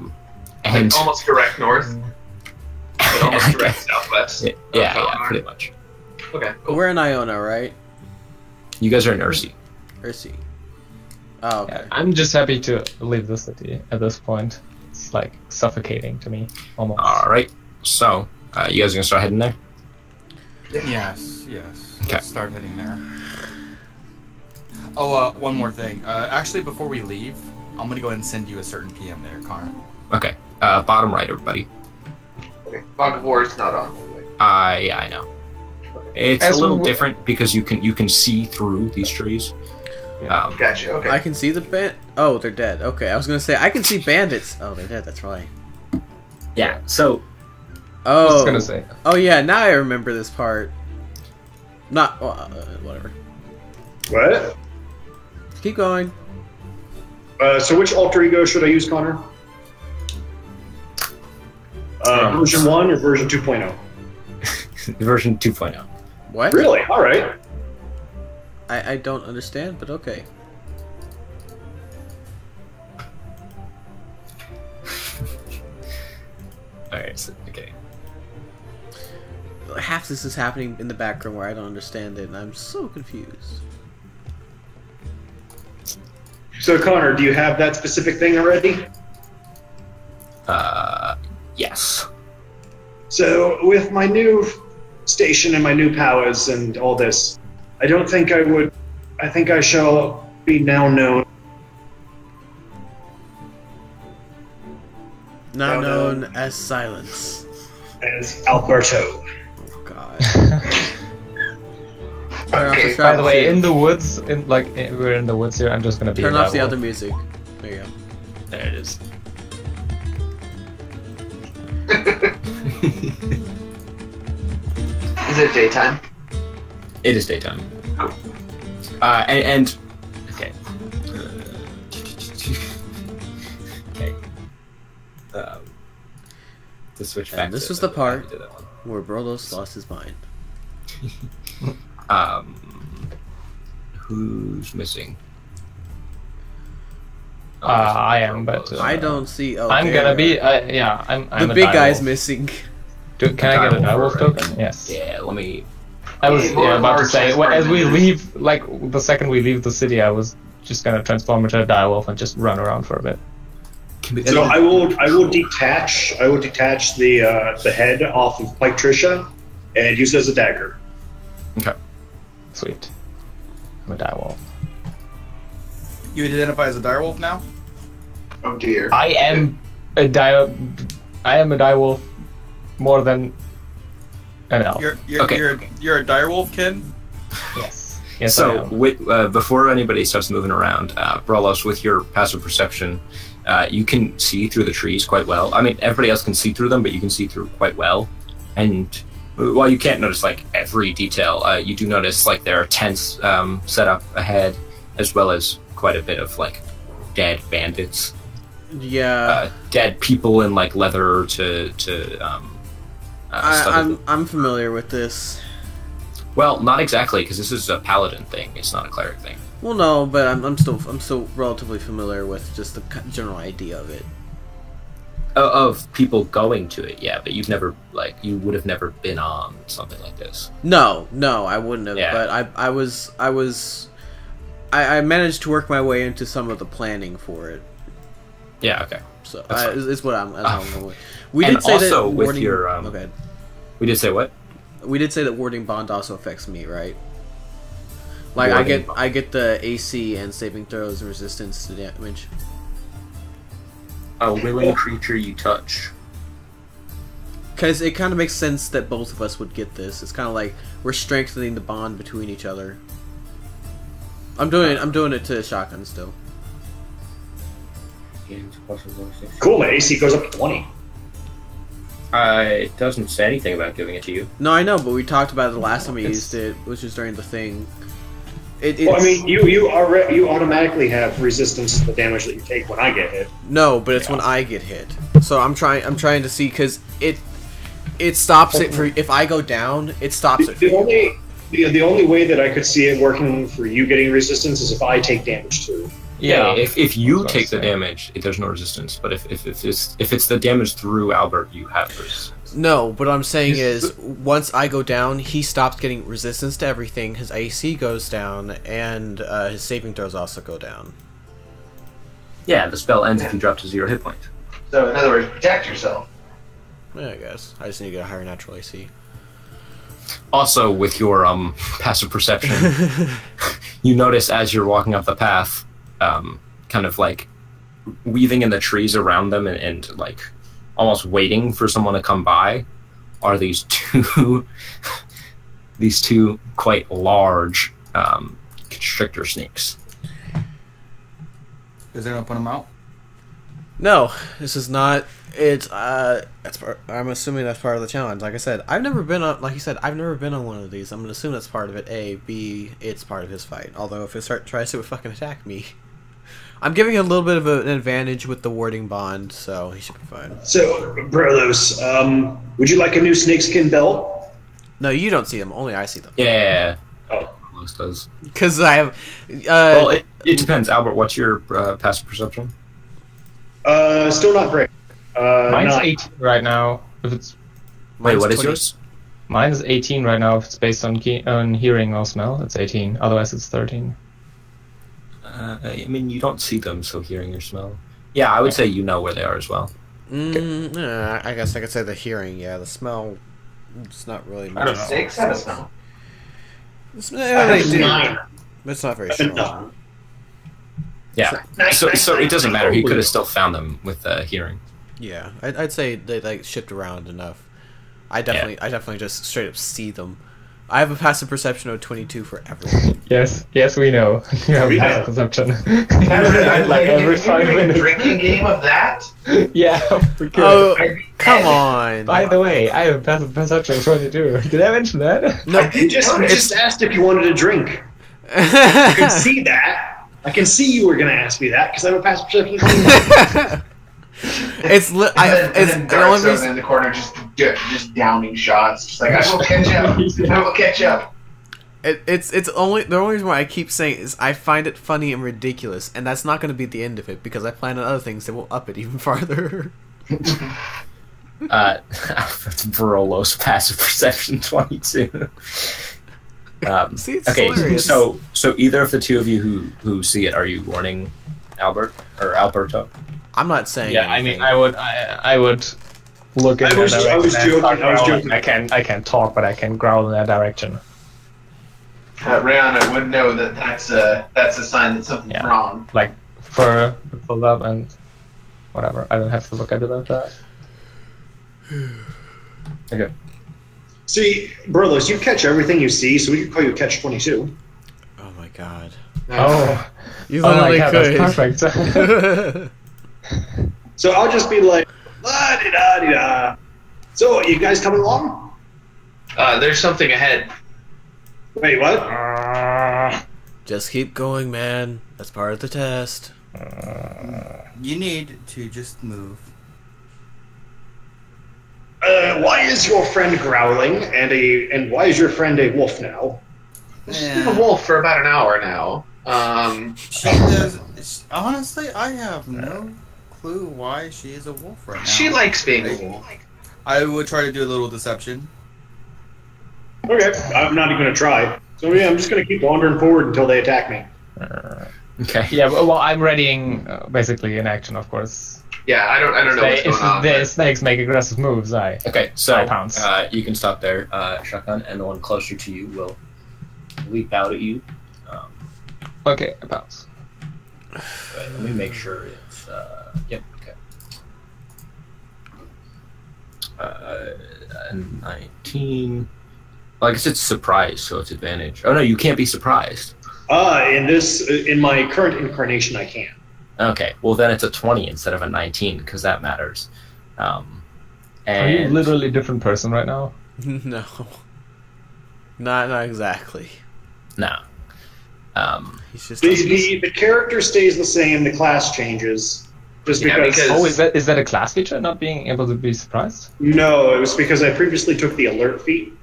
And Like almost direct north. But almost direct southwest. yeah, pretty much. Okay. Cool. We're in Iona, right? You guys are in Ursi. Ursi. Oh, okay. yeah, I'm just happy to leave the city at this point. It's like suffocating to me, almost. All right. So, you guys are gonna start heading there. Yes. Okay. Let's start heading there. Oh, one more thing. Actually, before we leave, I'm gonna go ahead and send you a certain PM there, Conor. Okay. Bottom right, everybody. Okay. Fog of War is not on. Yeah, I know. It's As a little we- different because you can see through these trees. Gotcha. Okay. I can see the band. Oh, they're dead. Okay, I was gonna say I can see bandits. Oh, they're dead. That's right. Yeah. So I was Oh. just gonna say. Oh yeah, now I remember this part. Not whatever. What? Keep going. So which alter ego should I use, Connor? Version 1 or version 2.0? version 2.0. What? Really? All right. I don't understand, but okay. All right. So, okay. Half this is happening in the background where I don't understand it, and I'm so confused. So, Connor, do you have that specific thing already? Yes. So, with my new station and my new powers and all this, I don't think I would. I think I shall be now known. Now Oh, no. known as Silence. As Alberto. Oh god. Okay. By the way, in the woods, we're in the woods here. I'm just gonna be. Turn that off the wolf. other music. There you go. There it is. Is it daytime? It is daytime. And okay. Okay. To switch back. And this to was the part back to that one. where Brolos lost his mind. Who's missing? I am, but I don't see. Oh, I'm there. gonna be. Yeah, I'm The a big guy's direwolf. missing. Can I get a direwolf Direwolf, token? Yes. Yeah, let me. I was about to say, Large as we size leave, like the second we leave the city, I was just gonna transform into a direwolf and just run around for a bit. So I will detach the head off of Pike Trisha and use it as a dagger. Okay. Sweet. I'm a direwolf. You identify as a direwolf now? Oh dear. I am a direwolf more than an elf. You're Okay. you're a direwolf, Ken? Yes. Yes. So, I am. with, before anybody starts moving around, Brolos, with your passive perception, you can see through the trees quite well. I mean, everybody else can see through them, but you can see through quite well. And while you can't notice like every detail, you do notice like there are tents set up ahead, as well as quite a bit of like dead bandits, Yeah. dead people in like leather to stuff. I'm familiar with this. Well, not exactly, because this is a paladin thing. It's not a cleric thing. Well, no, but I'm still relatively familiar with just the general idea of it. Of people going to it, yeah, but you've never you would have never been on something like this. No, I wouldn't have. Yeah. But I managed to work my way into some of the planning for it. Yeah, okay. So That's fine. it's what I'm going with. We And did say also that with warding, your, okay. We did say what? We did say that warding bond also affects me, right? Like Warding I get the AC and saving throws and resistance to damage. A willing creature you touch. Because it kind of makes sense that both of us would get this. It's kind of like we're strengthening the bond between each other. I'm doing it to shotgun still. Cool, my AC goes up to 20. It doesn't say anything about giving it to you. No, I know, but we talked about it the last time we used it, which was during the thing. Well, I mean, you automatically have resistance to the damage that you take when I get hit. No, but it's when I get hit. So I'm trying to see because it stops it for if I go down, it stops it. The only way that I could see it working for you getting resistance is if I take damage too. Yeah, if you take the damage, there's no resistance. But if it's the damage through Albert, you have resistance. No, but what I'm saying is, once I go down, he stops getting resistance to everything. His AC goes down, and his saving throws also go down. Yeah, the spell ends if you drop to 0 hit points. So in other words, protect yourself. Yeah, I guess I just need to get a higher natural AC. Also, with your passive perception, you notice as you're walking up the path, kind of like weaving in the trees around them and like almost waiting for someone to come by, are these two quite large constrictor snakes. Is they gonna put them out? No, this is not. It's that's part. I'm assuming that's part of the challenge. Like I said, I've never been on. Like you said, I've never been on one of these. I'm gonna assume that's part of it. A, B, it's part of his fight. Although if it tries to fucking attack me, I'm giving it a little bit of an advantage with the warding bond, so he should be fine. So, Brothos, would you like a new snakeskin belt? No, you don't see them. Only I see them. Yeah. Oh. Most does. Because I have. Well, it depends. Albert, what's your passive perception? Still not great. Mine's not- 18 right now. If it's Wait, Mine's what is 20. yours? mine's 18 right now. If it's based on on hearing or smell, it's 18. Otherwise, it's 13. I mean, you don't see them, so hearing or smell. Yeah, I would say you know where they are as well. Yeah, I guess I could say the hearing. Yeah, the smell. It's not really. I don't know. Snakes have a smell. They do, 9. but it's not very I've been strong. done. Yeah. So it doesn't matter. He could have still found them with hearing. Yeah, I'd say they like shipped around enough. I definitely just straight up see them. I have a passive perception of 22 for everything. Yes, we know. You have We a know. perception. Like every 5 minutes. drinking game of that? Yeah, we could. Oh, come on. By the way, I have a passive perception of 22. Did I mention that? No, You just asked if you wanted a drink. I can see that. I can see you were going to ask me that because I'm a passive perception. it's li- I, And it's then the only Dark's reason. in the corner just downing shots. Just like, I will catch up. I will catch up. It's only the only reason why I keep saying is I find it funny and ridiculous, and that's not going to be the end of it because I plan on other things that will up it even farther. That's Barolos passive perception 22. See, it's Okay, hilarious. so either of the two of you who see it, are you warning Albert or Alberto? I'm not saying. Yeah, I anything. mean, I would look in I that was direction. joking, and start I was growling. joking. I can't talk, but I can growl in that direction. Rihanna would know that that's a sign that something's Yeah. wrong. Like, fur, pulled up, and whatever. I don't have to look at it like that. Okay. See, Burlos, you catch everything you see, so we could call you Catch 22. Oh my god. Oh, You oh my literally god, could. that's perfect. So I'll just be like, la-di-da-di-da. So, you guys coming along? There's something ahead. Wait, what? Just keep going, man. That's part of the test. You need to just move. Why is your friend growling, and why is your friend a wolf now? This has been a wolf for about an hour now. She does. Honestly, I have no clue why she is a wolf right now. She likes being a wolf. I would try to do a little deception. Okay, I'm not even gonna try. So yeah, I'm just gonna keep wandering forward until they attack me. Okay. Yeah, well, I'm readying basically in action, of course. Yeah, I don't know what's If going on. the snakes make aggressive moves, Okay, so 5 pounds. you can stop there, Shotgun, and the one closer to you will leap out at you. Okay, I pounce. Wait, let me make sure it's. Yep. Okay. 19. Well, I guess it's surprise, so it's advantage. Oh no, you can't be surprised. In my current incarnation, I can. Okay, well then it's a 20 instead of a 19 because that matters. Are you And literally a different person right now? No. Not exactly. no. He's just. The character stays the same. The class changes. Just Yeah, because. because- Oh, is that a class feature? Not being able to be surprised? No, it was because I previously took the alert feat.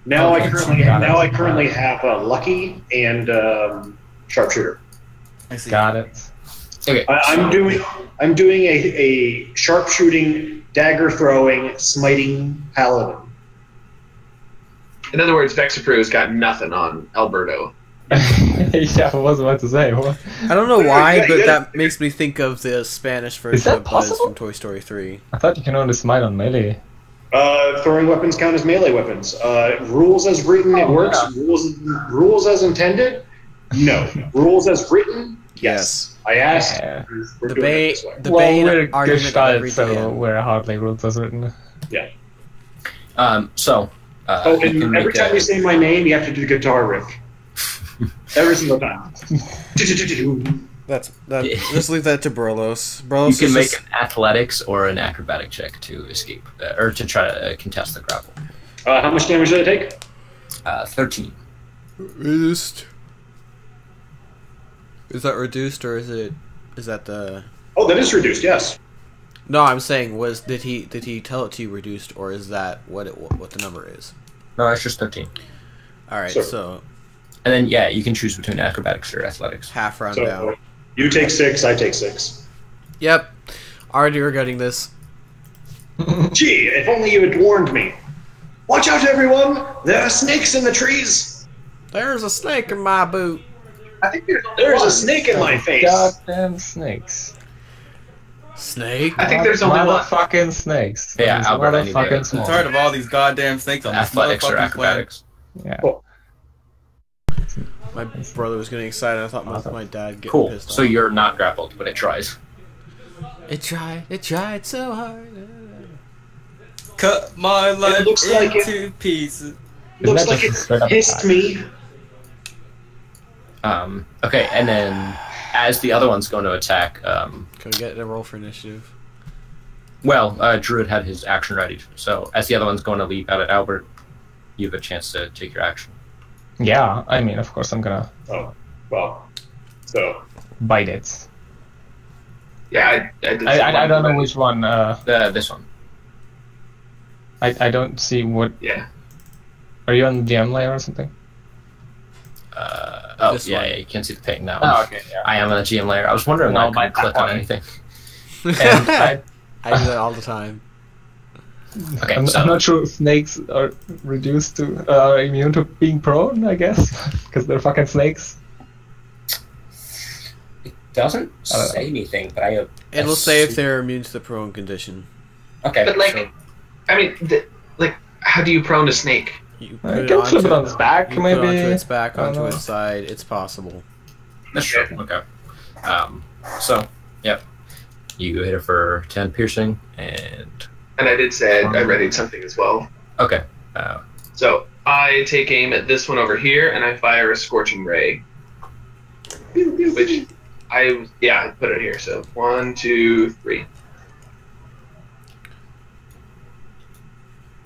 Now Okay, I currently have Lucky and Sharpshooter. I see. Got it. Okay. I'm doing a sharpshooting, dagger throwing, smiting paladin. In other words, Vexapru's got nothing on Alberto. Yeah, I was about to say. What? I don't know why, Yeah, but yeah. that makes me think of the Spanish version that of Buzz possible? from Toy Story 3. I thought you can only smite on melee. Throwing weapons count as melee weapons. Rules as written, it works. yeah. Rules as intended, no. Rules as written, yes. I asked. Yeah. We're The doing it Bay, this way. the Well, Bane we're argument of Gestalt, every so DM. we're hardly rules as written. Yeah. So. Oh, you and can every make time a- you say my name, you have to do the guitar riff. Every single time. That's that. Just leave that to Burlos. You Burlos can is make just, an athletics or an acrobatic check to escape, or to try to contest the grapple. How much damage did I take? 13. reduced. Is that reduced or is that the? Oh, that is reduced, yes. No, I'm saying did he tell it to you reduced or is that what the number is? No, it's just 13. All right, Sure. so And then, yeah, you can choose between acrobatics or athletics. half round So down. you take 6, I take 6. Yep, already regretting this. Gee, if only you had warned me. Watch out, everyone! There are snakes in the trees! There's a snake in my boot. I think There's a snake in my face! Goddamn snakes. Snake. I think there's only one. Motherfucking snakes. Yeah, These Albert, I need motherfucking to- I'm swans. tired of all these goddamn snakes on this Athletics or motherfucking acrobatics. Yeah. My brother was getting excited. I thought my dad getting Cool. pissed off. So you're not grappled, but it tries. It tried so hard. planet. Cut my life looks like into pieces. Looks that like just a straight it up hissed attack? me. Okay, and then as the other one's going to attack, Can we get a roll for initiative? Druid had his action ready, so as the other one's going to leap out at Albert, you have a chance to take your action. Yeah, I mean, of course I'm gonna Oh, well. So, bite it. Yeah, I did. I don't know which one. This one. I don't see what. Yeah. Are you on the GM layer or something? This Yeah, one. you can't see the ping now. Oh, okay. Yeah. I am on the GM layer. I was wondering why No, I couldn't by that click on one. anything. And I do that all the time. Okay, I'm not sure if snakes are reduced to are immune to being prone. I guess because they're fucking snakes. It doesn't I don't know. say anything, but I. It'll say if they're immune to the prone condition. Okay, But like, so I mean, like, how do you prone a snake? You I can flip it on its back, you maybe. Put it onto its back, I don't onto know. its side. It's possible. that's true. Okay. So, yep. You hit it for 10 piercing, and And I did say I readied something as well. okay. So I take aim at this one over here, and I fire a scorching ray. Which I put it here. So 1, 2, 3.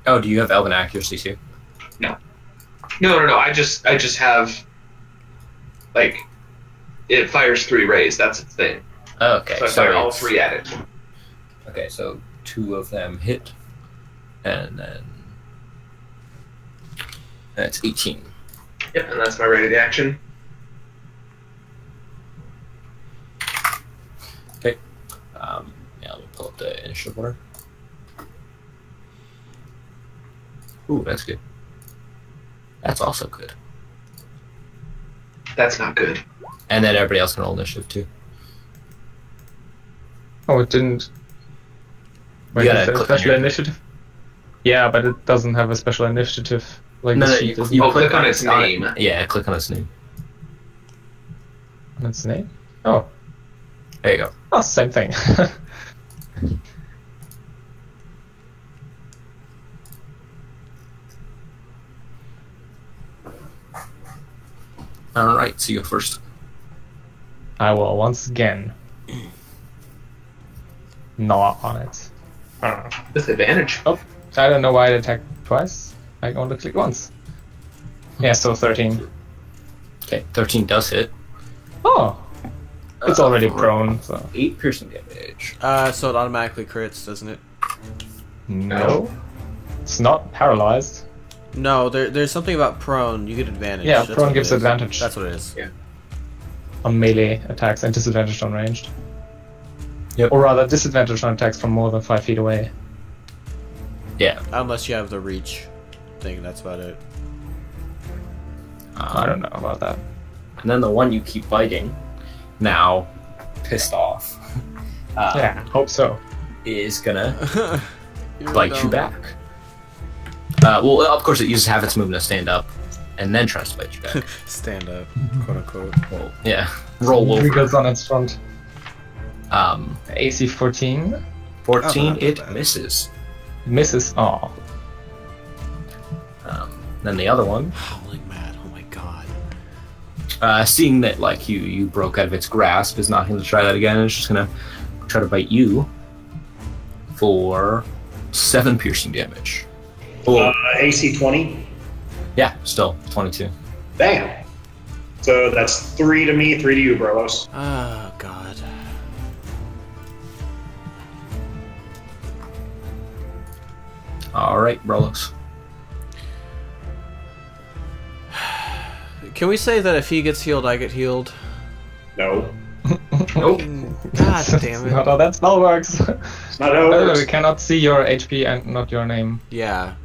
Oh, do you have Elven accuracy too? No. I just have like it fires 3 rays. That's its thing. Okay, So I fire all it's- 3 at it. Okay, so 2 of them hit, and then that's 18. Yep, and that's my ready action. Okay. Yeah, let me pull up the initiative order. Ooh, that's good. That's also good. That's not good. And then everybody else can roll initiative too. Oh, it didn't. Wait, You gotta is there a click on special your- initiative? Yeah, but it doesn't have a special initiative. Like No, the no, sheet you- isn't you Oh, click click on its name. Yeah, click on its name. on its name. Oh, There you go. oh, same thing. Alright, so you go first. I will once again gnaw on it. With advantage. Oh, I don't know why it attacked twice. I only clicked once. Yeah, so 13. Okay, 13 does hit. Oh, it's already prone, so 8 piercing damage. So it automatically crits, doesn't it? no. It's not paralyzed. No, there's something about prone. You get advantage. Yeah, That's prone what it gives is. advantage. That's what it is. On melee attacks and disadvantage on ranged. Yep. Or rather, disadvantage on attacks from more than 5 feet away. Yeah. Unless you have the reach thing, that's about it. I don't know about that. And then the one you keep biting, now pissed off, Yeah, hope so. is gonna You're bite you dumb. back. Well, of course, it uses half its movement to stand up, and then tries to bite you back. Stand up, quote unquote. Well, yeah, roll over. Wriggles on its front. 14, AC 14. Oh, not it bad. misses. Misses. Oh. Then the other one, Howling mad. Oh my god. seeing that like you broke out of its grasp, is not going to try that again. It's just going to try to bite you for 7 piercing damage. AC 20. Yeah, still 22. Damn. So that's 3 to me, 3 to you, Brolos. Oh god. All right, Rolos. Can we say that if he gets healed, I get healed? No. Nope. God damn it. Not how that spell works. It's not how it By the way, works. we cannot see your HP and not your name. Yeah.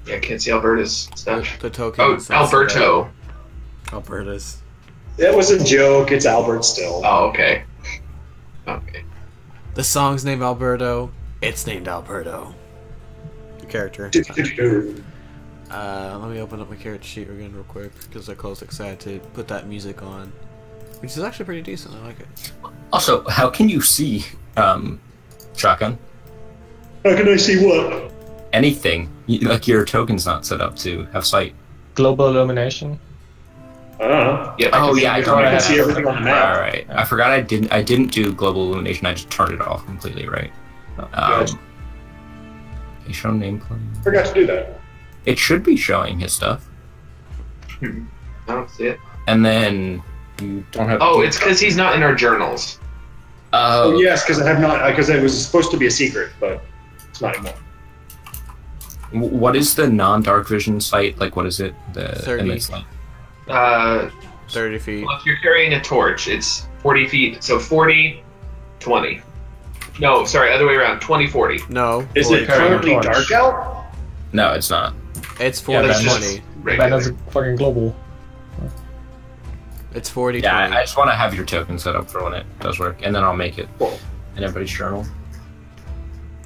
Yeah, I can't see Alberta's stuff. The token. Oh, Alberto. Alberta's. It was a joke. It's Albert still. Oh, okay. Okay. The song's named Alberto. It's named Alberto. The character. Let me open up my character sheet again real quick because I closed because I had to put that music on, which is actually pretty decent. I like it. Also, how can you see shotgun? How can I see what? Anything Like your token's not set up to have sight. Global illumination. I don't know. Yeah. Oh yeah, I can see everything on the map. All right, I forgot I didn't do global illumination. I just turned it off completely. Right. You show nameplate. Forgot to do that. It should be showing his stuff. I don't see it. And then you don't have. Oh, it's because he's not in our journals. Oh yes, because I have not. Because it was supposed to be a secret, but it's not anymore. What is the non-dark vision sight? Like, what is it? The 30. image sight? 30 feet. Well, if you're carrying a torch, it's 40 feet. So 40, 20. No, sorry, other way around. 20, 40. No. Is it currently dark out? No, it's not. It's Yeah, 40 That's that's just 20. regular. That's a fucking global. It's 40 Yeah, 20. I just want to have your token set up for when it does work, and then I'll make it in everybody's journal.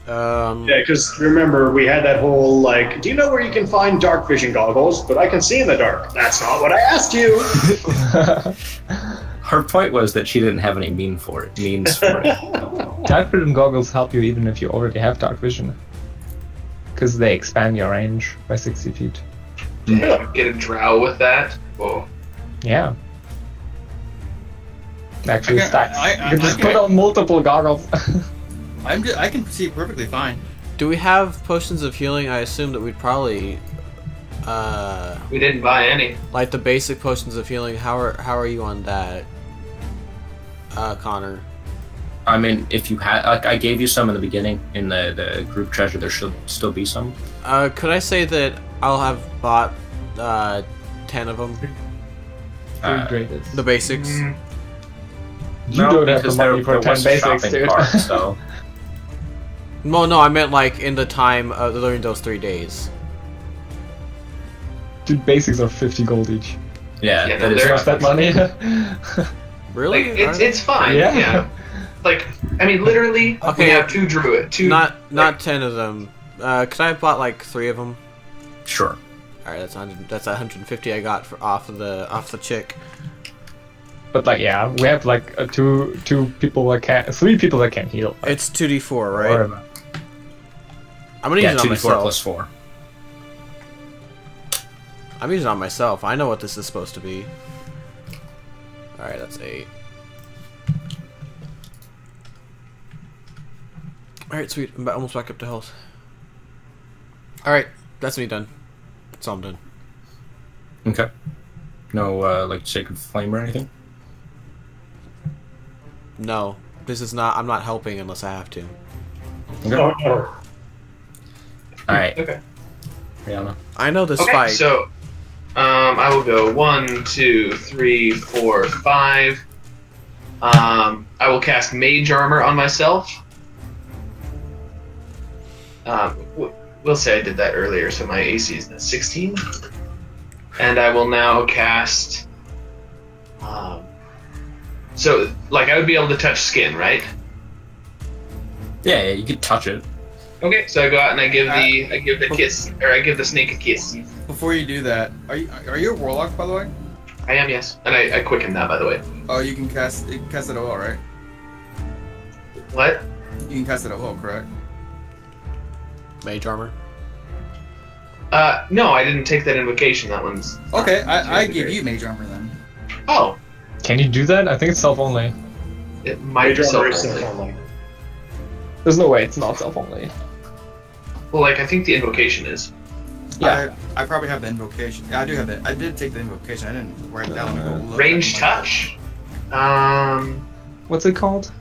Yeah, because remember we had that whole like, do you know where you can find dark vision goggles? But I can see in the dark. That's not what I asked you. Her point was that she didn't have any means for it. Dark vision goggles help you even if you already have dark vision. Because they expand your range by 60 feet. Yeah, get a drow with that. Whoa. Yeah. Actually Okay, stacks. I- You can just I- put on multiple goggles. I can see perfectly fine. Do we have potions of healing? I assume that we'd probably We didn't buy any. like the basic potions of healing. How are you on that, Connor? I mean, if you had, like, I gave you some in the beginning in the group treasure. There should still be some. Could I say that I'll have bought 10 of them, Graded. the basics? You don't have the because money for there 10 was a basics, shopping dude. cart, so No, I meant like in the time during those 3 days. Dude, basics are 50 gold each. yeah, Yeah, that no, is they're- Trust that money? Really? Like it's fine. Yeah. Yeah. Like I mean, literally, Okay. we have 2 druid. Not 10 of them. Could I have bought like 3 of them? sure. All right, that's 150 I got off the chick. But like, yeah, we have like two people that can, 3 people that can heal. Like, It's 2d4, right? whatever. I'm gonna Yeah, use it on 2d4 myself. plus 4. I'm using it on myself. I know what this is supposed to be. All right, that's 8. All right, sweet. I'm almost back up to health. All right, that's me done. That's all I'm done. Okay. No, like sacred flame or anything. No, this is not. I'm not helping unless I have to. Okay. Oh, no. All right, Okay. Rihanna. I know this Okay. fight. So, I will go 1, 2, 3, 4, 5. I will cast Mage Armor on myself. We'll say I did that earlier, so my AC is now 16. And I will now cast. So, like, I would be able to touch skin, right? Yeah, you could touch it. Okay, so I go out and I give the kiss, or I give the snake a kiss. Before you do that, are you a warlock, by the way? I am, yes, and I quicken that, by the way. Oh, you can cast it at will, right? What? You can cast it at will, correct? Mage armor. No, I didn't take that invocation. That one's. Okay, I give you mage armor then. Oh, Can you do that? I think it's self-only. it might be Mage armor is self-only. self-only. There's no way it's not self-only. Well, like I think the invocation is. Yeah. I probably have the invocation. Yeah, I do have it. I did take the invocation. I didn't write it down. Let me go look. Range touch. What's it called?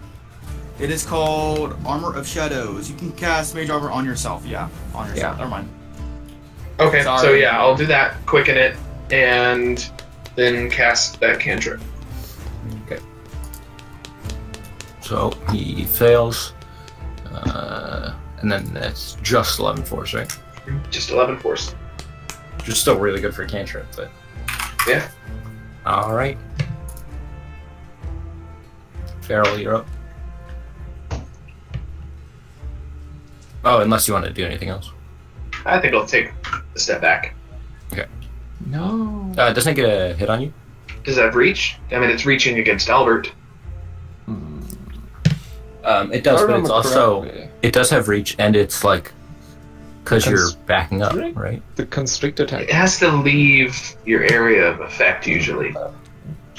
It is called Armor of Shadows. You can cast mage armor on yourself. Yeah, on yourself. Yeah. Never mind. Okay, so Sorry. yeah, I'll do that. Quicken it, and then cast that cantrip. Okay. So he fails, and then that's just 11 force, right? Just 11 force. Which is still really good for a cantrip, but Yeah. all right. Farrell, you're up. Oh, unless you want to do anything else. I think I'll take a step back. No. Doesn't it get a hit on you? Does that have reach? I mean, it's reaching against Albert. It does, but it's also correctly. it does have reach, and it's like Because you're backing up, right? The constrict attack. It has to leave your area of effect usually.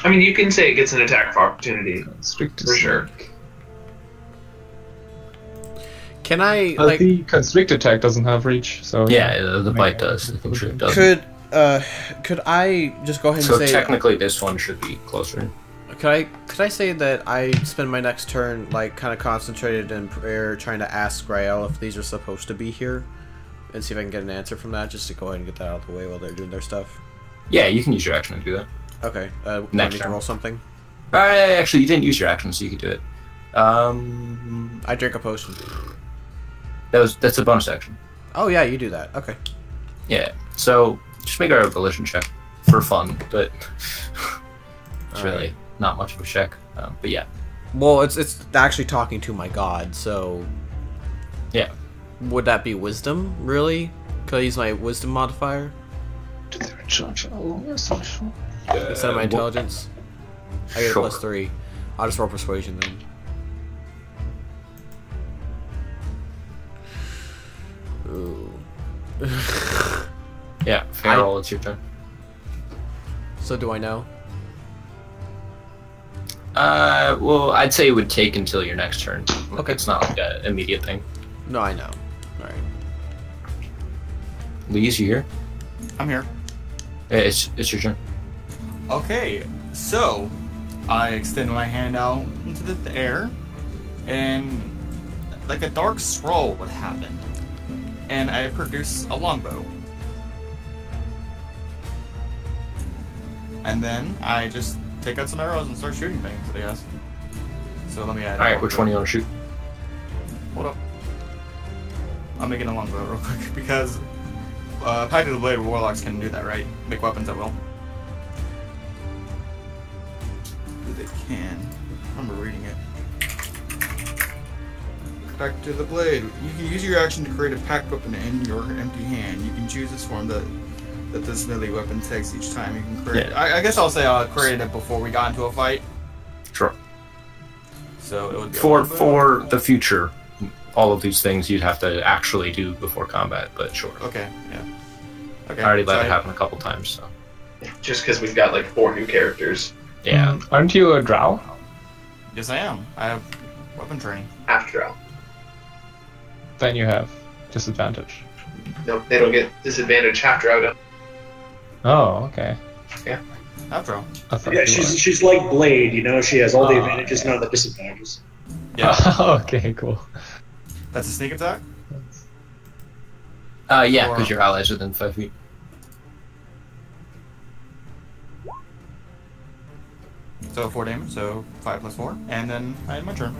I mean, you can say it gets an attack of opportunity Constrict for sure. Can I But the constrict attack doesn't have reach, so Yeah, the bite does. The constrict does. could I just go ahead and So say technically, this one should be closer. could I say that I spend my next turn like kind of concentrated in prayer, trying to ask Grael if these are supposed to be here, and see if I can get an answer from that, just to go ahead and get that out of the way while they're doing their stuff. Yeah, you can use your action to do that. Okay. Do I Next need to turn. roll something? Actually, you didn't use your action, so you could do it. I drink a potion. That's a bonus action. Oh yeah, you do that. Okay. Yeah. So just make our volition check for fun, but it's really not much of a check. But yeah. Well, it's actually talking to my god, so Yeah. would that be wisdom? Really? Could I use my wisdom modifier instead of my intelligence? I get a Sure. +3. I'll just roll persuasion then. Ooh. Yeah, Farrell, it's your turn. So do I know? Well, I'd say it would take until your next turn. Okay. It's not like an immediate thing. No, I know. Alright. Lise, you here? I'm here. It's your turn. Okay, so I extend my hand out into the air, and like a dark scroll would happen, and I produce a longbow. And then I just take out some arrows and start shooting things, I guess. So let me add. Alright, which one do you want to shoot? Hold up. I'm making a longbow real quick because Pact of the Blade warlocks can do that, right? Make weapons at will. They can. I remember reading it. Pact to the Blade. You can use your action to create a packed weapon in your empty hand. You can choose this form that this melee weapon takes each time. You can create. Yeah. I guess I'll say I created it before we got into a fight. Sure. So it would be a For longbow. the future, all of these things you'd have to actually do before combat, but sure. Okay. Yeah. Okay. I already let so it happen a couple times, so. Just because we've got like 4 new characters Yeah. Aren't you a drow? Yes, I am. I have weapon training. after all. Then you have disadvantage. Nope, they don't get disadvantage after out. Oh, okay. After all. I thought Yeah, you she's like Blade, you know. She has all the Oh, advantages, yeah. none of the disadvantages. Yeah. were. Okay, cool. That's a sneak attack? Yeah, Or- because your allies are within 5 feet. So 4 damage, so 5 plus 4. And then I end my turn.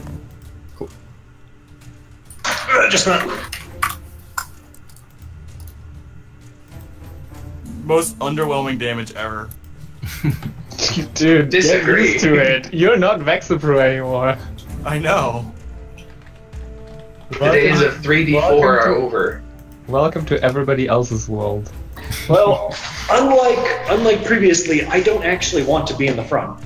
Just not. Most underwhelming damage ever. Dude, Disagree. get used to it. You're not Vexapro anymore. I know. The days of 3d4 are over. Welcome to everybody else's world. Well, unlike previously, I don't actually want to be in the front.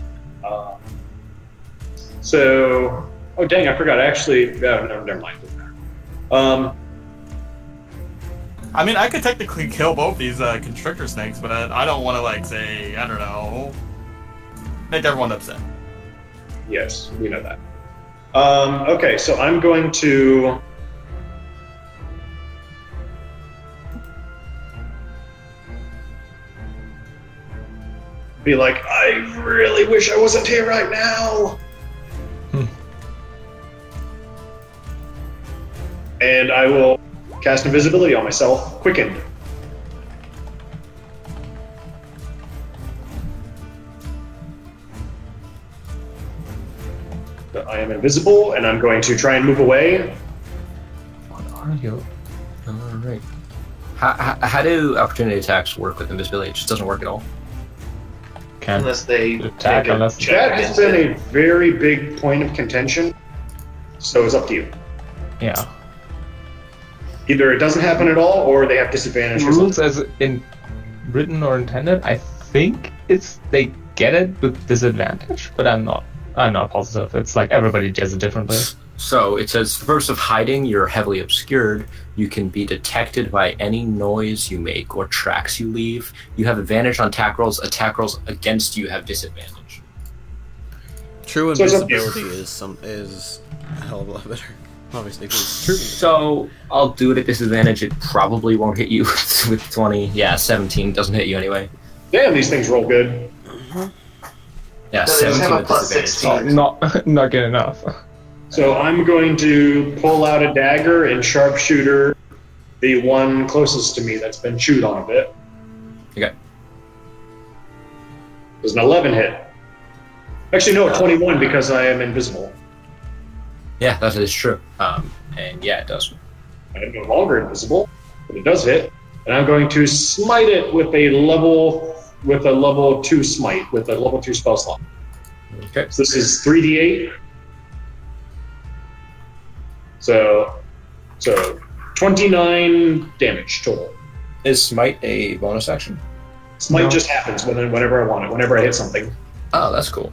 So, oh dang, I forgot. Actually, never mind. I mean, I could technically kill both these constrictor snakes, but I don't want to, like, say, I don't know, make everyone upset. Yes, we know that. Okay, so I'm going to. Be like, I really wish I wasn't here right now. And I will cast invisibility on myself. Quicken. But I am invisible, and I'm going to try and move away. What are you? Alright. How do opportunity attacks work with invisibility? It just doesn't work at all. Can't Unless they attack take a unless- check That has against been it. a very big point of contention, so it's up to you. Yeah. Either it doesn't happen at all, or they have disadvantage. Or Rules something. as in written or intended, I think it's they get it with disadvantage, but I'm not positive. It's like everybody does it differently. So it says, the purpose of hiding, you're heavily obscured. You can be detected by any noise you make or tracks you leave. You have advantage on attack rolls. Attack rolls against you have disadvantage. True So it's a- invisibility is a hell of a lot better. Obviously, 'cause it's true. So I'll do it at disadvantage. It probably won't hit you with 20. Yeah, 17 doesn't hit you anyway. Damn, these things roll good. Yeah, So they just 17 have a with plus disadvantage. 16. Not good enough. So I'm going to pull out a dagger and sharpshooter the one closest to me that's been chewed on a bit. Okay. There's an 11 hit. Actually, no, 21 because I am invisible. Yeah, that is true. And yeah, it does. I am no longer invisible, but it does hit. And I'm going to smite it with a level 2 smite, with a level 2 spell slot. Okay. So this is 3d8. So 29 damage total. Is smite a bonus action? Smite No. just happens whenever I want it, whenever I hit something. Oh, that's cool.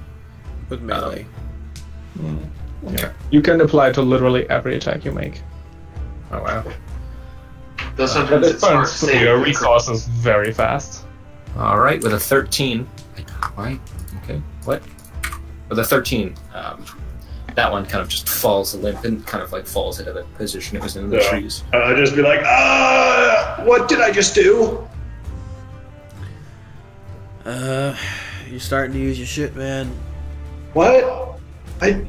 With melee. Okay. You can apply to literally every attack you make. Oh, wow. Though But sometimes it it's hard burns to through say. your resources very fast. All right, with a 13. Why? Okay. What? With a 13, that one kind of just falls limp and kind of like falls into the position it was in the Yeah. trees. I'll just be like, what did I just do? You're starting to use your shit, man. What? Keep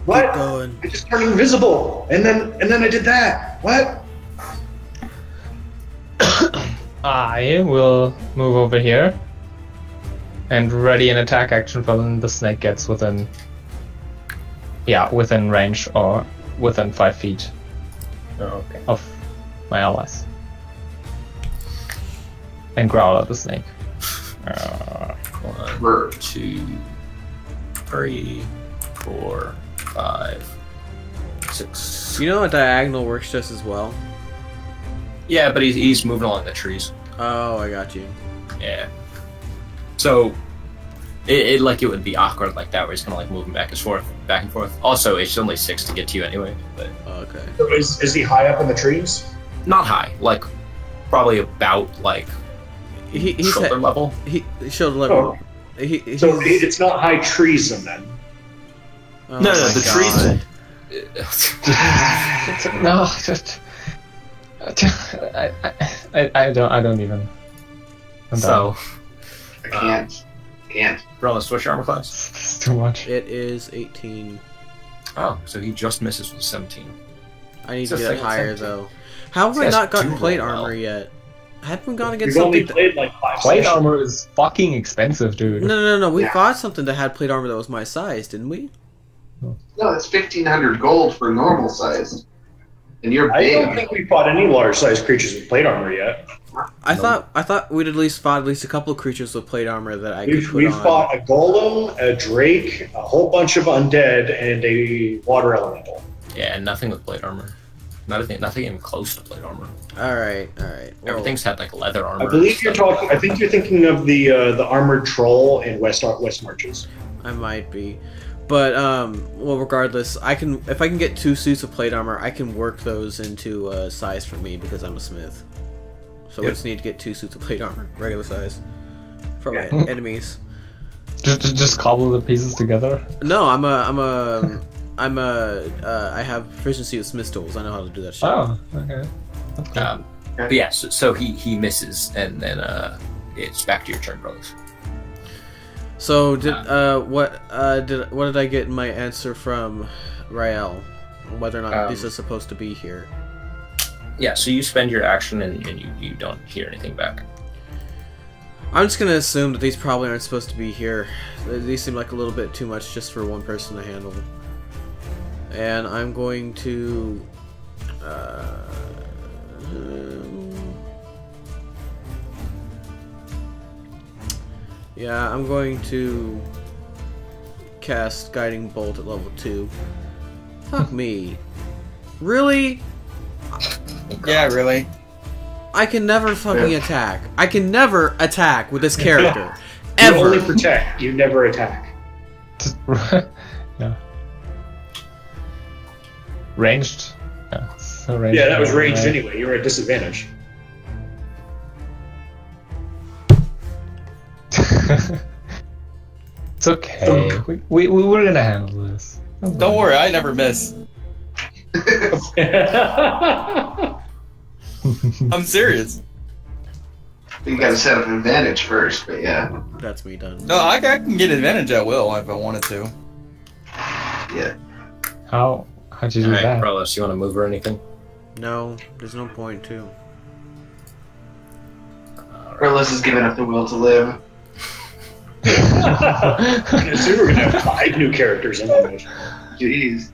What? going. I just turned invisible, and then I did that. What? I will move over here and ready an attack action for when the snake gets within range or within 5 feet Oh, okay. of my allies. And growl at the snake. 1, 2, 3, 4, 5, 6. You know a diagonal works just as well? Yeah, but he's moving along the trees. Oh, I got you. Yeah. So, it like it would be awkward like that, where he's kind of like moving back and forth. Also, it's only 6 to get to you anyway, but Okay. So is he high up in the trees? not high. Like, probably about like He's shoulder level. He shoulder level. He's, So it's not high treason then. oh No, my the God. trees. No, just I don't even. I'm So, I can't. Relis, what's your armor class? It's too much. It is 18. Oh, so he just misses with 17. I need It's to a get single higher 17. though. How have I These not guys gotten do plate roll well. armor yet? Haven't we gone against We've only something? played like 5 Plate sessions. armor is fucking expensive, dude. No. We Yeah. fought something that had plate armor that was my size, didn't we? No, that's 1,500 gold for normal size. And you're I big. don't think we fought any large-sized creatures with plate armor yet. I thought we'd at least fought at least a couple of creatures with plate armor that I could We've, put we've on. fought a golem, a drake, a whole bunch of undead, and a water elemental. Yeah, nothing with plate armor. Nothing even close to plate armor. All right. Well, Everything's had like leather armor. I believe and you're stuff. talking. I think you're thinking of the armored troll in West Marches. I might be, but well, regardless, if I can get 2 suits of plate armor, I can work those into size for me because I'm a smith. So I just need to get 2 suits of plate armor, regular size, for my enemies. Just cobble the pieces together. No, I have proficiency with smith tools. I know how to do that shit. Oh, okay. That's cool. But yeah, so he misses, and then it's back to your turn, brothers. So what did I get in my answer from Rael? Whether or not this is supposed to be here. Yeah, so you spend your action, and you don't hear anything back. I'm just gonna assume that these probably aren't supposed to be here. These seem like a little bit too much just for one person to handle. And I'm going to I'm going to cast Guiding Bolt at level 2. Fuck me. Really? Yeah, really. I can never fucking attack. I can never attack with this character. You Ever. only protect. You never attack. Yeah. Ranged? Yeah, so ranged. Yeah, that was ranged right. anyway. You were at disadvantage. It's okay. We're gonna handle this. Don't worry, I never miss. I'm serious. You gotta set up an advantage first, but yeah. That's me done. No, I can get advantage at will if I wanted to. Yeah. How'd you do Alright, that? Carlos, you want to move or anything? No, there's no point to. Carlos is giving up the will to live. So we're gonna have 5 new characters in the mission. Jeez.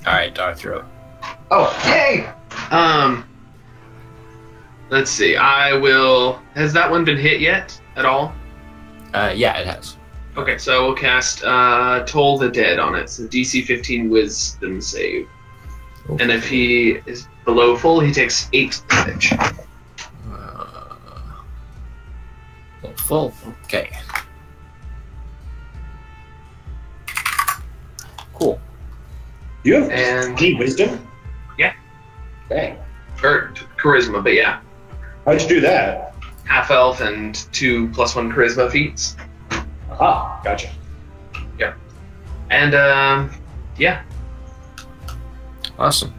Alright, Darth, you're up. Oh, yay! Let's see. I will. Has that one been hit yet at all? Yeah, it has. Okay, so I will cast Toll the Dead on it. So DC 15 Wisdom save. Okay. And if he is below full, he takes 8 damage. Full. Okay. Cool. You have And- D wisdom? Yeah. Dang. Or charisma, but yeah. How'd you do that? Half elf and 2 +1 charisma feats. Aha, gotcha. And yeah. Awesome.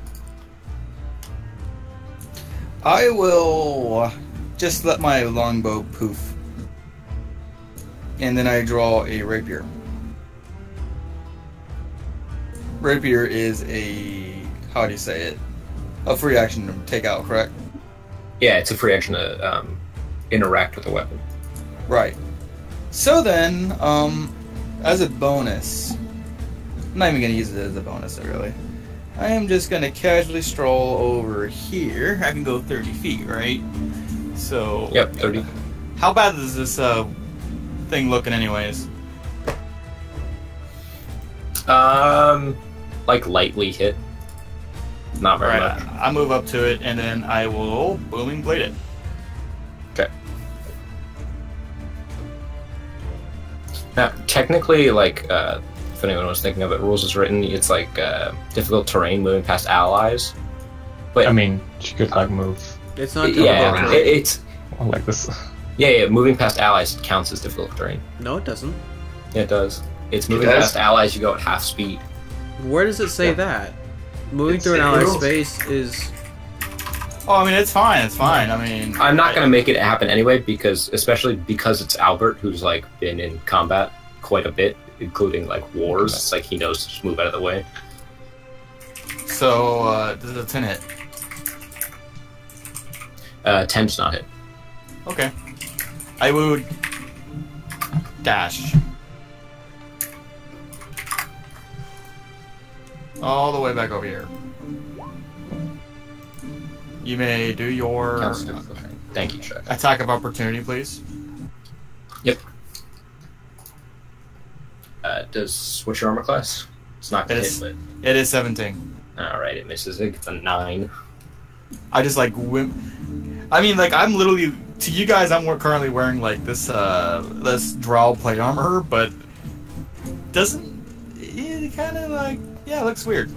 I will just let my longbow poof. And then I draw a rapier. Rapier is a, how do you say it? A free action to take out, correct? Yeah, it's a free action to interact with the weapon. Right. So then, as a bonus, I'm not even going to use it as a bonus, really. I am just going to casually stroll over here. I can go 30 feet, right? So... Yep, 30. How bad is this thing looking anyways? Like lightly hit. Not very Alright, much. I move up to it, and then I will booming blade it. Okay. Now, technically, like, if anyone was thinking of it, rules is written, it's like difficult terrain moving past allies. But I mean, she could like move It's not yeah, difficult. it's like this. yeah, moving past allies counts as difficult terrain. No, it doesn't. Yeah, it does. It's moving does? past allies. You go at half speed. Where does it say Yeah. that? Moving It's through an in ally rules. space is. Oh, I mean, it's fine, it's fine. I mean... I'm not gonna make it happen anyway because, especially because it's Albert, who's like been in combat quite a bit, including like wars. It's like he knows to just move out of the way. So, does a 10 hit? 10's not hit. Okay. I would... dash. All the way back over here. You may do your Counts as difficult terrain. Thank you, Chuck. attack of opportunity, please. Yep. What's your armor class? It's not gonna It hit, is- but It is 17. alright, it misses. It gets a 9. I just like I mean, like, I'm literally, to you guys, I'm currently wearing like this drow plate armor, but doesn't it kind of like, yeah, it looks weird.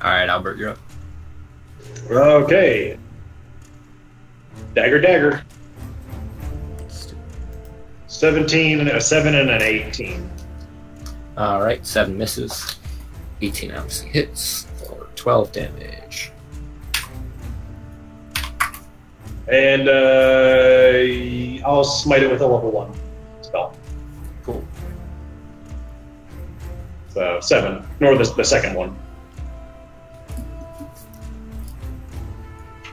Alright, Albert, you're up. Okay. Dagger, dagger. 17, a 7, and an 18. Alright, 7 misses. 18 obviously hits for 12 damage. And I'll smite it with a level 1 spell. Cool. So 7, nor the second one.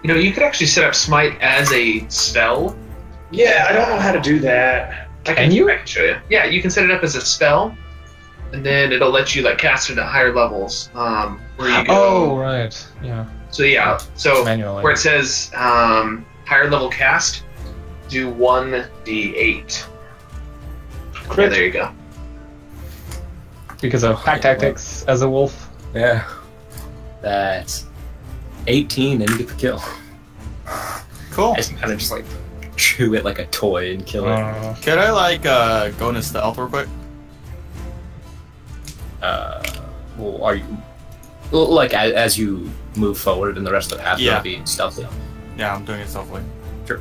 You know, you could actually set up Smite as a spell. Yeah, I don't know how to do that. I Can you? I can show you. Yeah, you can set it up as a spell, and then it'll let you like cast it at higher levels. Where you go. Oh, right. Yeah. So yeah, so Manually. where it says higher level cast, do 1d8. Yeah, there you go. Because of pack tactics as a wolf. Yeah. That's 18 and you get the kill. Cool. I just kind of just like chew it like a toy and kill it. Could I like go into stealth real quick? Well, are you like as you move forward and the rest of the path Yeah. will be stealthy? Yeah, I'm doing it stealthily. Sure.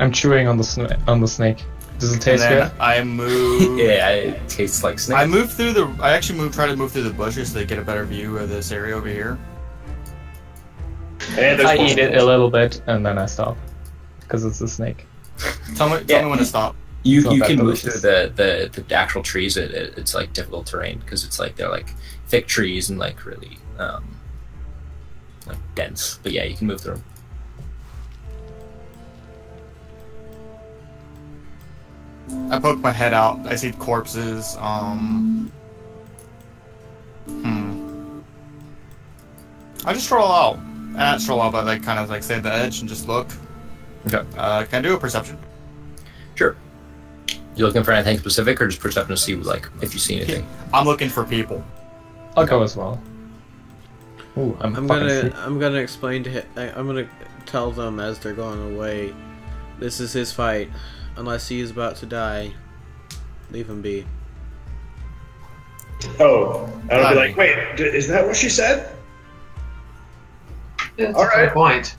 I'm chewing on the snake. Does it And taste then good? I move. Yeah, it tastes like snake. I move through the. I actually try to move through the bushes to get a better view of this area over here. And there's I one eat it a little bit and then I stop because it's a snake. Tell me when to stop. You not that can move through delicious. the actual trees. It's like difficult terrain because it's like they're like thick trees and like really like dense. But yeah, you can move through them. I poke my head out. I see corpses. I just stroll out. Not stroll out, but like kind of like stay at the edge and just look. Okay. Can I do a perception? Sure. You looking for anything specific, or just perception to see like if you see anything? I'm looking for people. I'll go as well. Ooh, I'm gonna explain to him. I'm gonna tell them as they're going away. This is his fight. Unless he is about to die, leave him be. Oh, and I'll be like, wait, is that what she said? That's All a fair right. point.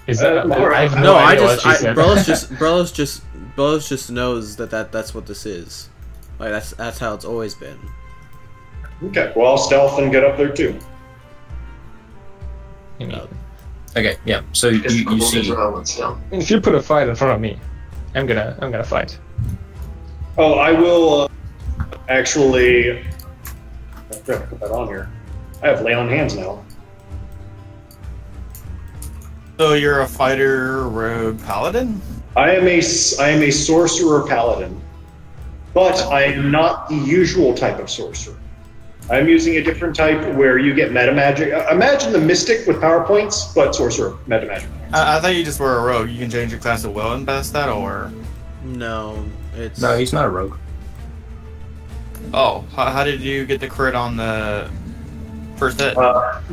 Is that? Laura, I have No, I idea just, what she said. Brolos just knows that's what this is. Like that's how it's always been. Okay, well, I'll stealth and get up there too. You mean, Okay, yeah. So you see. if you put a fight in front of me, I'm gonna fight. Oh, I will actually. I forgot to put that on here. I have lay on hands now. So you're a fighter, rogue, paladin? I am a sorcerer paladin, but I am not the usual type of sorcerer. I'm using a different type where you get meta magic. Imagine the mystic with power points, but sorcerer meta magic. I thought you just were a rogue. You can change your class to will and best that, or No, it's No, he's not a rogue. oh, how did you get the crit on the first hit?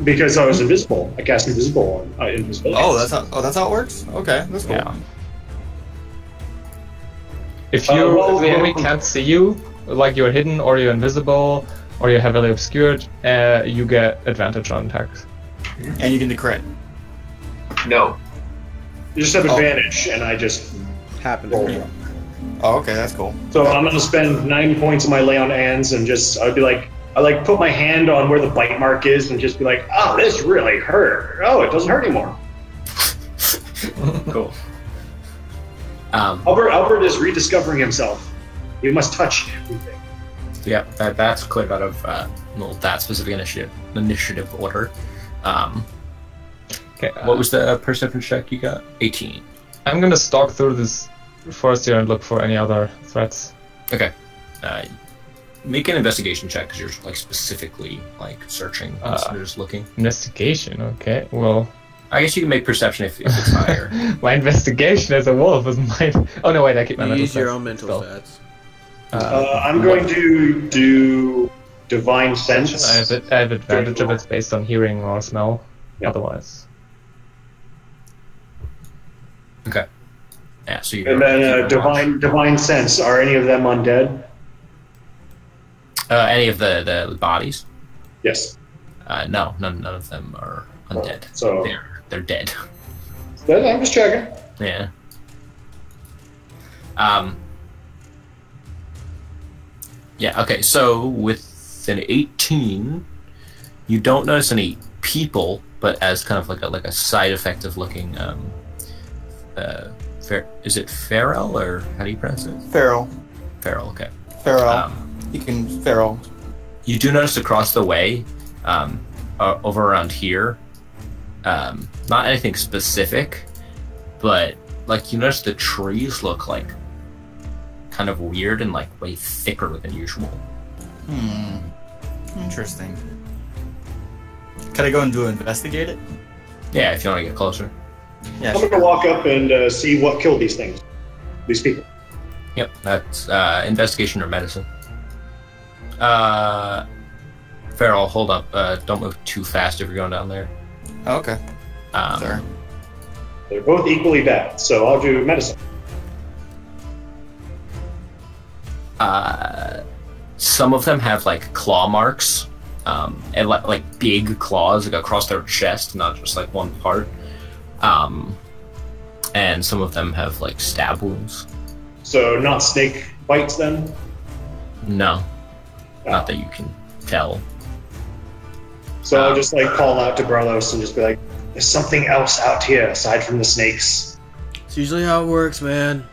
Because I was invisible. I cast invisible on invisibility. Oh, that's how it works. Okay, that's cool. Yeah. If you well, if the enemy can't see you, like you're hidden or you're invisible or you're heavily obscured, you get advantage on attacks. And you can do crit. No. You just have advantage, and I just happened. roll. Oh, okay, that's cool. So I'm gonna spend 9 points of my lay on hands, and I'd be like, I like put my hand on where the bite mark is, and just be like, oh, this really hurt. Oh, it doesn't hurt anymore. Cool. Albert is rediscovering himself. He must touch everything. Yeah, that's cleared out of that specific initiative order. Okay. What was the perception check you got? 18. I'm gonna stalk through this forest here and look for any other threats. Okay. Make an investigation check because you're like specifically like searching instead of just looking. Investigation. Okay. Well, I guess you can make perception if it's higher. my investigation as a wolf is mine. Oh no, wait! I keep my You mental use your stats own mental still. stats. I'm going to do divine sense. I have advantage if it's based on hearing or smell. Yeah. Otherwise, Okay. Yeah. So you. And then divine sense. Are any of them undead? Any of the bodies? Yes. No, none of them are undead. So- they're dead. I'm just checking. Yeah. Yeah, okay, so with an 18, you don't notice any people, but as kind of like a side effect of looking, is it feral, or how do you pronounce it? Feral. Feral, okay. Feral. You can feral. You do notice across the way, over around here, not anything specific, but like you notice the trees look like kind of weird and like way thicker than usual. Interesting. Can I go and investigate it? Yeah, if you want to get closer. Yeah, I'm going to walk up and see what killed these people. Yep, that's investigation or medicine. Feral, hold up. Don't move too fast if you're going down there. Oh, okay. Sorry. They're both equally bad, so I'll do medicine. Some of them have like claw marks and like big claws like across their chest, not just like one part. And some of them have like stab wounds. So not snake bites then? No, not that you can tell. So I'll just like call out to Barlos and just be like, "There's something else out here aside from the snakes." It's usually how it works, man.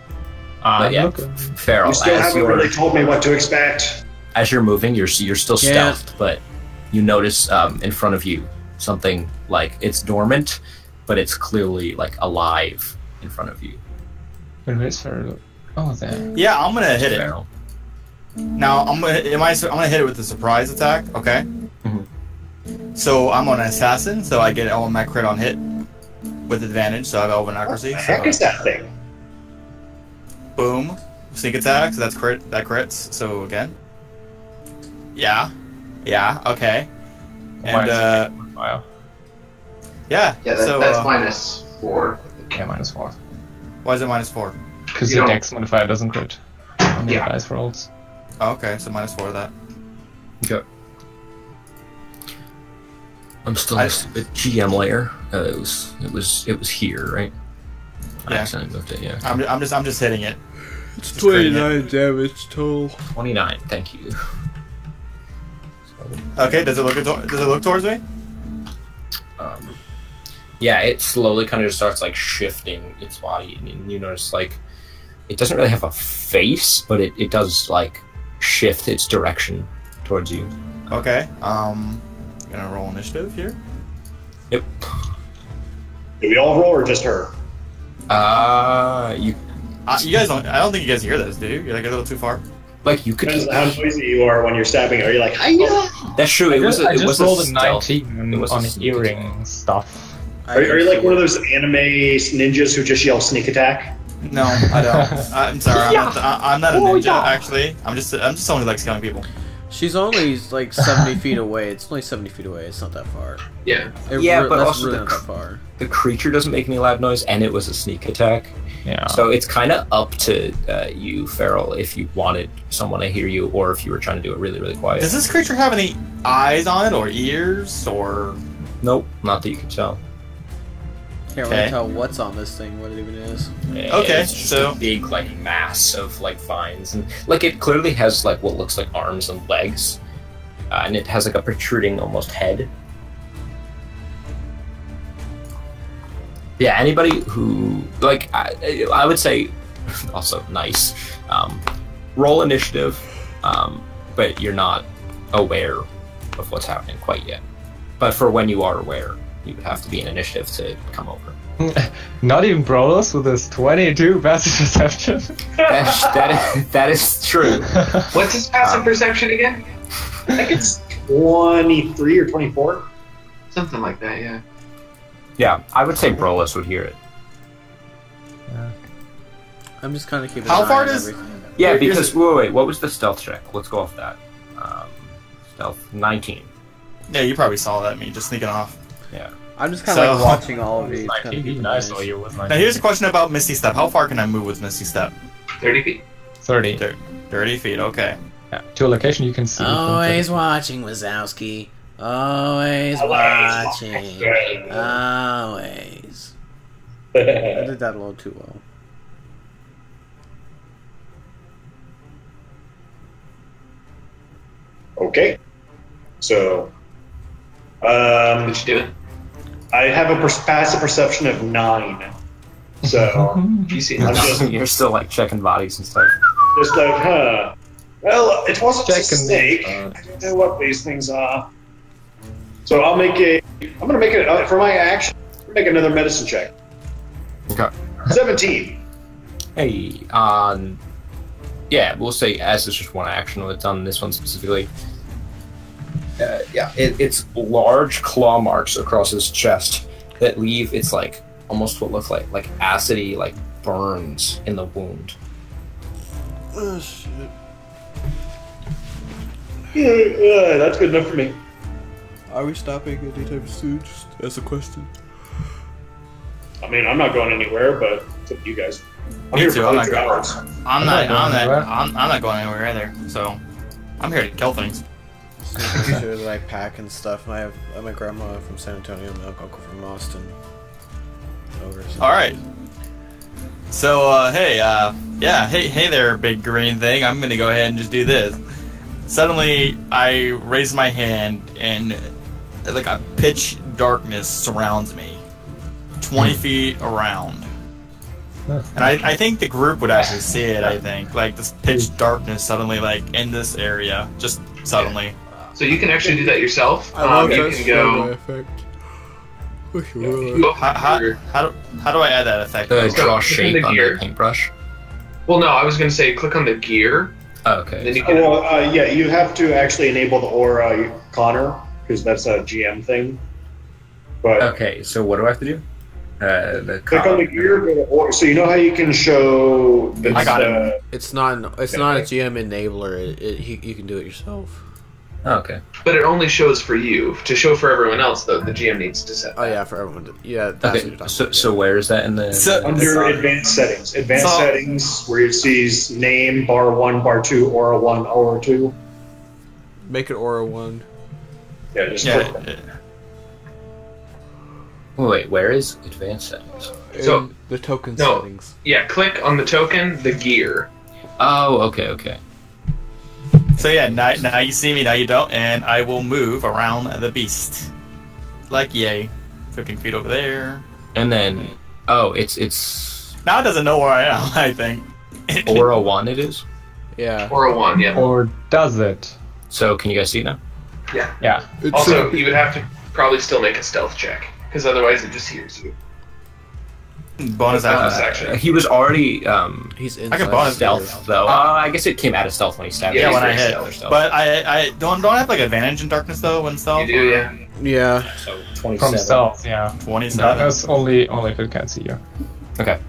But yeah, Feral. You still haven't really told me what to expect. As you're moving, you're still stealthed, but you notice in front of you something like it's dormant, but it's clearly like alive in front of you. Where's Feral? Oh, there. Yeah, I'm gonna hit it. Feral. Now I'm gonna hit it with a surprise attack. Okay. Mm-hmm. So I'm on an assassin, so I get all my crit on hit with advantage. So I have elven accuracy. What the heck is that thing? Boom. Sneak attack. So that's crit. That crits. So again. Yeah. Yeah. Okay. And Wow. yeah. Yeah, so that's -4. Yeah, -4. why is it -4? Because You your don't- dex modifier doesn't crit on the Yeah. dice rolls. Oh, okay, so -4 of that. Okay. I'm still at GM layer. It was here, right? I Yeah. accidentally moved it. Yeah. I'm just hitting it. It's Just critting 29 damage total. 29. Thank you. Okay, does it look towards me? Yeah, it slowly kind of just starts like shifting its body, and you notice like it doesn't really have a face, but it does like shift its direction towards you. Okay. Gonna roll initiative here. Yep. Do we all roll or just her? You You guys don't. I don't think you guys hear this, do you? You're like a little too far. like you could. Depends on how noisy you are when you're stabbing. Are you like, "Hiya"? That's true. It I just was rolled a a stealth. 19 It was a on sneak hearing stuff. Are you like one of those anime ninjas who just yell sneak attack? No, I don't. I'm sorry. I'm not a ninja. yeah. Actually, I'm just someone who likes killing people. She's only like 70 feet away. It's only 70 feet away. It's not that far. Yeah. Yeah, but that's also really the not that far. The creature doesn't make any loud noise, and it was a sneak attack. Yeah. So it's kind of up to you, Feral, if you wanted someone to hear you, or if you were trying to do it really, really quiet. Does this creature have any eyes on it, or ears, or? Nope, not that you can tell. Can't Okay. really tell what's on this thing, what it even is. Okay, it's just so- a big like mass of like vines, and like it clearly has like what looks like arms and legs, and it has like a protruding almost head. Yeah, anybody who like I would say also nice. Roll initiative, but you're not aware of what's happening quite yet. But for when you are aware, you would have to be in initiative to come over. Not even Brolos with his 22 passive perception. That is true. What's his passive perception again? I think it's 23 or 24. Something like that, yeah. Yeah, I would say Brolis would hear it. I'm just kind of keeping How an far eye on does- everything. Yeah, Here's because wait, what was the stealth check? Let's go off that. Stealth 19. Yeah, you probably saw that me just sneaking off. Yeah. I'm just kind of So- like watching all of these. Kind of Even I saw you with Now 19. here's a question about Misty Step. How far can I move with Misty Step? 30 feet. 30. 30 feet. Okay. Yeah. To a location you can see. from Always watching, Wazowski. Always watching. Always. I did that a little too well. Okay. So, What you doing? I have a passive perception of 9. So, You see I'm just, You're still like checking bodies and stuff. just like, huh. Well, it wasn't a Checking snake. these, I don't know what these things are. So I'm gonna make it, for my action, make another medicine check. Okay. 17. Hey, yeah, we'll say as it's just one action that's on this one specifically. Yeah, it's large claw marks across his chest that leave its like almost what look like acidy like burns in the wound. Oh shit. Yeah, that's good enough for me. Are we stopping anytime soon? Just as a question. I mean, I'm not going anywhere, but it's up to you guys. I'm Me here too, for I'm 22 not hours. I'm not going anywhere. going anywhere either. So I'm here to kill things. Making sure that I pack and stuff. I have my grandma from San Antonio, my uncle from Austin. Over. So. All right. So, hey there, big green thing. I'm gonna go ahead and just do this. Suddenly, I raise my hand, and like a pitch darkness surrounds me, 20 feet around. And I think the group would actually see it. I think like this pitch darkness suddenly like in this area, just suddenly. So you can actually do that yourself. I You can go. How do I add that effect? Draw click shape on the under gear. the paintbrush. Well, no, I was going to say click on the gear. Oh, okay. Then you can. Yeah, you have to actually enable the aura, Conor, because that's a GM thing. But Okay, so what do I have to do? click on the gear, go to aura. So you know how you can show the. I got it. It's not a GM enabler. You can do it yourself. Oh, okay. But it only shows for you. To show for everyone else, though, the GM needs to set. Oh yeah, for everyone. That's what Okay, you're talking so about. so where is that in the? So- Under advanced settings. Advanced So- settings, where it sees name, bar 1, bar 2, aura 1, aura 2. Make it Aura 1. Yeah, just click Yeah. it. Wait, where is advanced settings? So- In the token no. settings. Yeah, click on the token, the gear. Oh, okay. So yeah, now you see me, now you don't, and I will move around the beast. Like yay, 15 feet over there. And then, it's Now it doesn't know where I am. I think. Aura 1 it is. Yeah. Or a 1, yeah. Or does it? So can you guys see it now? Yeah. Also, you would have to probably still make a stealth check, because otherwise it just hears you. Bonus Bonus action. action. He was already He's I inside. can bonus stealth though. I guess it came out of stealth when he stabbed. Yeah, Yeah, you. when I he's hit. very stealth. But I don't I have like advantage in darkness though when stealth. You do, yeah. Yeah. So From 27. stealth, yeah. 27. That's only if it can't see you. Okay.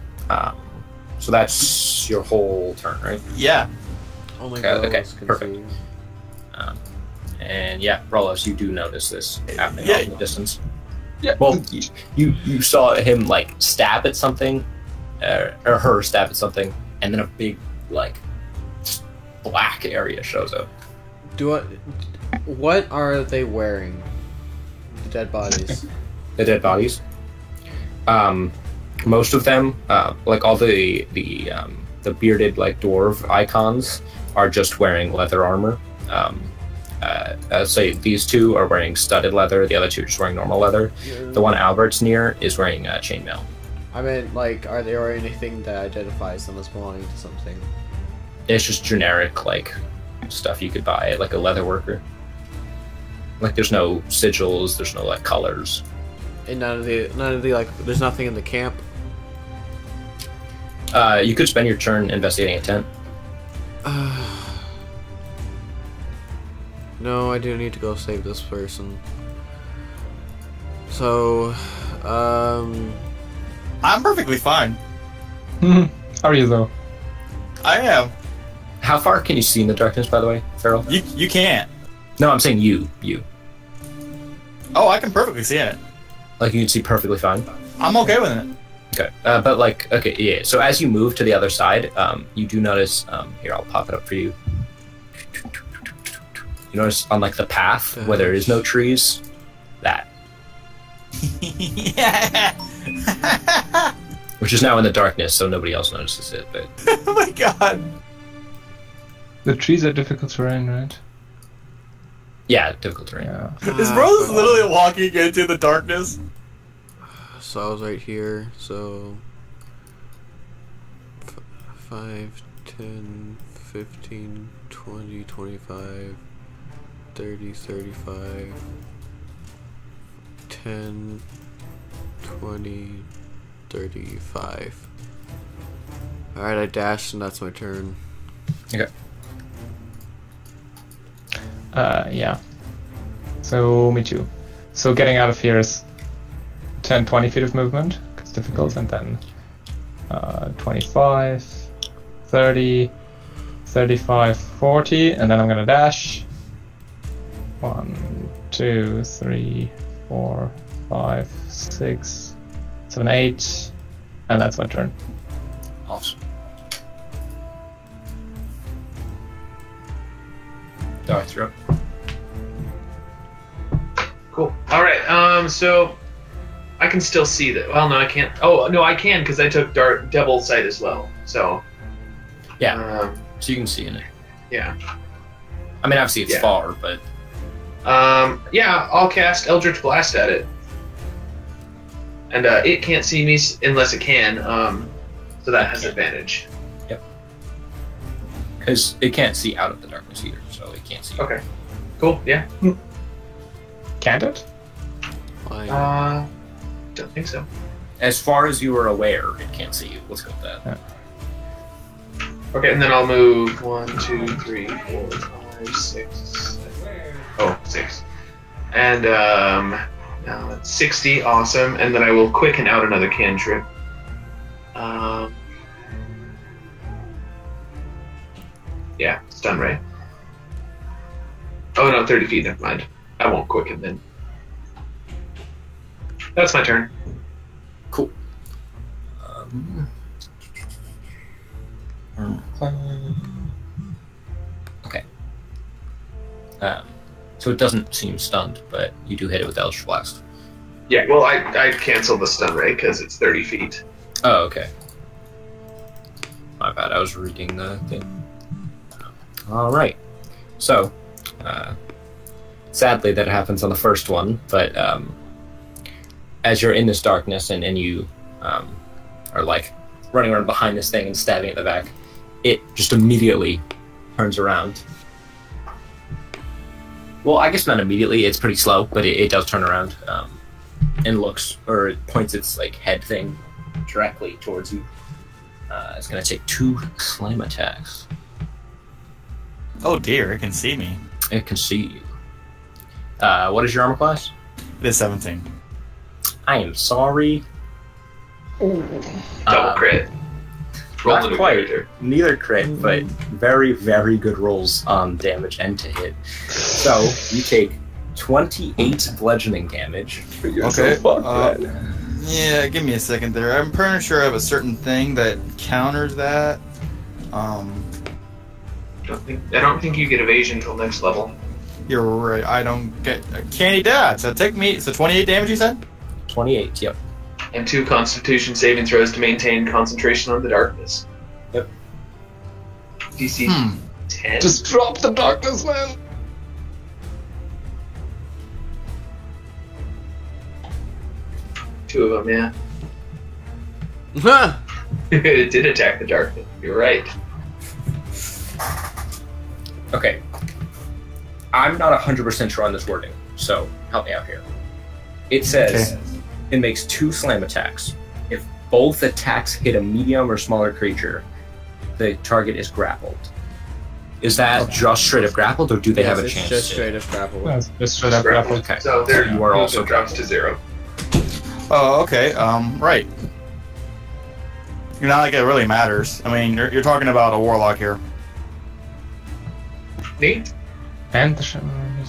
So that's your whole turn, right? Yeah. Only Okay, those can perfect. see. And yeah, Rolos, you do notice this happening Yeah. off in the distance. Yeah. Well, you saw him like stab at something, or her stab at something, and then a big like black area shows up. What are they wearing? The dead bodies. The dead bodies. Most of them, like all the bearded like dwarf icons, are just wearing leather armor. Say these two are wearing studded leather. The other two are just wearing normal leather. The one Albert's near is wearing chainmail. I mean, like, are there anything that identifies them as belonging to something? It's just generic like stuff you could buy at like a leather worker. Like there's no sigils, there's no like colors. And none of the like, there's nothing in the camp. You could spend your turn investigating a tent. No, I do need to go save this person. So, I'm perfectly fine. Are you though? I am. How far can you see in the darkness, by the way, Farrell? You can't. No, I'm saying you. Oh, I can perfectly see it. Like you can see perfectly fine. I'm okay with it. Okay, but like, okay, yeah. So as you move to the other side, you do notice. Here, I'll pop it up for you. You notice on like the path where there is no trees, that Yeah. which is now in the darkness, so nobody else notices it. But Oh my god. The trees are difficult terrain, right? yeah, difficult terrain. Yeah. This bro is literally walking into the darkness. So I was right here. So 5, 10, 15, 20, 25, 30, 35, 10, 20, 35. Alright, I dashed and that's my turn. Okay. Yeah. So, me too. So, getting out of here is 10, 20 feet of movement. It's difficult. And then 25, 30, 35, 40. And then I'm going to dash. 1, 2, 3, 4, 5, 6, 7, 8. And that's my turn. Awesome. Darth, you're up. Cool. All right. So I can still see that. Well, no, I can't. Oh, no, I can because I took Devil Sight as well. So. Yeah. So you can see in it. Yeah. I mean, obviously it's far, but. Yeah, I'll cast Eldritch Blast at it, and it can't see me unless it can. So that has advantage. Yep. Because it can't see out of the darkness either, so it can't see. Okay. Cool. Yeah. Can't it? Don't think so. As far as you are aware, it can't see you. Let's go with that. Yeah. Okay, and then I'll move 1, 2, 3, 4, 5, 6, 7. Oh, 6. And now that's 60. Awesome. And then I will quicken out another cantrip. Yeah, stun ray. Oh no, 30 feet. Never mind. I won't quicken then. That's my turn. Cool. Okay. So it doesn't seem stunned, but you do hit it with Eldritch Blast. Yeah, well, I cancel the stun ray because it's 30 feet. Oh, okay. My bad, I was reading the thing. Alright. So, sadly that happens on the first one, but as you're in this darkness and you are like running around behind this thing and stabbing at the back, it just immediately turns around. Well, I guess not immediately, it's pretty slow, but it does turn around and looks, or it points its like head thing directly towards you. It's going to take 2 slam attacks. Oh dear, it can see me. It can see you. What is your armor class? It is 17. I am sorry. Double crit. Roll Not the quite. character. Neither crit, but very, very good rolls on damage and to hit. So, you take 28 bludgeoning damage. Okay. Yeah, give me a second there. I'm pretty sure I have a certain thing that counters that. I don't think you get evasion till next level. You're right. I don't get a candy dad. So take me. So 28 damage, you said? 28, yep. And 2 Constitution saving throws to maintain concentration on the darkness. Yep. DC 10. Just drop the darkness, man. Two of them, yeah. Huh. It did attack the darkness. You're right. Okay. I'm not 100% sure on this wording, so help me out here. It says it makes 2 slam attacks. If both attacks hit a medium or smaller creature, the target is grappled. Is that just straight up grappled, or do they have a It's chance? just to- straight up grapple. That's just straight up grapple. Okay. So there you are also drops to 0. Oh, okay. Right. You're not like it really matters. I mean, you're talking about a warlock here. Neat. And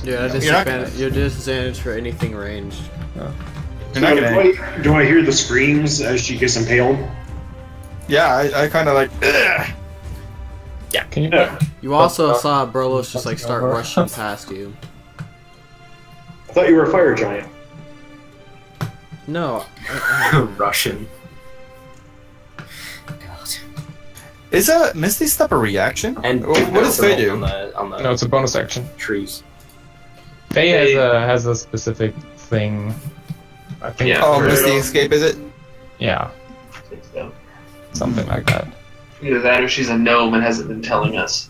Yeah, you're disadvantaged for anything ranged. You're not gonna. Do I hear the screams as she gets impaled? Yeah, I kind of like. Ugh. Can you? No. You also saw Burlos just like start rushing past you. I thought you were a fire giant. No. Russian. Is a Misty Step a reaction? And what does Faye do? On the No, it's a bonus action. trees. Faye has a specific thing. I think. Yeah. Oh, Misty Escape, is it? Yeah, So, something like that. either that or she's a gnome and hasn't been telling us.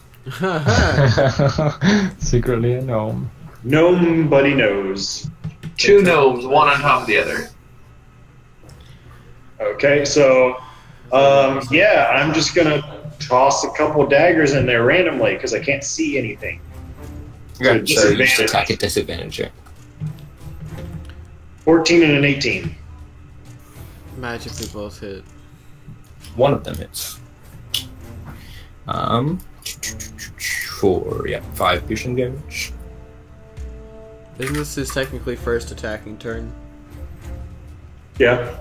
Secretly a gnome. Nobody knows. 2 gnomes, one on top of the other. Okay, so yeah, I'm just gonna toss a couple daggers in there randomly because I can't see anything. Okay, so you just disadvantage. attack at disadvantage. Yeah. 14 and an 18. Magically both hit. One of them hits. For 5 piercing damage. Isn't this his technically first attacking turn? Yeah,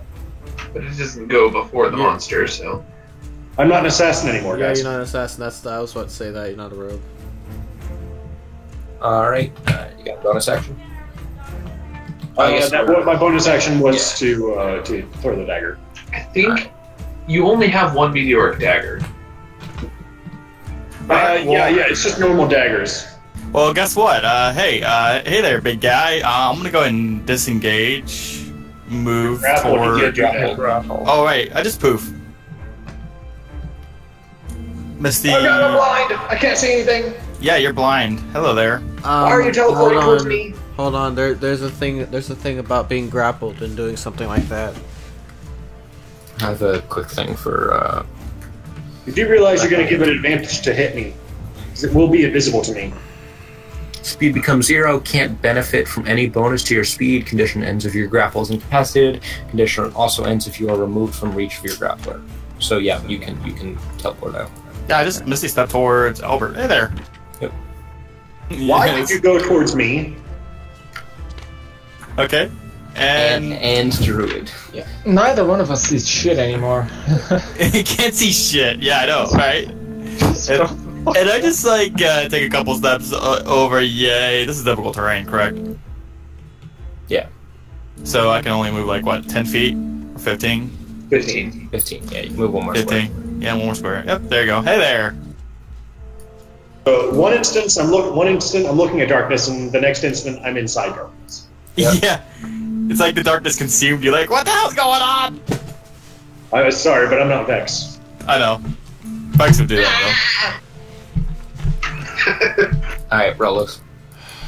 But it doesn't go before the Yeah. monster, so. I'm not an assassin anymore, Yeah, guys. you're not an assassin. I was about to say that. You're not a rogue. Alright, you got a bonus action? My bonus action was to throw the dagger. I think you only have one meteoric dagger. It's just normal daggers. Well, guess what? Hey there, big guy. I'm gonna go ahead and disengage. Move Grapple, toward. you can't do that. Grapple. Oh wait, I just poof. Misty. Oh god, I'm blind! I can't see anything! Yeah, you're blind. Hello there. Why are you teleporting towards me? Hold on. There's a thing about being grappled and doing something like that. I have a quick thing for. You do realize you're going to give it advantage to hit me, because it will be invisible to me. Speed becomes 0. Can't benefit from any bonus to your speed. Condition ends if your grapple is incapacitated. Condition also ends if you are removed from reach of your grappler. So yeah, you can teleport out. Yeah, I just Misty stepped towards Albert. Hey there. Yep. Why Yes. did you go towards me? Okay. And Druid. Yeah. Neither one of us sees shit anymore. you can't see shit. Yeah, I know, right? And I just take a couple steps over. Yay! This is difficult terrain, correct? Yeah. So I can only move 10 feet or 15. 15. 15. Yeah, you move one more square. 15. Yeah, one more square. Yep, there you go. Hey there. One instant I'm looking at darkness, and the next instant I'm inside darkness. Yep. Yeah. It's like the darkness consumed you. Like, what the hell's going on? I was sorry, but I'm not Vex. I know. Vex would do that Alright, Rolos.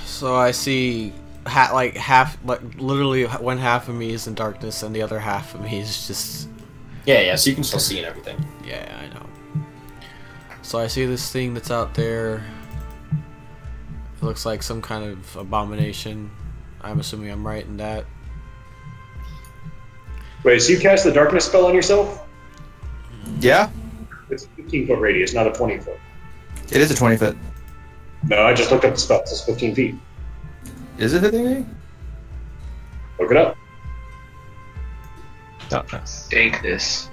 So I see literally one half of me is in darkness and the other half of me is just. Yeah, so you can still see and everything. Yeah, I know. So I see this thing that's out there. It looks like some kind of abomination. I'm assuming I'm right in that. Wait, so you cast the darkness spell on yourself? though. Yeah. It's a 15-foot radius, not a 20-foot. It is a 20 foot. No, I just looked up the spell. It says 15 feet. Is it 15 feet? Look it up. Darkness. Dankness.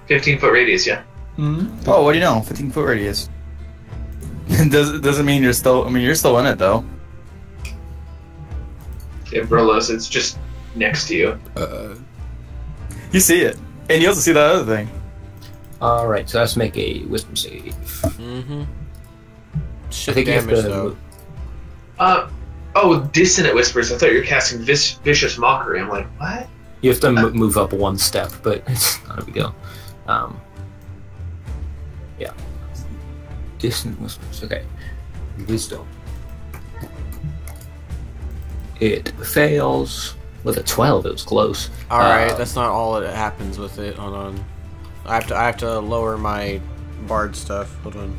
15-foot radius, yeah. Mm-hmm. Oh, what do you know? 15 foot radius. Doesn't mean you're still. I mean, you're still in it though. Yeah, Brolos, it's just next to you. You see it, and you also see that other thing. Alright, so let's make a wisdom save. Mm-hmm. Shit I think damage you have to though. Dissonant Whispers. I thought you were casting Vicious Mockery. I'm like, what? You have to move up one step, but it's not a big deal. Yeah. Distant whispers. Okay. Wisdom. It fails with a 12. It was close. All right, that's not all that happens with it. Hold on. I have to lower my bard stuff. Hold on.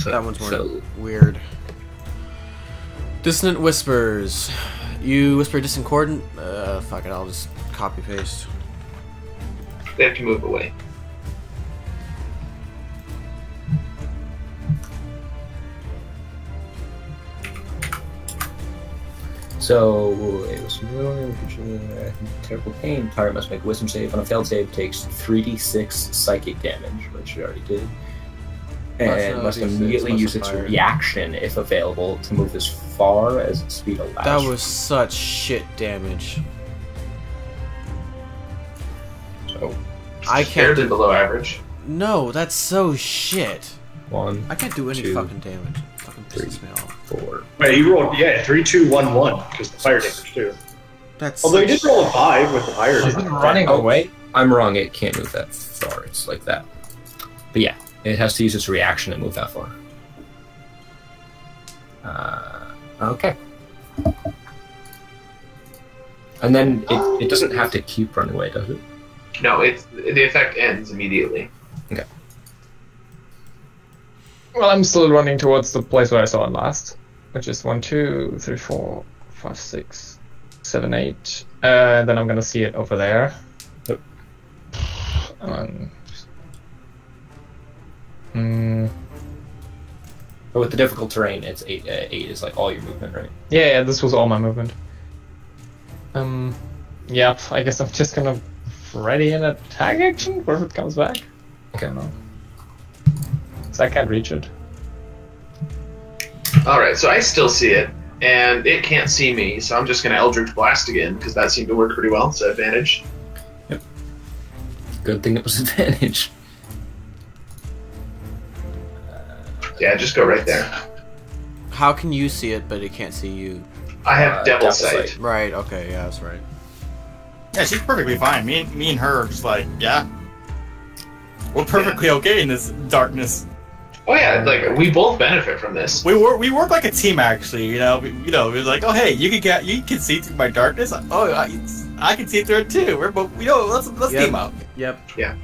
That one's more weird. Dissonant whispers. You whisper discordant. Fuck it. I'll just copy paste. They have to move away. So it was terrible pain. Target must make a wisdom save. On a failed save, takes 3d6 psychic damage, which you already did, and must immediately use its reaction, if available, to move as far as its speed allows. That was such shit damage. So I can't. Barely below average. No, that's so shit. 1, I can't do any 2, fucking damage. It fucking pisses me off. 4. Wait, you rolled 3, 2, 1, 1 because the fire damage too. That's Although you did roll a 5 with the fire She's damage. running away. I'm wrong. It can't move that far. It's like that. But yeah, it has to use its reaction to move that far. Okay. And then it doesn't have to keep running away, does it? No, the effect ends immediately. Okay. Well, I'm still running towards the place where I saw it last, which is 1, 2, 3, 4, 5, 6, 7, 8. Then I'm gonna see it over there. Yep. But with the difficult terrain, it's 8. 8 is like all your movement, right? Yeah, this was all my movement. Yeah, I guess I'm just gonna ready an attack action where it comes back. Okay. I don't know. So I can't reach it. Alright, so I still see it. and it can't see me, so I'm just going to Eldritch Blast again, because that seemed to work pretty well. It's an advantage. Yep. Good thing it was advantage. Yeah, just go right there. How can you see it, but it can't see you? I have Devil Devil Sight. Sight. Right, okay, yeah, that's right. Yeah, she's perfectly fine. Me and her are just like, yeah. We're perfectly okay in this darkness. Oh yeah, like we both benefit from this. We work like a team, actually. You know, we're like, oh hey, you can see through my darkness. Oh, I can see through it too. We're both, let's Yep. team up. Yep. Yeah.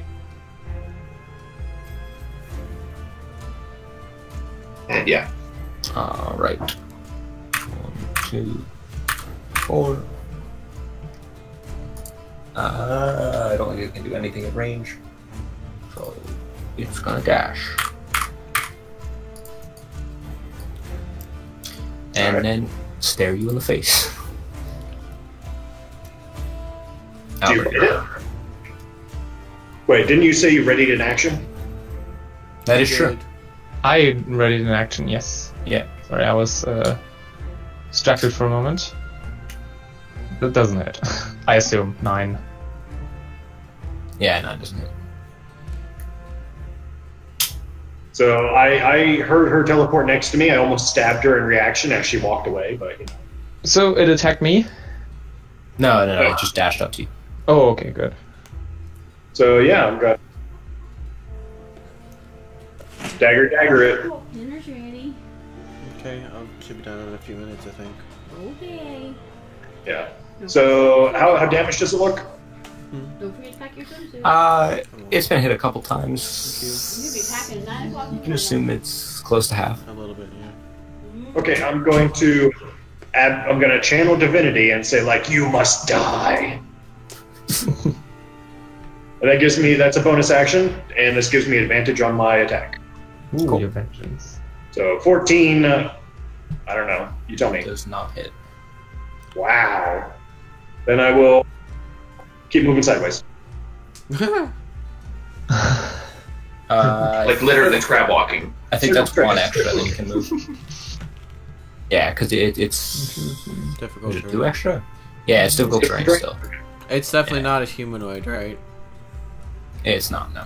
And yeah. Alright. 1, 2, 4. I don't think it can do anything at range. So it's gonna dash. And then stare you in the face. Do you hit it? Wait, didn't you say you readied an action? That is true. I readied an action, yes. Yeah. Sorry, I was distracted for a moment. That doesn't hit. I assume 9. Yeah, no, it doesn't hit. So I heard her teleport next to me. I almost stabbed her in reaction as she walked away, but you know. So it attacked me? No, it just dashed up to you. Oh, okay, good. So yeah, I'm good. Dagger it. Oh, dinner's ready. Okay, I'll should be done in a few minutes, I think. Okay. Yeah. So how damaged does it look? Don't forget to pack your swimsuit. It's been hit a couple You'll times. be packing at 9 o'clock. You can assume it's close to half. A little bit, yeah. Okay, I'm going to channel divinity and say like, you must die. And that's a bonus action, and this gives me advantage on my attack. Ooh, Cool. your vengeance. So 14, I don't know. You tell me. Does not hit. Wow. Then I will keep moving sideways. Like literally crab walking. I think that's Circle one trace. extra that you can move. Yeah, because it's Difficult. is it terrain. 2 extra? Yeah, it's difficult terrain still. It's definitely not a humanoid, right? It's not, no.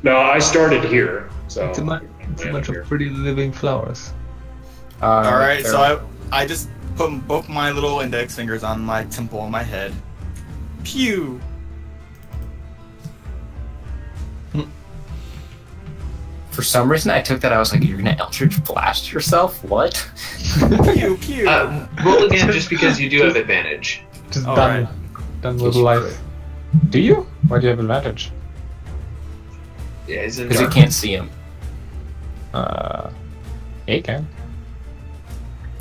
No, I started here, so It's a bunch of pretty living flowers. Alright, fair. so I just put both my little index fingers on my temple on my head. Pew! For some reason, I took that. I was like, "You're gonna Eldritch Blast yourself? What?" Pew pew! Roll again just because you do have advantage. Just All done. right. Done with life. Do you? Why do you have advantage? Yeah, he's in Because you dark. can't see him. Yeah, you can.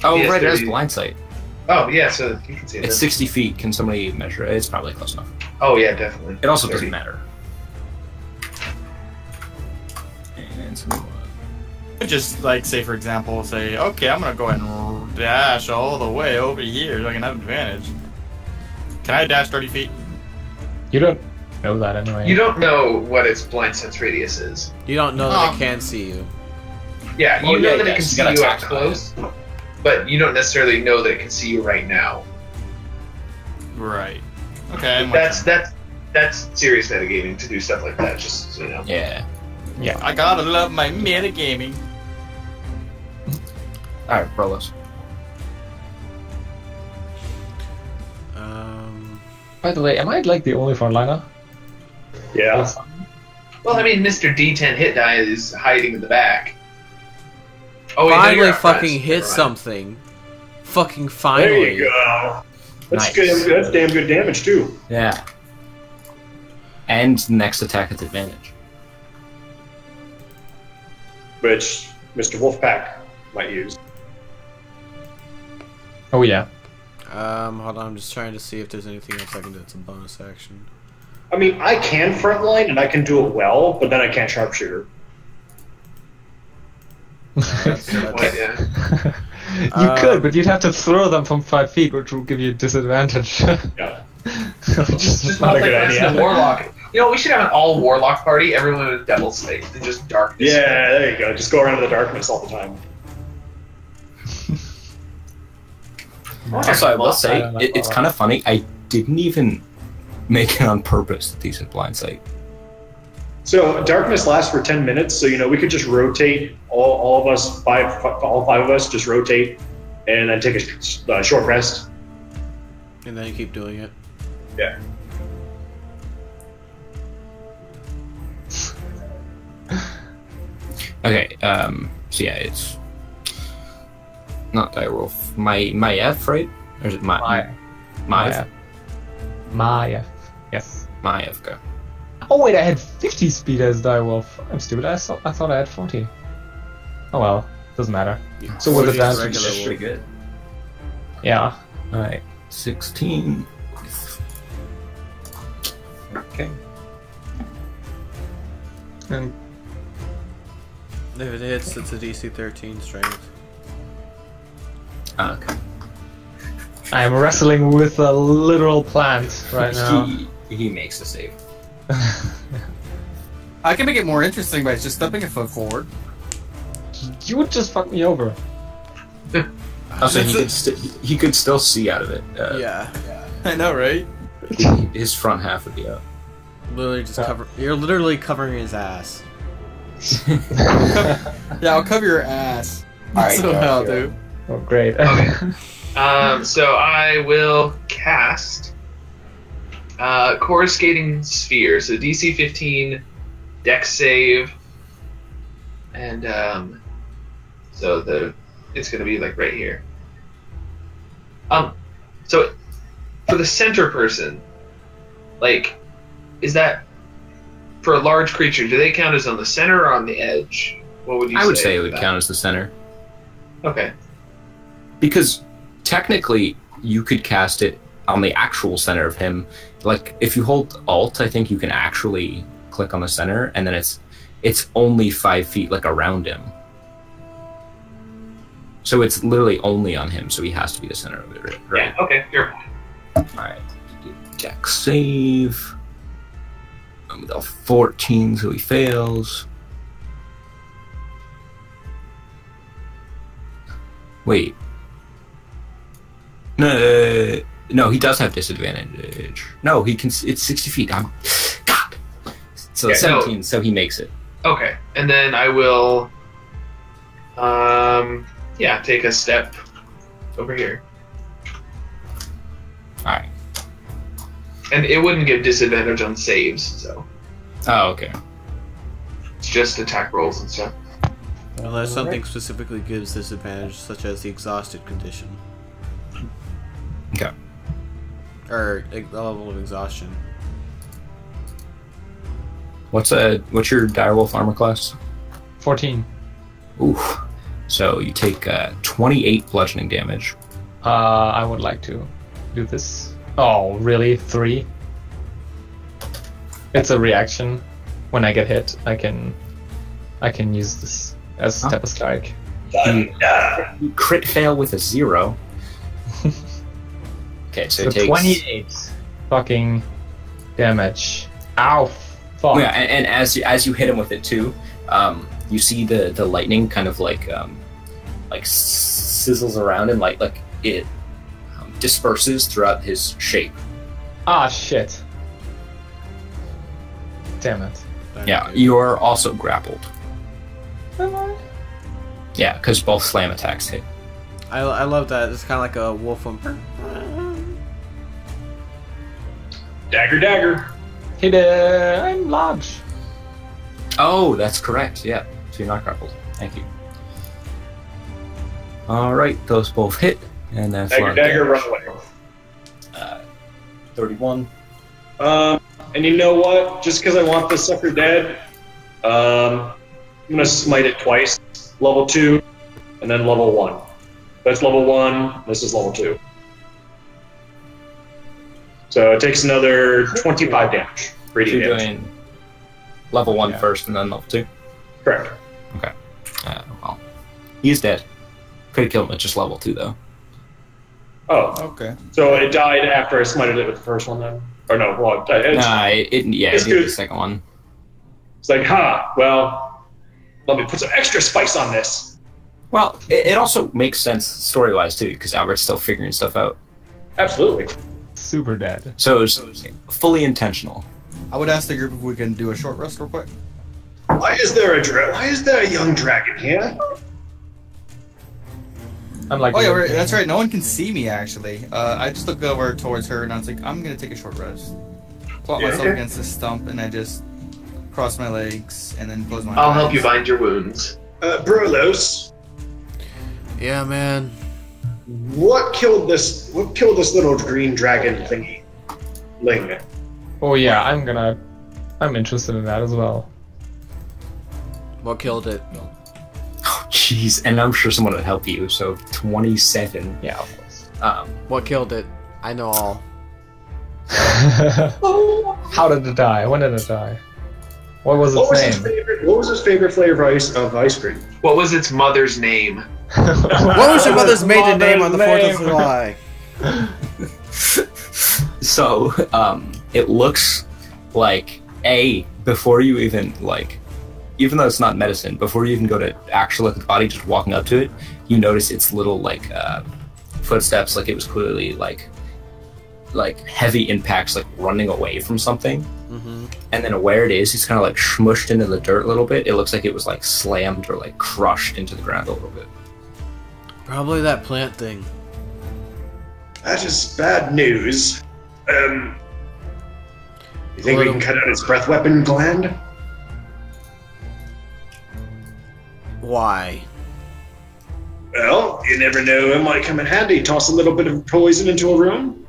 Oh, Yes, right, there there's you- blind sight. Oh yeah, so you can see It's it. 60 feet. Can somebody measure it? It's probably close enough. Oh yeah, definitely. It also 30. doesn't matter. And some Just like say for example, say, okay, I'm gonna go ahead and dash all the way over here so I can have advantage. Can I dash 30 feet? You don't know that anyway. You don't know what its blind sense radius is. You don't know that it can see you. Yeah, you Well, know yeah, that it yes, can you see gotta you attack up close, but you don't necessarily know that it can see you right now. Right. Okay. I'm That's serious metagaming to do stuff like that. Just so you know. yeah. Yeah. I gotta love my metagaming. All right, Brolos. By the way, am I like the only frontliner? Yeah. Well, I mean, Mr. D10 hit die is hiding in the back. Oh, wait, no, Finally you're up front. fucking hit Never mind. something. Fucking There finally. you go. That's Nice. good. That's damn good damage too. Yeah. And next attack at advantage. Which Mr. Wolfpack might use. Oh yeah. Hold on, I'm just trying to see if there's anything else I can do. It's a bonus action. I mean, I can frontline and I can do it well, but then I can't sharpshooter. That's What, yeah. You could, but you'd have to throw them from 5 feet, which will give you a disadvantage. Yeah. Which is Just not a good like idea. The Warlock. You know, we should have an all warlock party. Everyone with devil slate and just darkness. Yeah, there you go. Just go around in the darkness all the time. Also, I will say, I don't know it's about kind of funny. I didn't even make it on purpose that these had blind sight. So darkness lasts for 10 minutes, so we could just rotate all of us, all five of us, just rotate, and then take a short rest. And then you keep doing it. Yeah. Okay, so yeah, it's not direwolf. Maiev, right? Or is it Maiev? Maya. Yes. Maiev, go. Oh wait, I had 50 speed as direwolf. I'm stupid. I thought I had 40. Oh well, doesn't matter. So with Or just advantage, regular That's wolf. pretty good. yeah. Alright, 16. Okay. And If it hits, it's a DC 13 strength. Okay. I am wrestling with a literal plant right now. He makes a save. I can make it more interesting by just stepping a foot forward. You would just fuck me over. Also, he could still see out of it. Yeah. I know, right? His front half would be out. Literally just cover. You're literally covering his ass. Yeah, I'll cover your ass. That's what I'll do. Oh, great. Okay. So I will cast Coruscating Sphere. So DC 15, Dex save, and so it's going to be like right here. So for the center person, like, is that for a large creature? Do they count as on the center or on the edge? What would you say? I would say it for would that? count as the center. Okay. Because technically, you could cast it on the actual center of him. Like, if you hold Alt, I think you can actually click on the center, and then it's only 5 feet, like, around him. So it's literally only on him, so he has to be the center of it, right? Yeah, okay, fair point. Alright. Dex save. With a 14, so he fails. Wait. No, he does have disadvantage. No, he can. It's 60 feet. God. So Yeah, 17, so he makes it. Okay, and then I will, take a step over here. Alright. And it wouldn't give disadvantage on saves, so Oh, okay. it's just attack rolls and stuff. Unless something specifically gives disadvantage, such as the exhausted condition. Okay. Or a level of exhaustion. What's your direwolf armor class? 14. Oof. So you take 28 bludgeoning damage. I would like to do this. Oh, really? 3? It's a reaction. When I get hit, I can use this as a step of strike. You crit fail with a 0. Okay, so So it takes 28 fucking damage. Ow! Fuck. Yeah, and as you hit him with it too, you see the lightning kind of like sizzles around and like it disperses throughout his shape. Ah, shit. Damn it. Yeah, you are also grappled. Am I? Yeah, because both slam attacks hit. I love that. It's kind of like a wolf from. Dagger, dagger. Hit I'm large. Oh, that's correct. Yeah, so you're not grappled. Thank you. All right, those both hit, and that's Dagger, dagger, run away. 31. And you know what? Just because I want this sucker dead, I'm gonna smite it twice. Level 2, and then level 1. That's level 1. This is level 2. So it takes another 25 damage. So Radiant you're damage. doing level 1 Yeah. first, and then level 2. Correct. Okay. Well, he's dead. Could have killed him at just level 2 though. Oh, Okay. so it died after I smited it with the first one then? Or no, well, Nah, it It's did good. the second one. it's like, well, let me put some extra spice on this. Well, it also makes sense story-wise too, because Albert's still figuring stuff out. Absolutely. Super dead. So it's fully intentional. I would ask the group if we can do a short rest real quick. Why is there a young dragon here? Unlike Oh yeah, that's right. No one can see me actually. I just look over towards her and I was like, I'm gonna take a short rest. Plot Yeah, myself okay. against this stump and I just cross my legs and then close my eyes. I'll help you bind your wounds. Brolos, Yeah, man. what killed this little green dragon thingy? Ling. Oh yeah, I'm interested in that as well. What killed it? Oh, jeez, and I'm sure someone would help you. So 27. Yeah, of course. What killed it? I know all. How did it die? When did it die? What was What its was name? What was his favorite flavor of ice cream? What was its mother's name? What was your mother's maiden name on the 4th of July? So, it looks like before you even even though it's not medicine, before you even go to actually look at the body, just walking up to it, you notice its little footsteps, like it was clearly like heavy impacts, like running away from something. Mm-hmm. And then where it is, it's kind of like smushed into the dirt a little bit. It looks like it was like slammed or like crushed into the ground a little bit. Probably that plant thing. That is bad news. You think we can cut out its breath weapon gland? Why? Well, you never know. It might come in handy. Toss a little bit of poison into a room.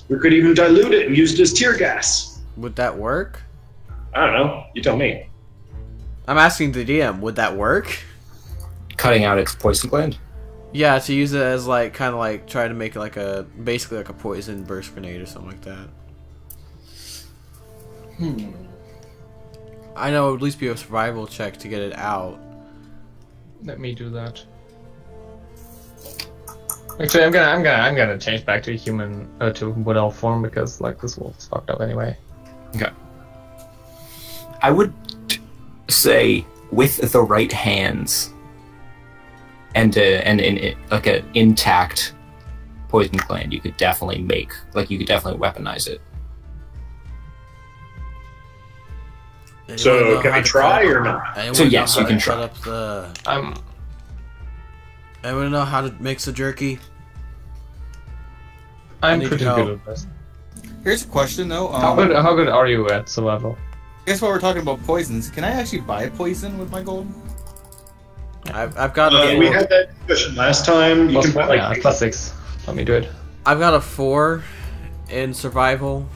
We could even dilute it and use it as tear gas. Would that work? I don't know. You tell me. I'm asking the DM. Would that work? Cutting out its poison gland? Yeah, to use it as like kind of like try to make like basically like a poison burst grenade or something like that. I know it would at least be a survival check to get it out. Let me do that. Actually, I'm gonna change back to human to wood elf form because like this wolf's fucked up anyway. Okay. I would say with the right hands and in like an intact poison gland, you could definitely weaponize it. So, can I try or not? So yes, you can try. Up the... I'm Anyone know how to mix a jerky? need pretty help. good at this. Here's a question though. How good are you at survival? I guess while we're talking about poisons, can I actually buy poison with my gold? I've got We had that discussion last time. You Plus can one, put, yeah, plus 6. Let me do it. I've got a 4 in survival,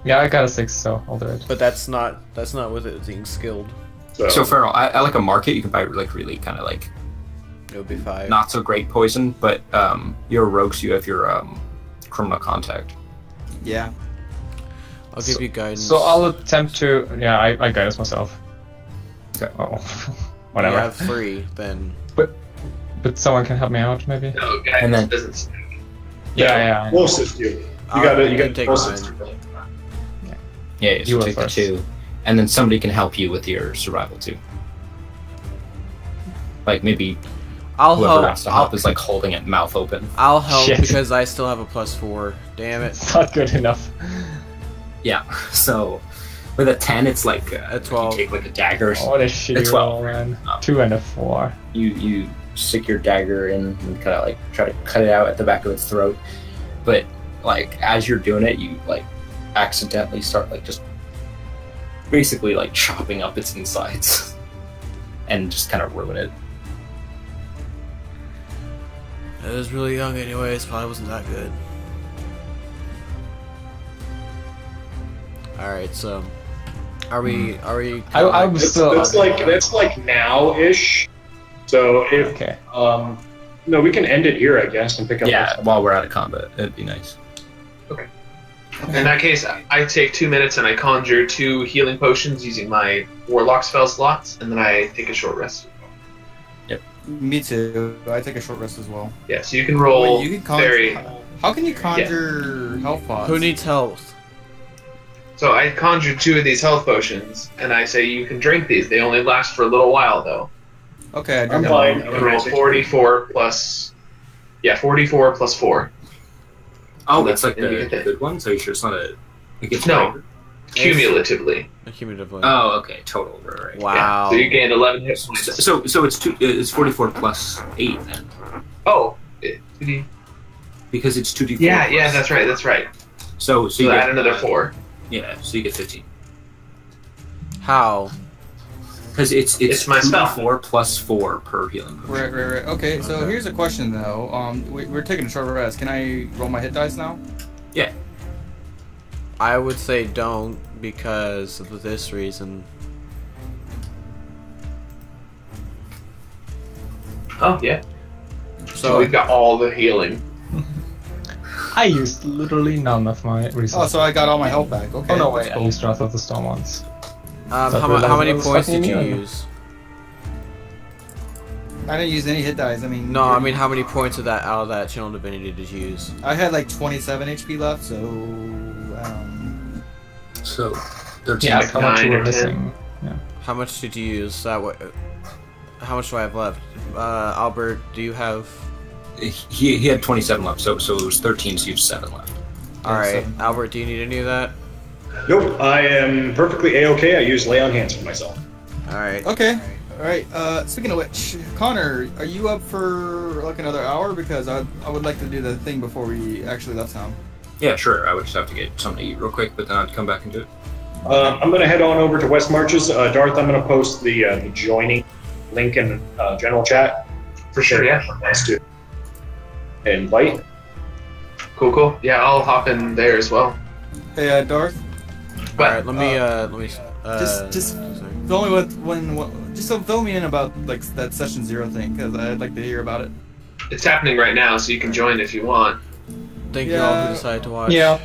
Yeah, I got a 6, so I'll do it. but that's not with it being skilled. So Farrell, I like a market. You can buy like really kind of like It would be 5. not so great poison, but you're a rogue, so you have your criminal contact. Yeah. I'll give you guidance. So I'll attempt to. Yeah, I guidance myself. Okay. Oh, You whatever. have 3, then. But someone can help me out, maybe. No, guys, And then- doesn't stick. Yeah. We'll assist you. You You gotta take we'll mine. assist you. Yeah, You so were take the first. 2, and then somebody can help you with your survival too. Like maybe I'll whoever help. has to help is like holding it mouth open. I'll help Shit. because I still have a +4. Damn it. It's not good enough. Yeah. So with a 10, it's like A 12. You take like a dagger. Oh, what a shitty 12. roll, man. 2 and a 4. You stick your dagger in and kind of like try to cut it out at the back of its throat, but like as you're doing it, you like accidentally start like just basically like chopping up its insides and just kind of ruin it. It was really young anyways, probably wasn't that good. Alright, so are we I was still. That's like now-ish. So if Okay. no, we can end it here, I guess, and pick up. Yeah, while we're out of combat, it'd be nice. In that case, I take 2 minutes and I conjure 2 healing potions using my warlock spell slots, and then I take a short rest. Me too. I take a short rest as well. Yeah, so you can roll Wait, you can conjure, very. How can you conjure health pods? Who needs health? So I conjured 2 of these health potions, and I say you can drink these. They only last for a little while, though. Okay, I I'm drink fine. them. You can roll 44 plus. Yeah, 44 plus 4. Oh, that's like And you the get that. good one. So you sure it's not a? It gets No. greater? Cumulatively. Cumulatively. Oh, okay, total. Right. Wow. Yeah, so you gained 11 hit points. So it's 44 plus 8 then, Oh. because it's 2d4. Yeah, plus. that's right, that's right. So So you add get another 4. Yeah, so you get 15. How? Because it's It's my spell. 2d4 plus 4 per healing potion. Right. Okay, so Okay. here's a question though. We're taking a short rest. Can I roll my hit dice now? Yeah. I would say don't because of this reason. Oh, yeah. So So we've got all the healing. I used literally none of my resources. Oh, so I got all my health back. Okay. Oh no, that's wait, cool. I used Wrath of the Storm once. how, That how many was points fucking did you immune. use? I didn't use any hit dice. I mean. No, I mean how many points of that out of that channel divinity did you use? I had like 27 HP left, so. So 13. Yeah, like how much 9 you were or 10. missing. Yeah. How much did you use? That way. How much do I have left? Albert, do you have? He had 27 left, so it was 13, so you have 7 left. All right, 7. Albert, do you need any of that? Nope, I am perfectly A-okay. I use lay on hands for myself. All right. Okay. Alright, speaking of which, Connor, are you up for like another hour? Because I would like to do the thing before we actually left town. Yeah, sure. I would just have to get something to eat real quick, but then I'd come back and do it. I'm going to head on over to West Marches. Darth, I'm going to post the joining link in general chat. For sure, yeah. Wants to invite. Cool. Yeah, I'll hop in there as well. Hey, Darth, All right. Let me. just sorry. fill me with just fill me in about like that session 0 thing, because I'd like to hear about it. It's happening right now, so you can join if you want. Thank you all Yeah. who decided to watch. Yeah.